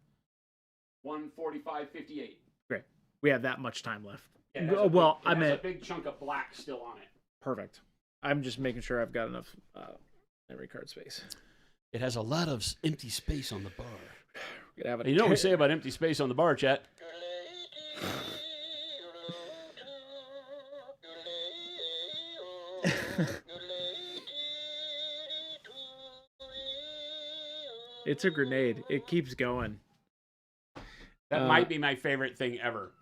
1:45:58. Great. We have that much time left. Yeah, I meant a big chunk of black still on it. Perfect. I'm just making sure I've got enough memory card space. It has a lot of empty space on the bar. Have you know what we say about empty space on the bar, chat? It's a grenade. It keeps going. That might be my favorite thing ever.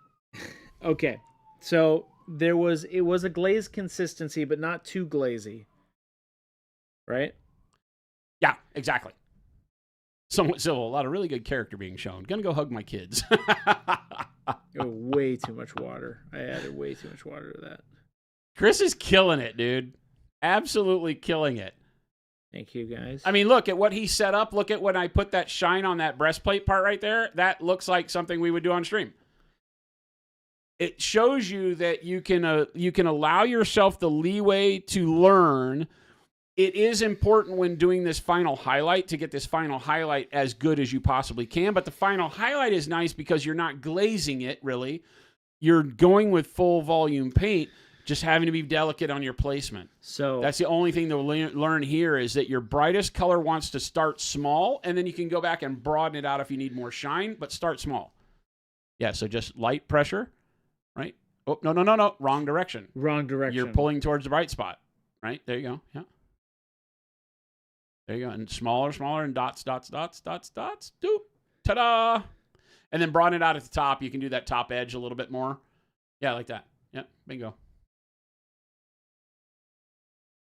Okay. So it was a glaze consistency, but not too glazy. Right? Yeah, exactly. Somewhat civil. A lot of really good character being shown. Gonna go hug my kids. Oh, way too much water. I added way too much water to that. Chris is killing it, dude. Absolutely killing it. Thank you, guys. I mean, look at what he set up. Look at when I put that shine on that breastplate part right there. That looks like something we would do on stream. It shows you that you can allow yourself the leeway to learn. It is important when doing this final highlight to get this final highlight as good as you possibly can. But the final highlight is nice because you're not glazing it, really. You're going with full volume paint, just having to be delicate on your placement. So that's the only thing to learn here is that your brightest color wants to start small, and then you can go back and broaden it out if you need more shine, but start small. Yeah, so just light pressure, right? Oh, no. Wrong direction. Wrong direction. You're pulling towards the bright spot, right? There you go. Yeah. There you go. And smaller, and dots. Doop. Ta-da! And then broaden it out at the top. You can do that top edge a little bit more. Yeah, like that. Yep, bingo.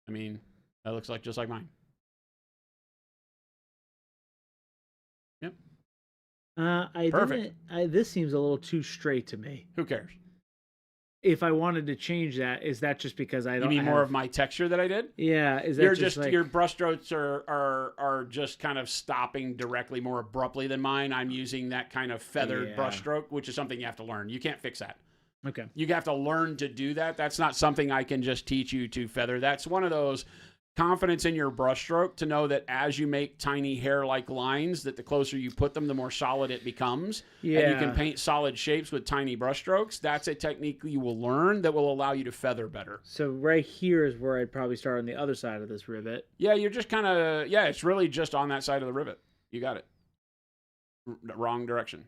I mean, that looks like just like mine. Yep. Perfect. This seems a little too straight to me. Who cares? If I wanted to change that, is that just because I don't? You mean more of my texture that I did? Yeah. Is that just like, your brush strokes are just kind of stopping directly more abruptly than mine? I'm using that kind of feathered brush stroke, which is something you have to learn. You can't fix that. Okay. You have to learn to do that. That's not something I can just teach you to feather. That's one of those confidence in your brush stroke to know that as you make tiny hair-like lines, that the closer you put them, the more solid it becomes. Yeah. And you can paint solid shapes with tiny brush strokes. That's a technique you will learn that will allow you to feather better. So right here is where I'd probably start on the other side of this rivet. Yeah, you're just kind of, it's really just on that side of the rivet. You got it. Wrong direction.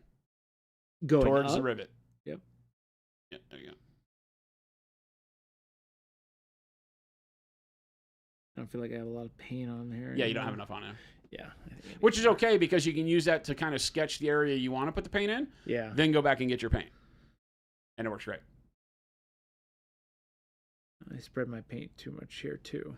Going towards up? the rivet. Yep. Yeah, there you go. I don't feel like I have a lot of paint on here. Yeah, you don't have enough on it. Yeah. Which is okay because you can use that to kind of sketch the area you want to put the paint in. Yeah. Then go back and get your paint. And it works great. I spread my paint too much here too.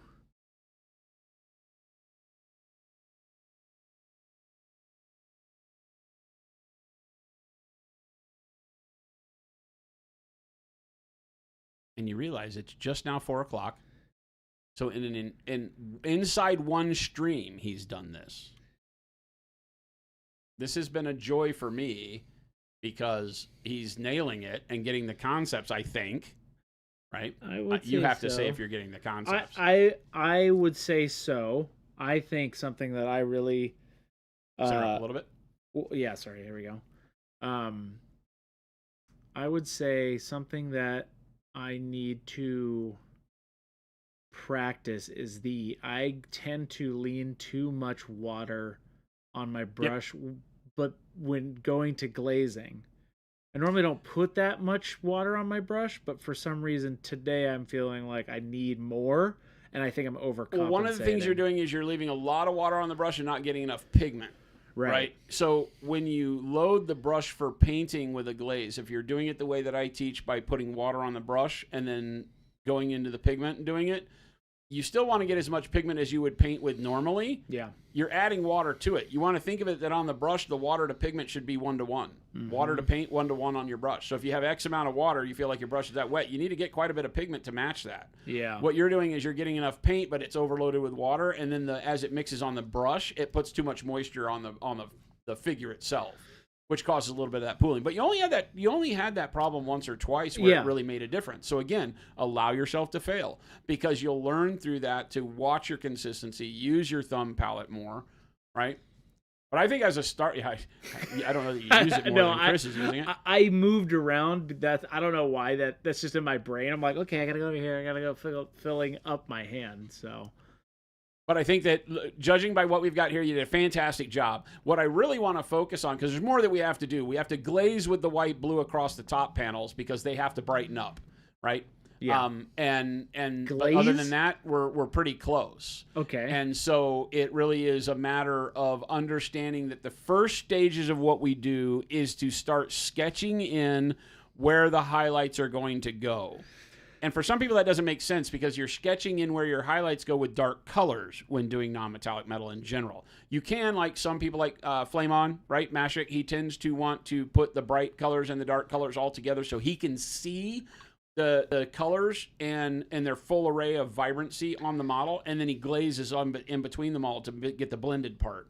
And you realize it's just now 4 o'clock. So inside one stream, he's done this. This has been a joy for me because he's nailing it and getting the concepts, I think. Right? You have to say if you're getting the concepts. I would say so. I think something that I really... Center up a little bit? Well, yeah, sorry. Here we go. I would say something that I need to practice is I tend to lean too much water on my brush, but when going to glazing, I normally don't put that much water on my brush, but for some reason today I'm feeling like I need more, and I think I'm overcompensating. Well, one of the things you're doing is you're leaving a lot of water on the brush and not getting enough pigment. Right. So when you load the brush for painting with a glaze, if you're doing it the way that I teach by putting water on the brush and then going into the pigment and doing it, you still want to get as much pigment as you would paint with normally. Yeah. You're adding water to it. You want to think of it that on the brush, the water to pigment should be 1-to-1. Mm-hmm. Water to paint, 1-to-1 on your brush. So if you have X amount of water, you feel like your brush is that wet, you need to get quite a bit of pigment to match that. Yeah. What you're doing is you're getting enough paint, but it's overloaded with water, and then as it mixes on the brush, it puts too much moisture on the figure itself, which causes a little bit of that pooling. But you only had that problem once or twice where it really made a difference. So again, allow yourself to fail, because you'll learn through that to watch your consistency, use your thumb palette more, right? But I think as a start, I don't know that you use it more than Chris is using it. I moved around. I don't know why that's just in my brain. I'm like, okay, I gotta go over here. I gotta go filling up my hand. So. But I think that judging by what we've got here, you did a fantastic job. What I really want to focus on, because there's more that we have to do. We have to glaze with the white blue across the top panels because they have to brighten up, right? Yeah. But other than that, we're pretty close. Okay. And so it really is a matter of understanding that the first stages of what we do is to start sketching in where the highlights are going to go. And for some people, that doesn't make sense because you're sketching in where your highlights go with dark colors when doing non-metallic metal in general. You can, like some people like Flame On, right? Mashik, he tends to want to put the bright colors and the dark colors all together so he can see the colors and their full array of vibrancy on the model, and then he glazes in between them all to get the blended part.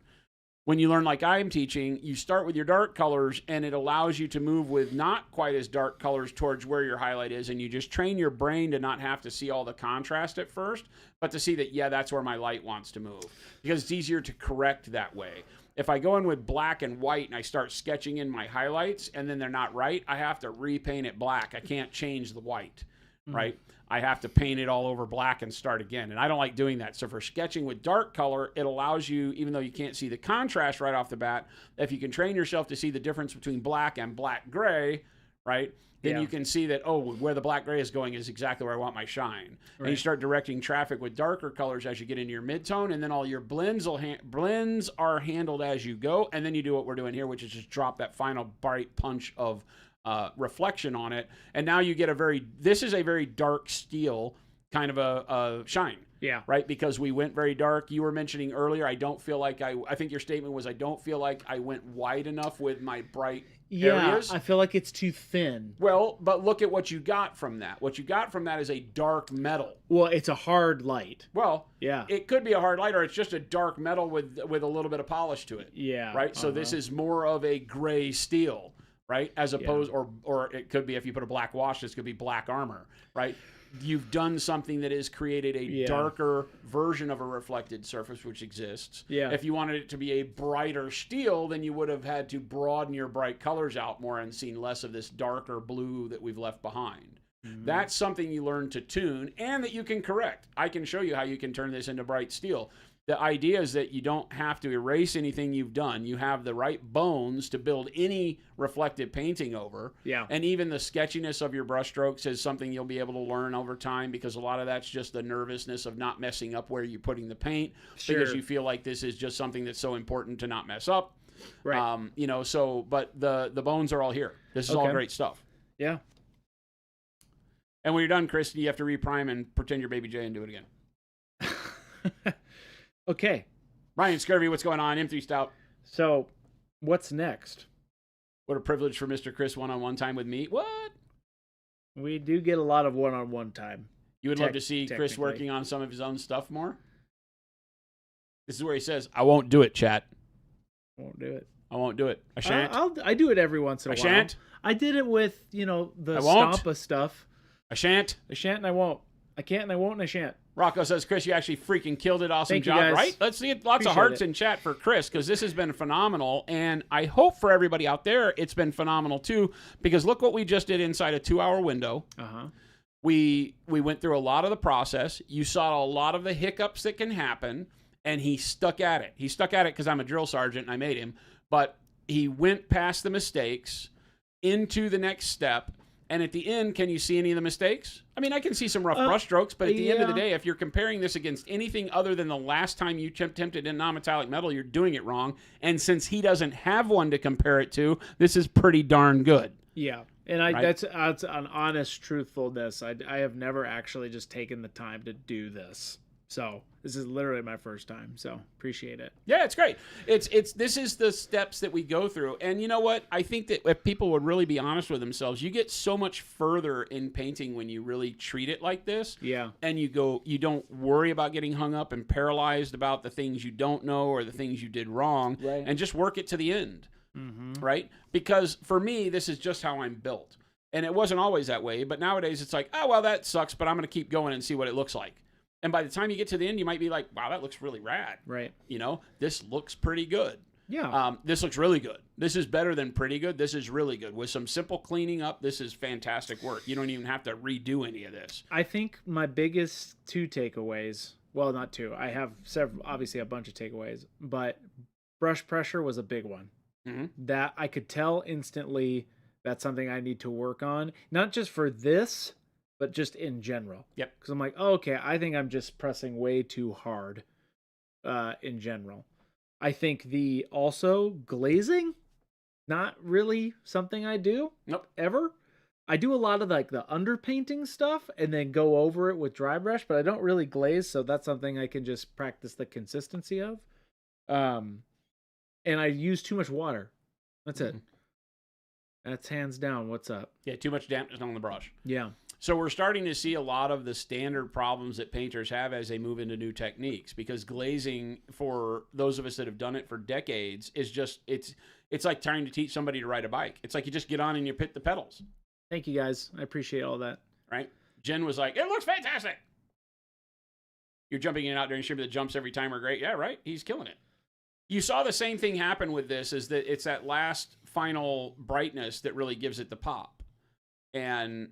When you learn like I'm teaching, you start with your dark colors, and it allows you to move with not quite as dark colors towards where your highlight is, and you just train your brain to not have to see all the contrast at first, but to see that, yeah, that's where my light wants to move, because it's easier to correct that way. If I go in with black and white and I start sketching in my highlights and then they're not right, I have to repaint it black. I can't change the white, right? I have to paint it all over black and start again. And I don't like doing that. So for sketching with dark color, it allows you, even though you can't see the contrast right off the bat, if you can train yourself to see the difference between black and black gray, right? Then you can see that, oh, where the black gray is going is exactly where I want my shine. Right. And you start directing traffic with darker colors as you get into your midtone, and then all your blends are handled as you go. And then you do what we're doing here, which is just drop that final bright punch of reflection on it, and now you get this is a very dark steel kind of a shine. Yeah. Right? Because we went very dark. You were mentioning earlier, I don't feel like I think your statement was, I don't feel like I went wide enough with my bright areas. I feel like it's too thin. Well, but look at what you got from that. What you got from that is a dark metal. Well, it's a hard light. Well, yeah. It could be a hard light, or it's just a dark metal with a little bit of polish to it. Yeah. Right? So this is more of a gray steel. Right? As opposed, or it could be, if you put a black wash, this could be black armor, right? You've done something that has created a darker version of a reflected surface, which exists. Yeah. If you wanted it to be a brighter steel, then you would have had to broaden your bright colors out more and seen less of this darker blue that we've left behind. That's something you learn to tune and that you can correct. I can show you how you can turn this into bright steel. The idea is that you don't have to erase anything you've done. You have the right bones to build any reflective painting over. Yeah. And even the sketchiness of your brushstrokes is something you'll be able to learn over time, because a lot of that's just the nervousness of not messing up where you're putting the paint, because you feel like this is just something that's so important to not mess up. Right. But the bones are all here. This is all great stuff. Yeah. And when you're done, Chris, you have to reprime and pretend you're Baby J and do it again. Okay. Ryan Scurvy, what's going on? M3 Stout. So, what's next? What a privilege for Mr. Chris one-on-one time with me. What? We do get a lot of one-on-one time. You would love to see Chris working on some of his own stuff more? This is where he says, I won't do it, chat. Won't do it. I won't do it. I shan't. I do it every once in a while. I shan't. I did it with, the I won't. Stampa stuff. I shan't. I shan't and I won't. I can't and I won't and I shan't. Rocco says, Chris, you actually freaking killed it. Awesome Thank you, job, guys. right? Let's see lots of hearts in chat for Chris, because this has been phenomenal. And I hope for everybody out there, it's been phenomenal too, because look what we just did inside a 2-hour window. Uh-huh. We went through a lot of the process. You saw a lot of the hiccups that can happen, and he stuck at it. He stuck at it because I'm a drill sergeant and I made him. But he went past the mistakes into the next step. And at the end, can you see any of the mistakes? I mean, I can see some rough brush strokes, but at the end of the day, if you're comparing this against anything other than the last time you attempted in non-metallic metal, you're doing it wrong. And since he doesn't have one to compare it to, this is pretty darn good. Yeah. And that's an honest truthfulness. I have never actually just taken the time to do this. So this is literally my first time. So appreciate it. Yeah, it's great. This is the steps that we go through. And you know what? I think that if people would really be honest with themselves, you get so much further in painting when you really treat it like this. Yeah. And you don't worry about getting hung up and paralyzed about the things you don't know or the things you did wrong. Right. And just work it to the end. Mm-hmm. Right? Because for me, this is just how I'm built. And it wasn't always that way. But nowadays it's like, oh, well, that sucks, but I'm going to keep going and see what it looks like. And by the time you get to the end, you might be like, wow, that looks really rad. Right. This looks pretty good. Yeah. This looks really good. This is better than pretty good. This is really good. With some simple cleaning up, this is fantastic work. You don't even have to redo any of this. I think my biggest two takeaways, well, not two. I have obviously a bunch of takeaways, but brush pressure was a big one. Mm-hmm. That I could tell instantly that's something I need to work on, not just for this, but just in general. Yep. Because I'm like, oh, okay, I think I'm just pressing way too hard in general. I think also glazing, not really something I do. Nope. Ever. I do a lot of the underpainting stuff and then go over it with dry brush, but I don't really glaze, so that's something I can just practice the consistency of. And I use too much water. That's it. That's hands down what's up. Yeah, too much dampness on the brush. Yeah. So we're starting to see a lot of the standard problems that painters have as they move into new techniques, because glazing, for those of us that have done it for decades, is just it's like trying to teach somebody to ride a bike. It's like you just get on and you hit the pedals. Thank you guys. I appreciate all that. Right? Jen was like, it looks fantastic. You're jumping in and out during stream, the jumps every time are great. Yeah, right? He's killing it. You saw the same thing happen with this, is that it's that last final brightness that really gives it the pop. And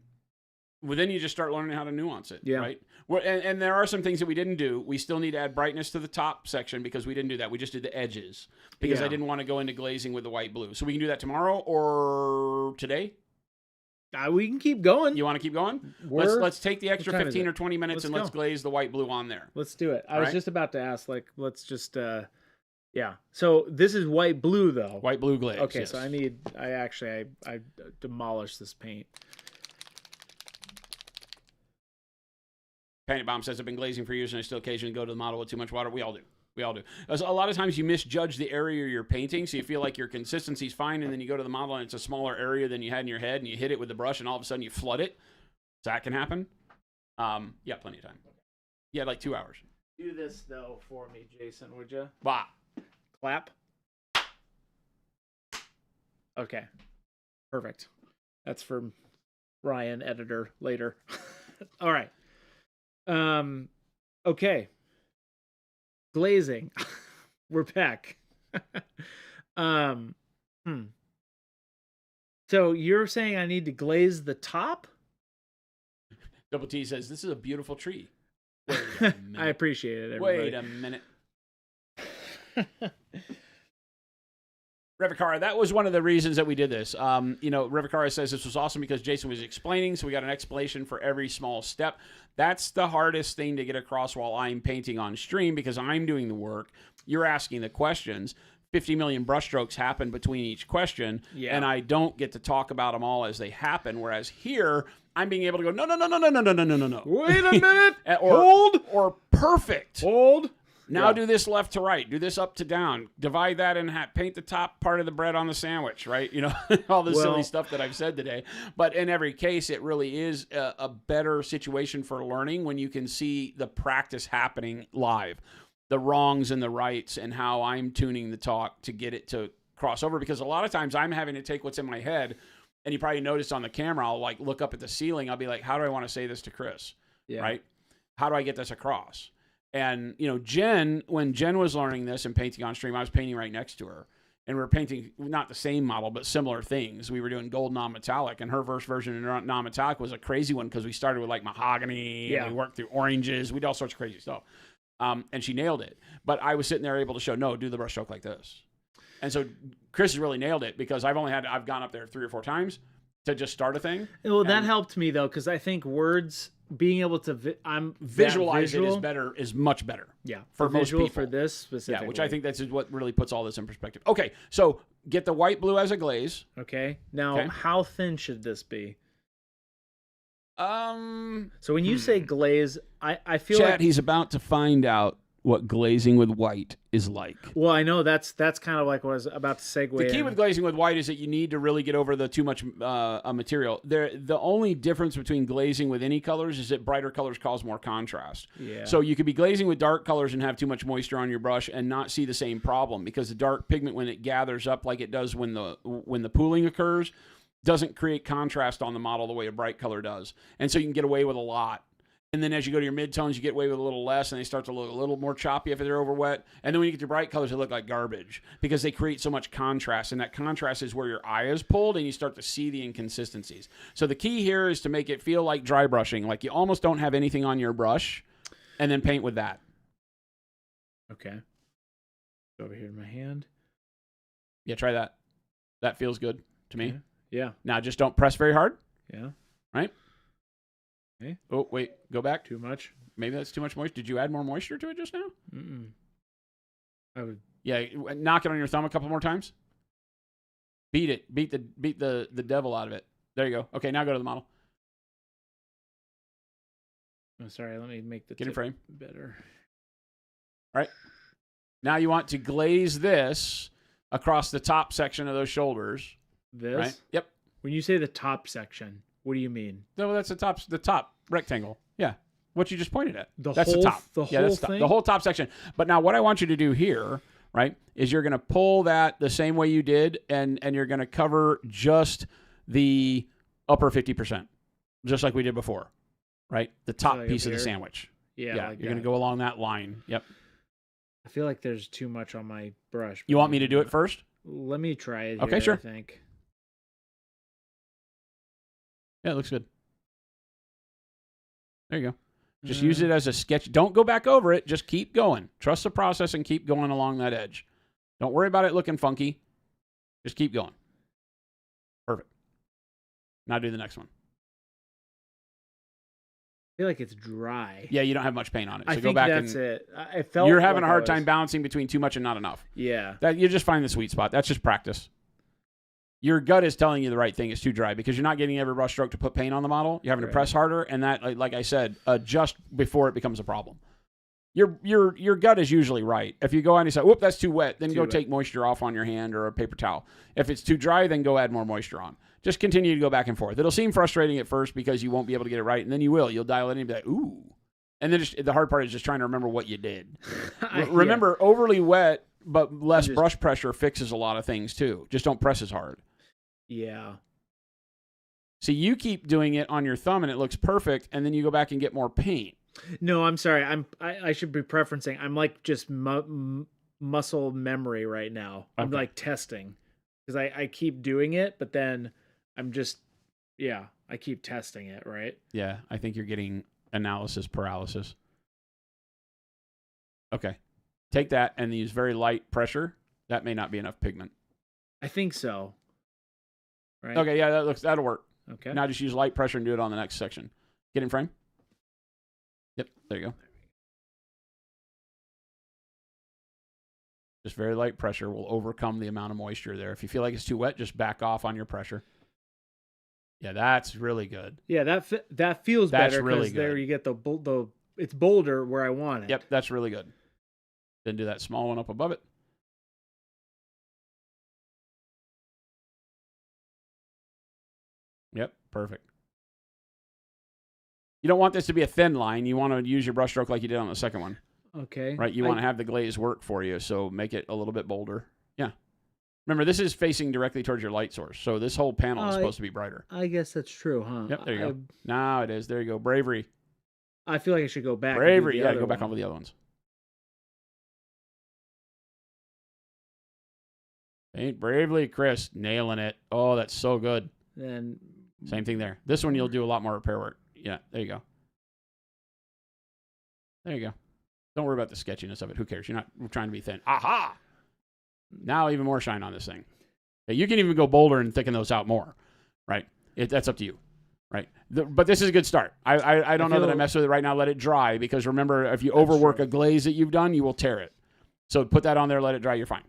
well, then you just start learning how to nuance it, right? Well, and there are some things that we didn't do. We still need to add brightness to the top section because we didn't do that. We just did the edges because I didn't want to go into glazing with the white blue. So we can do that tomorrow or today. We can keep going. You want to keep going? Let's take the extra 15 or 20 minutes and let's glaze the white blue on there. Let's do it. I was just about to ask, let's just, yeah. So this is white blue though. White blue glaze. Okay, yes. so I demolished this paint. Panic Bomb says, I've been glazing for years and I still occasionally go to the model with too much water. We all do. We all do. A lot of times you misjudge the area you're painting, so you feel like your consistency's fine, and then you go to the model and it's a smaller area than you had in your head, and you hit it with the brush, and all of a sudden you flood it. So that can happen. Yeah, plenty of time. Yeah, like 2 hours. Do this, though, for me, Jason, would you? Bah. Clap. Okay. Perfect. That's for Ryan, editor, later. All right. Okay. Glazing. We're back. So you're saying I need to glaze the top? Double T says, this is a beautiful tree. Wait a minute. I appreciate it, everybody. Wait a minute. Revikara, that was one of the reasons that we did this. Revikara says this was awesome because Jason was explaining, so we got an explanation for every small step. That's the hardest thing to get across while I'm painting on stream because I'm doing the work. You're asking the questions. 50 million brushstrokes happen between each question, and I don't get to talk about them all as they happen, whereas here, I'm being able to go, no. Wait a minute. Hold. Or perfect. Hold. Now do this left to right. Do this up to down. Divide that in half. Paint the top part of the bread on the sandwich, right? All the silly stuff that I've said today. But in every case, it really is a better situation for learning when you can see the practice happening live. The wrongs and the rights and how I'm tuning the talk to get it to cross over. Because a lot of times I'm having to take what's in my head, and you probably noticed on the camera, I'll like look up at the ceiling. I'll be like, how do I want to say this to Chris? Yeah. Right? How do I get this across? And, Jen, when Jen was learning this and painting on stream, I was painting right next to her. And we were painting, not the same model, but similar things. We were doing gold non-metallic, and her first version of non-metallic was a crazy one because we started with, like, mahogany, and we worked through oranges. We did all sorts of crazy stuff. And she nailed it. But I was sitting there able to show, no, do the brushstroke like this. And so Chris has really nailed it because I've gone up there 3 or 4 times to just start a thing. Well, that helped me, though, because I think words... being able to visualize it is much better. Yeah, for most people. For this specifically. Yeah, which I think that's what really puts all this in perspective. Okay, so get the white blue as a glaze. Okay, now how thin should this be? So when you say glaze, I feel Chad, like he's about to find out what glazing with white is like. Well, I know that's kind of like what I was about to segue. The key with glazing with white is that you need to really get over the too much material. The only difference between glazing with any colors is that brighter colors cause more contrast. Yeah. So you could be glazing with dark colors and have too much moisture on your brush and not see the same problem because the dark pigment, when it gathers up like it does when the pooling occurs, doesn't create contrast on the model the way a bright color does. And so you can get away with a lot. And then as you go to your midtones, you get away with a little less, and they start to look a little more choppy if they're over wet. And then when you get to bright colors, they look like garbage because they create so much contrast. And that contrast is where your eye is pulled, and you start to see the inconsistencies. So the key here is to make it feel like dry brushing, like you almost don't have anything on your brush, and then paint with that. Okay. Go over here to my hand. Yeah, try that. That feels good to me. Okay. Yeah. Now just don't press very hard. Yeah. Right? Okay. Oh, wait. Go back. Too much? Maybe that's too much moisture. Did you add more moisture to it just now? Mm-mm. I would. Yeah, knock it on your thumb a couple more times. Beat it. Beat the devil out of it. There you go. Okay, now go to the model. Oh, sorry. Let me make the get in frame better. All right. Now you want to glaze this across the top section of those shoulders. This? Right? Yep. When you say the top section, what do you mean? No, that's the top rectangle. Yeah. What you just pointed at. That's whole, the top. The whole thing? The whole top section. But now what I want you to do here, right, is you're going to pull that the same way you did, and you're going to cover just the upper 50%, just like we did before, right? The top like piece of the sandwich. Yeah. Like you're going to go along that line. Yep. I feel like there's too much on my brush. You want me to do it first? Let me try it. Okay, sure. I think. Yeah, it looks good. There you go. Just use it as a sketch. Don't go back over it. Just keep going. Trust the process and keep going along that edge. Don't worry about it looking funky. Just keep going. Perfect. Now do the next one. I feel like it's dry. Yeah, you don't have much paint on it. So I go think back that's and it. I felt you're having like a hard time balancing between too much and not enough. Yeah. That you just find the sweet spot. That's just practice. Your gut is telling you the right thing is too dry because you're not getting every brush stroke to put paint on the model. You're having to press harder, and that, like I said, just before it becomes a problem. Your gut is usually right. If you go on and say, "Whoop, that's too wet," then go take moisture off on your hand or a paper towel. If it's too dry, then go add more moisture on. Just continue to go back and forth. It'll seem frustrating at first because you won't be able to get it right, and then you will. You'll dial it in and be like, "Ooh," and then the hard part is just trying to remember what you did. Remember, overly wet but less brush pressure fixes a lot of things too. Just don't press as hard. Yeah. So you keep doing it on your thumb and it looks perfect, and then you go back and get more paint. No, I'm sorry. I should be preferencing. I'm like just muscle memory right now. Okay. I'm like testing because I keep doing it, but then I'm just I keep testing it, right? Yeah, I think you're getting analysis paralysis. Okay. Take that and use very light pressure. That may not be enough pigment. I think so. Right? Okay, yeah, that'll work. Okay. Now just use light pressure and do it on the next section. Get in frame. Yep, there you go. Just very light pressure will overcome the amount of moisture there. If you feel like it's too wet, just back off on your pressure. Yeah, that's really good. Yeah, that feels That's better really because there good. you get the it's bolder where I want it. Yep, that's really good. Then do that small one up above it. Yep, perfect. You don't want this to be a thin line. You want to use your brush stroke like you did on the second one. Okay. Right? You want to have the glaze work for you, so make it a little bit bolder. Yeah. Remember, this is facing directly towards your light source, so this whole panel is supposed to be brighter. I guess that's true, huh? Yep, there you go. Now it is. There you go. Bravery. I feel like I should go back. Bravery. Yeah, go back on with the other ones. Paint bravely, Chris. Nailing it. Oh, that's so good. Then Same thing there. This one you'll do a lot more repair work. Yeah, there you go. There you go. Don't worry about the sketchiness of it. Who cares? You're not trying to be thin. Aha! Now even more shine on this thing. Yeah, you can even go bolder and thicken those out more, right? That's up to you, right? But this is a good start. I don't know that I mess with it right now. Let it dry, because remember, if you overwork a glaze that you've done, you will tear it. So put that on there, let it dry, you're fine.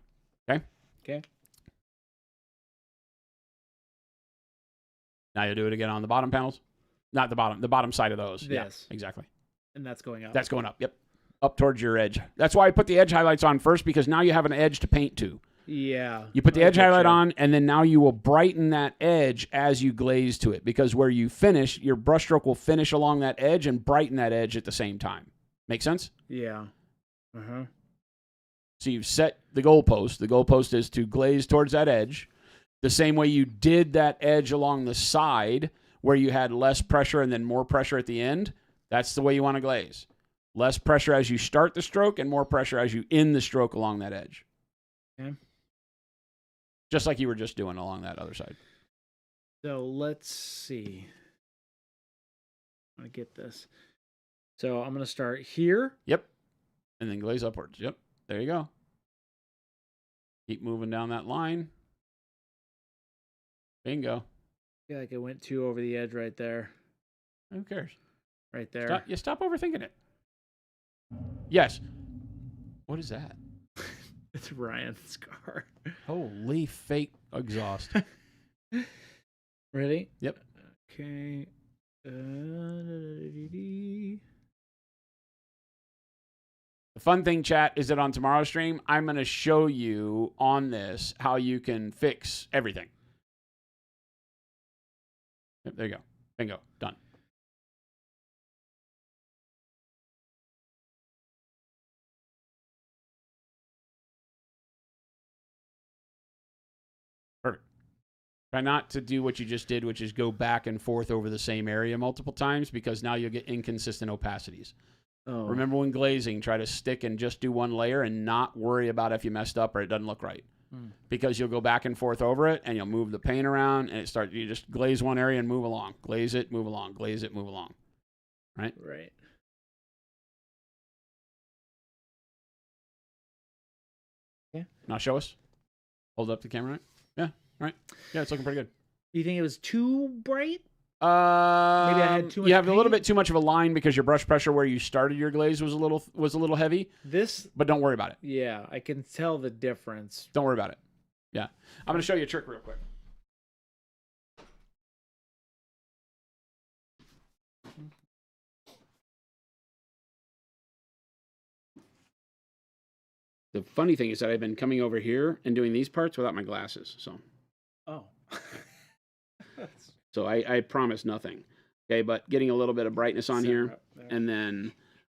Okay? Okay. Now you'll do it again on the bottom panels. Not the bottom side of those. Yes. Yeah, exactly. And that's going up. That's going up, yep. Up towards your edge. That's why I put the edge highlights on first, because now you have an edge to paint to. Yeah. You put the edge highlight on, and then now you will brighten that edge as you glaze to it, because where you finish, your brushstroke will finish along that edge and brighten that edge at the same time. Make sense? Yeah. Uh-huh. So you've set the goalpost. The goalpost is to glaze towards that edge, the same way you did that edge along the side where you had less pressure and then more pressure at the end. That's the way you want to glaze. Less pressure as you start the stroke and more pressure as you end the stroke along that edge. Okay. Just like you were just doing along that other side. So let's see. I'm going to get this. So I'm going to start here. Yep. And then glaze upwards. Yep. There you go. Keep moving down that line. Bingo. I feel like I went too over the edge right there. Who cares? Right there. Stop overthinking it. Yes. What is that? It's Ryan's car. Holy fake exhaust. Ready? Yep. Okay. The fun thing, chat, is that on tomorrow's stream, I'm going to show you on this how you can fix everything. Yep, there you go. Bingo. Done. Perfect. Try not to do what you just did, which is go back and forth over the same area multiple times, because now you'll get inconsistent opacities. Oh. Remember when glazing, try to stick and just do one layer and not worry about if you messed up or it doesn't look right. Because you'll go back and forth over it and you'll move the paint around and you just glaze one area and move along. Glaze it, move along. Glaze it, move along. Right? Right. Okay. Now show us. Hold up the camera. Right? Yeah. Right. Yeah, it's looking pretty good. Do you think it was too bright? Maybe I had too much You have a little paint? bit too much of a line because your brush pressure where you started your glaze was a little heavy. But don't worry about it. Yeah, I can tell the difference. Don't worry about it. Yeah. I'm going to show you a trick real quick. The funny thing is that I've been coming over here and doing these parts without my glasses. Oh. So I promise nothing. Okay, but getting a little bit of brightness on here. And then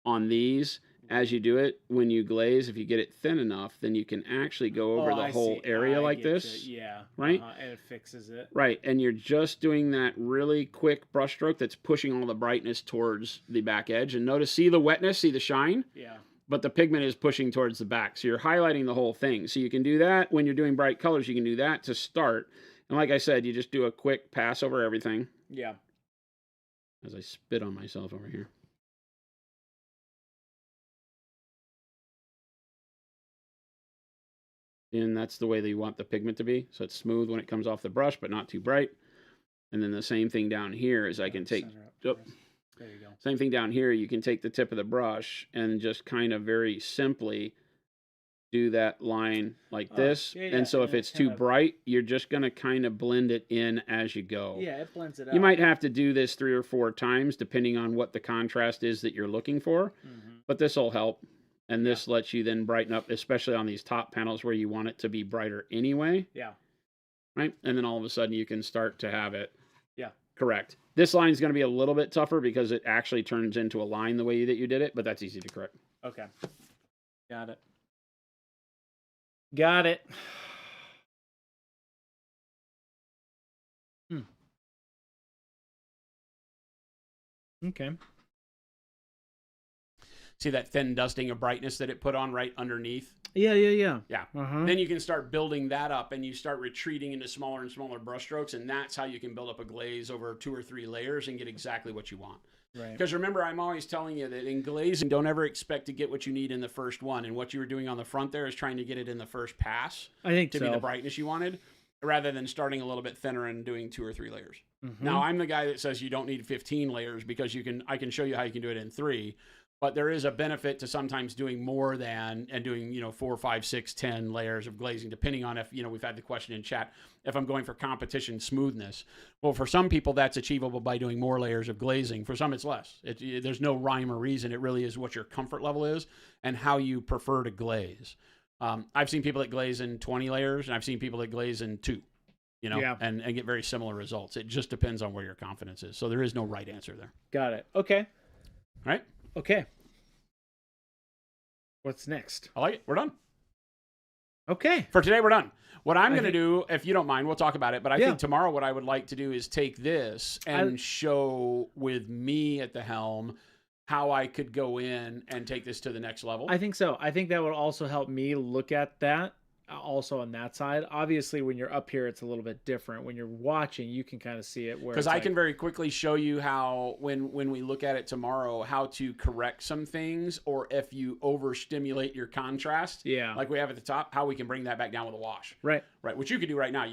on these, as you do it, when you glaze, if you get it thin enough, then you can actually go over the whole area like this. Yeah. Right? And it fixes it. Right, and you're just doing that really quick brush stroke that's pushing all the brightness towards the back edge. And notice, see the wetness, see the shine? Yeah. But the pigment is pushing towards the back. So you're highlighting the whole thing. So you can do that when you're doing bright colors. You can do that to start. And like I said, you just do a quick pass over everything. Yeah. as I spit on myself over here. And that's the way that you want the pigment to be. So it's smooth when it comes off the brush, but not too bright. And then the same thing down here is I can take, there you go. Same thing down here. You can take the tip of the brush and just kind of very simply do that line like this. Yeah, and so if it's too kinda bright, you're just going to kind of blend it in as you go. Yeah, it blends it out. You might have to do this 3 or 4 times depending on what the contrast is that you're looking for. But this will help. And this lets you then brighten up, especially on these top panels where you want it to be brighter anyway. Yeah. Right? And then all of a sudden you can start to have it correct. This line is going to be a little bit tougher because it actually turns into a line the way that you did it, but that's easy to correct. Okay. Got it. Got it. Okay. See that thin dusting of brightness that it put on right underneath? Yeah. Yeah. Uh-huh. Then you can start building that up and you start retreating into smaller and smaller brush strokes, and that's how you can build up a glaze over 2 or 3 layers and get exactly what you want. Right. Because remember, I'm always telling you that in glazing, don't ever expect to get what you need in the first one. And what you were doing on the front there is trying to get it in the first pass I think to be the brightness you wanted, rather than starting a little bit thinner and doing 2 or 3 layers. Now, I'm the guy that says you don't need 15 layers because I can show you how you can do it in 3. But there is a benefit to sometimes doing more than and doing, 4, 5, 6, 10 layers of glazing, depending on if, we've had the question in chat, if I'm going for competition smoothness. Well, for some people, that's achievable by doing more layers of glazing. For some, it's less. There's no rhyme or reason. It really is what your comfort level is and how you prefer to glaze. I've seen people that glaze in 20 layers, and I've seen people that glaze in 2, and get very similar results. It just depends on where your confidence is. So there is no right answer there. Got it. Okay. All right? Okay. What's next? I like it. We're done. Okay. For today, we're done. What I'm going to do, if you don't mind, we'll talk about it. But I think tomorrow what I would like to do is take this and show with me at the helm how I could go in and take this to the next level. I think so. I think that would also help me look at that also on that side. Obviously, when you're up here, it's a little bit different. When you're watching, you can kind of see it. Because I can very quickly show you how, when we look at it tomorrow, how to correct some things, or if you overstimulate your contrast, like we have at the top, how we can bring that back down with a wash. Right. Which you could do right now.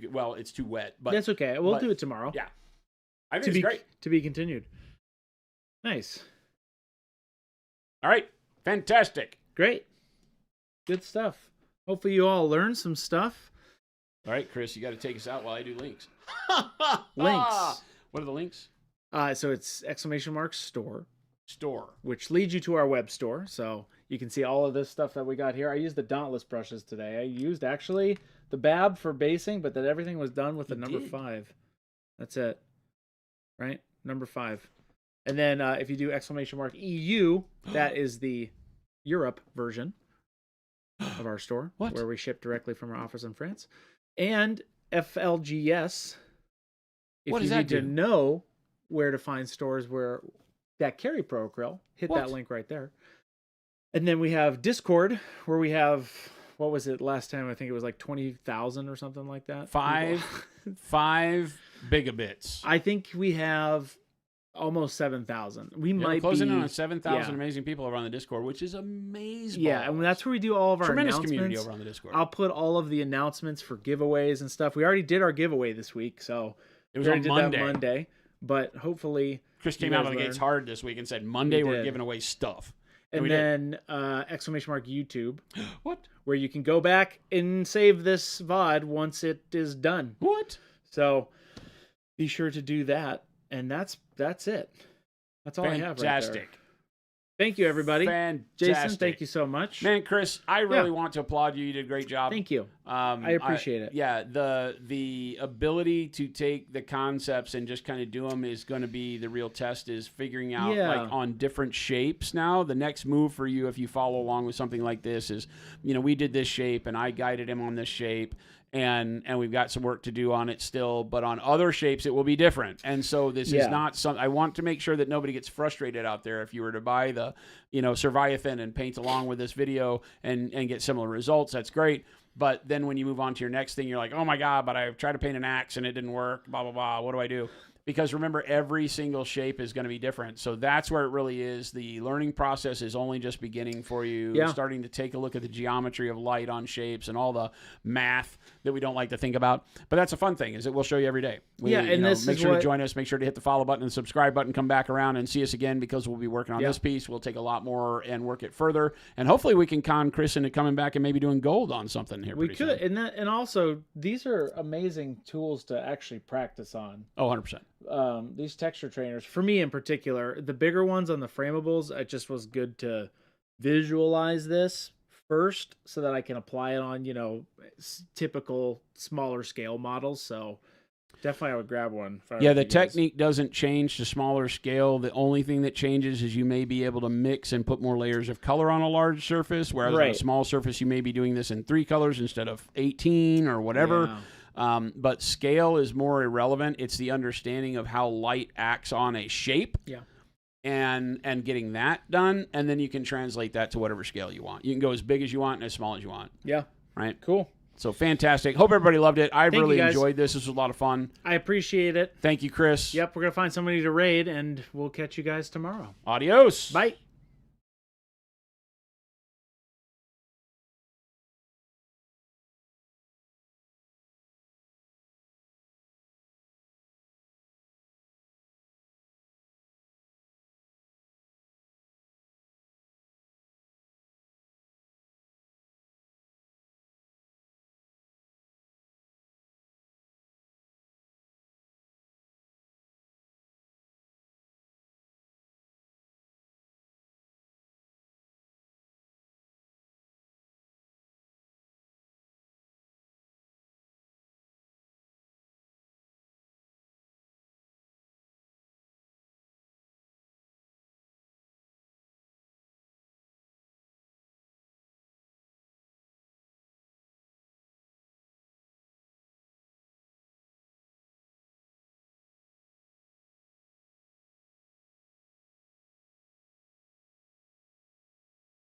Well, it's too wet, but that's okay. We'll do it tomorrow. Yeah, I think it's great. To be continued. Nice. All right, fantastic. Great. Good stuff. Hopefully you all learned some stuff. All right, Chris, you got to take us out while I do links. Links. What are the links? So it's !store, which leads you to our web store. So you can see all of this stuff that we got here. I used the Dauntless brushes today. I used actually the BAB for basing, but that everything was done with the number 5. That's it. Right? Number 5. And then if you do !EU, that is the Europe version of our store, where we ship directly from our office in France. And FLGS, if you need to know where to find stores that carry Pro Acryl, hit that link right there. And then we have Discord, where we have, what was it last time? I think it was like 20,000 or something like that. 5 gigabits. I think we have almost 7,000. We might be closing in on 7,000 amazing people over on the Discord, which is amazing. Yeah, and that's where we do all of our tremendous announcements. Community over on the Discord. I'll put all of the announcements for giveaways and stuff. We already did our giveaway this week, so it was on Monday. That Monday, but hopefully Chris came out of the gates hard this week and said Monday we're giving away stuff. And then !YouTube. What? Where you can go back and save this VOD once it is done. What? So be sure to do that. And that's it. That's all I have right there. Thank you, everybody. Fantastic. Jason, thank you so much. Man, Chris, I really want to applaud you. You did a great job. Thank you. I appreciate it. Yeah, the ability to take the concepts and just kind of do them is going to be the real test, is figuring out like on different shapes now. The next move for you, if you follow along with something like this, is, we did this shape and I guided him on this shape. And we've got some work to do on it still, but on other shapes it will be different. And so this is not something I want to make sure that nobody gets frustrated out there. If you were to buy the, Surviathan and paint along with this video and get similar results, that's great. But then when you move on to your next thing, you're like, oh my God, but I tried to paint an axe and it didn't work, blah, blah, blah. What do I do? Because remember, every single shape is going to be different. So that's where it really is. The learning process is only just beginning for you. Yeah. Starting to take a look at the geometry of light on shapes and all the math that we don't like to think about. But that's a fun thing, is it will show you every day. Make sure to join us. Make sure to hit the follow button and subscribe button. Come back around and see us again, because we'll be working on this piece. We'll take a lot more and work it further. And hopefully we can con Chris into coming back and maybe doing gold on something here. We could. And also, these are amazing tools to actually practice on. Oh, 100%. These texture trainers, for me in particular, the bigger ones on the framables, it just was good to visualize this first so that I can apply it on, typical smaller scale models. So definitely I would grab one. Yeah, the technique doesn't change to smaller scale. The only thing that changes is you may be able to mix and put more layers of color on a large surface, whereas on a small surface you may be doing this in 3 colors instead of 18 or whatever. Yeah. But scale is more irrelevant. It's the understanding of how light acts on a shape. Yeah. And getting that done, and then you can translate that to whatever scale you want. You can go as big as you want and as small as you want. Yeah. Right? Cool. So fantastic. Hope everybody loved it. I really you, enjoyed this. This was a lot of fun. I appreciate it. Thank you, Chris. Yep, we're going to find somebody to raid, and we'll catch you guys tomorrow. Adios. Bye.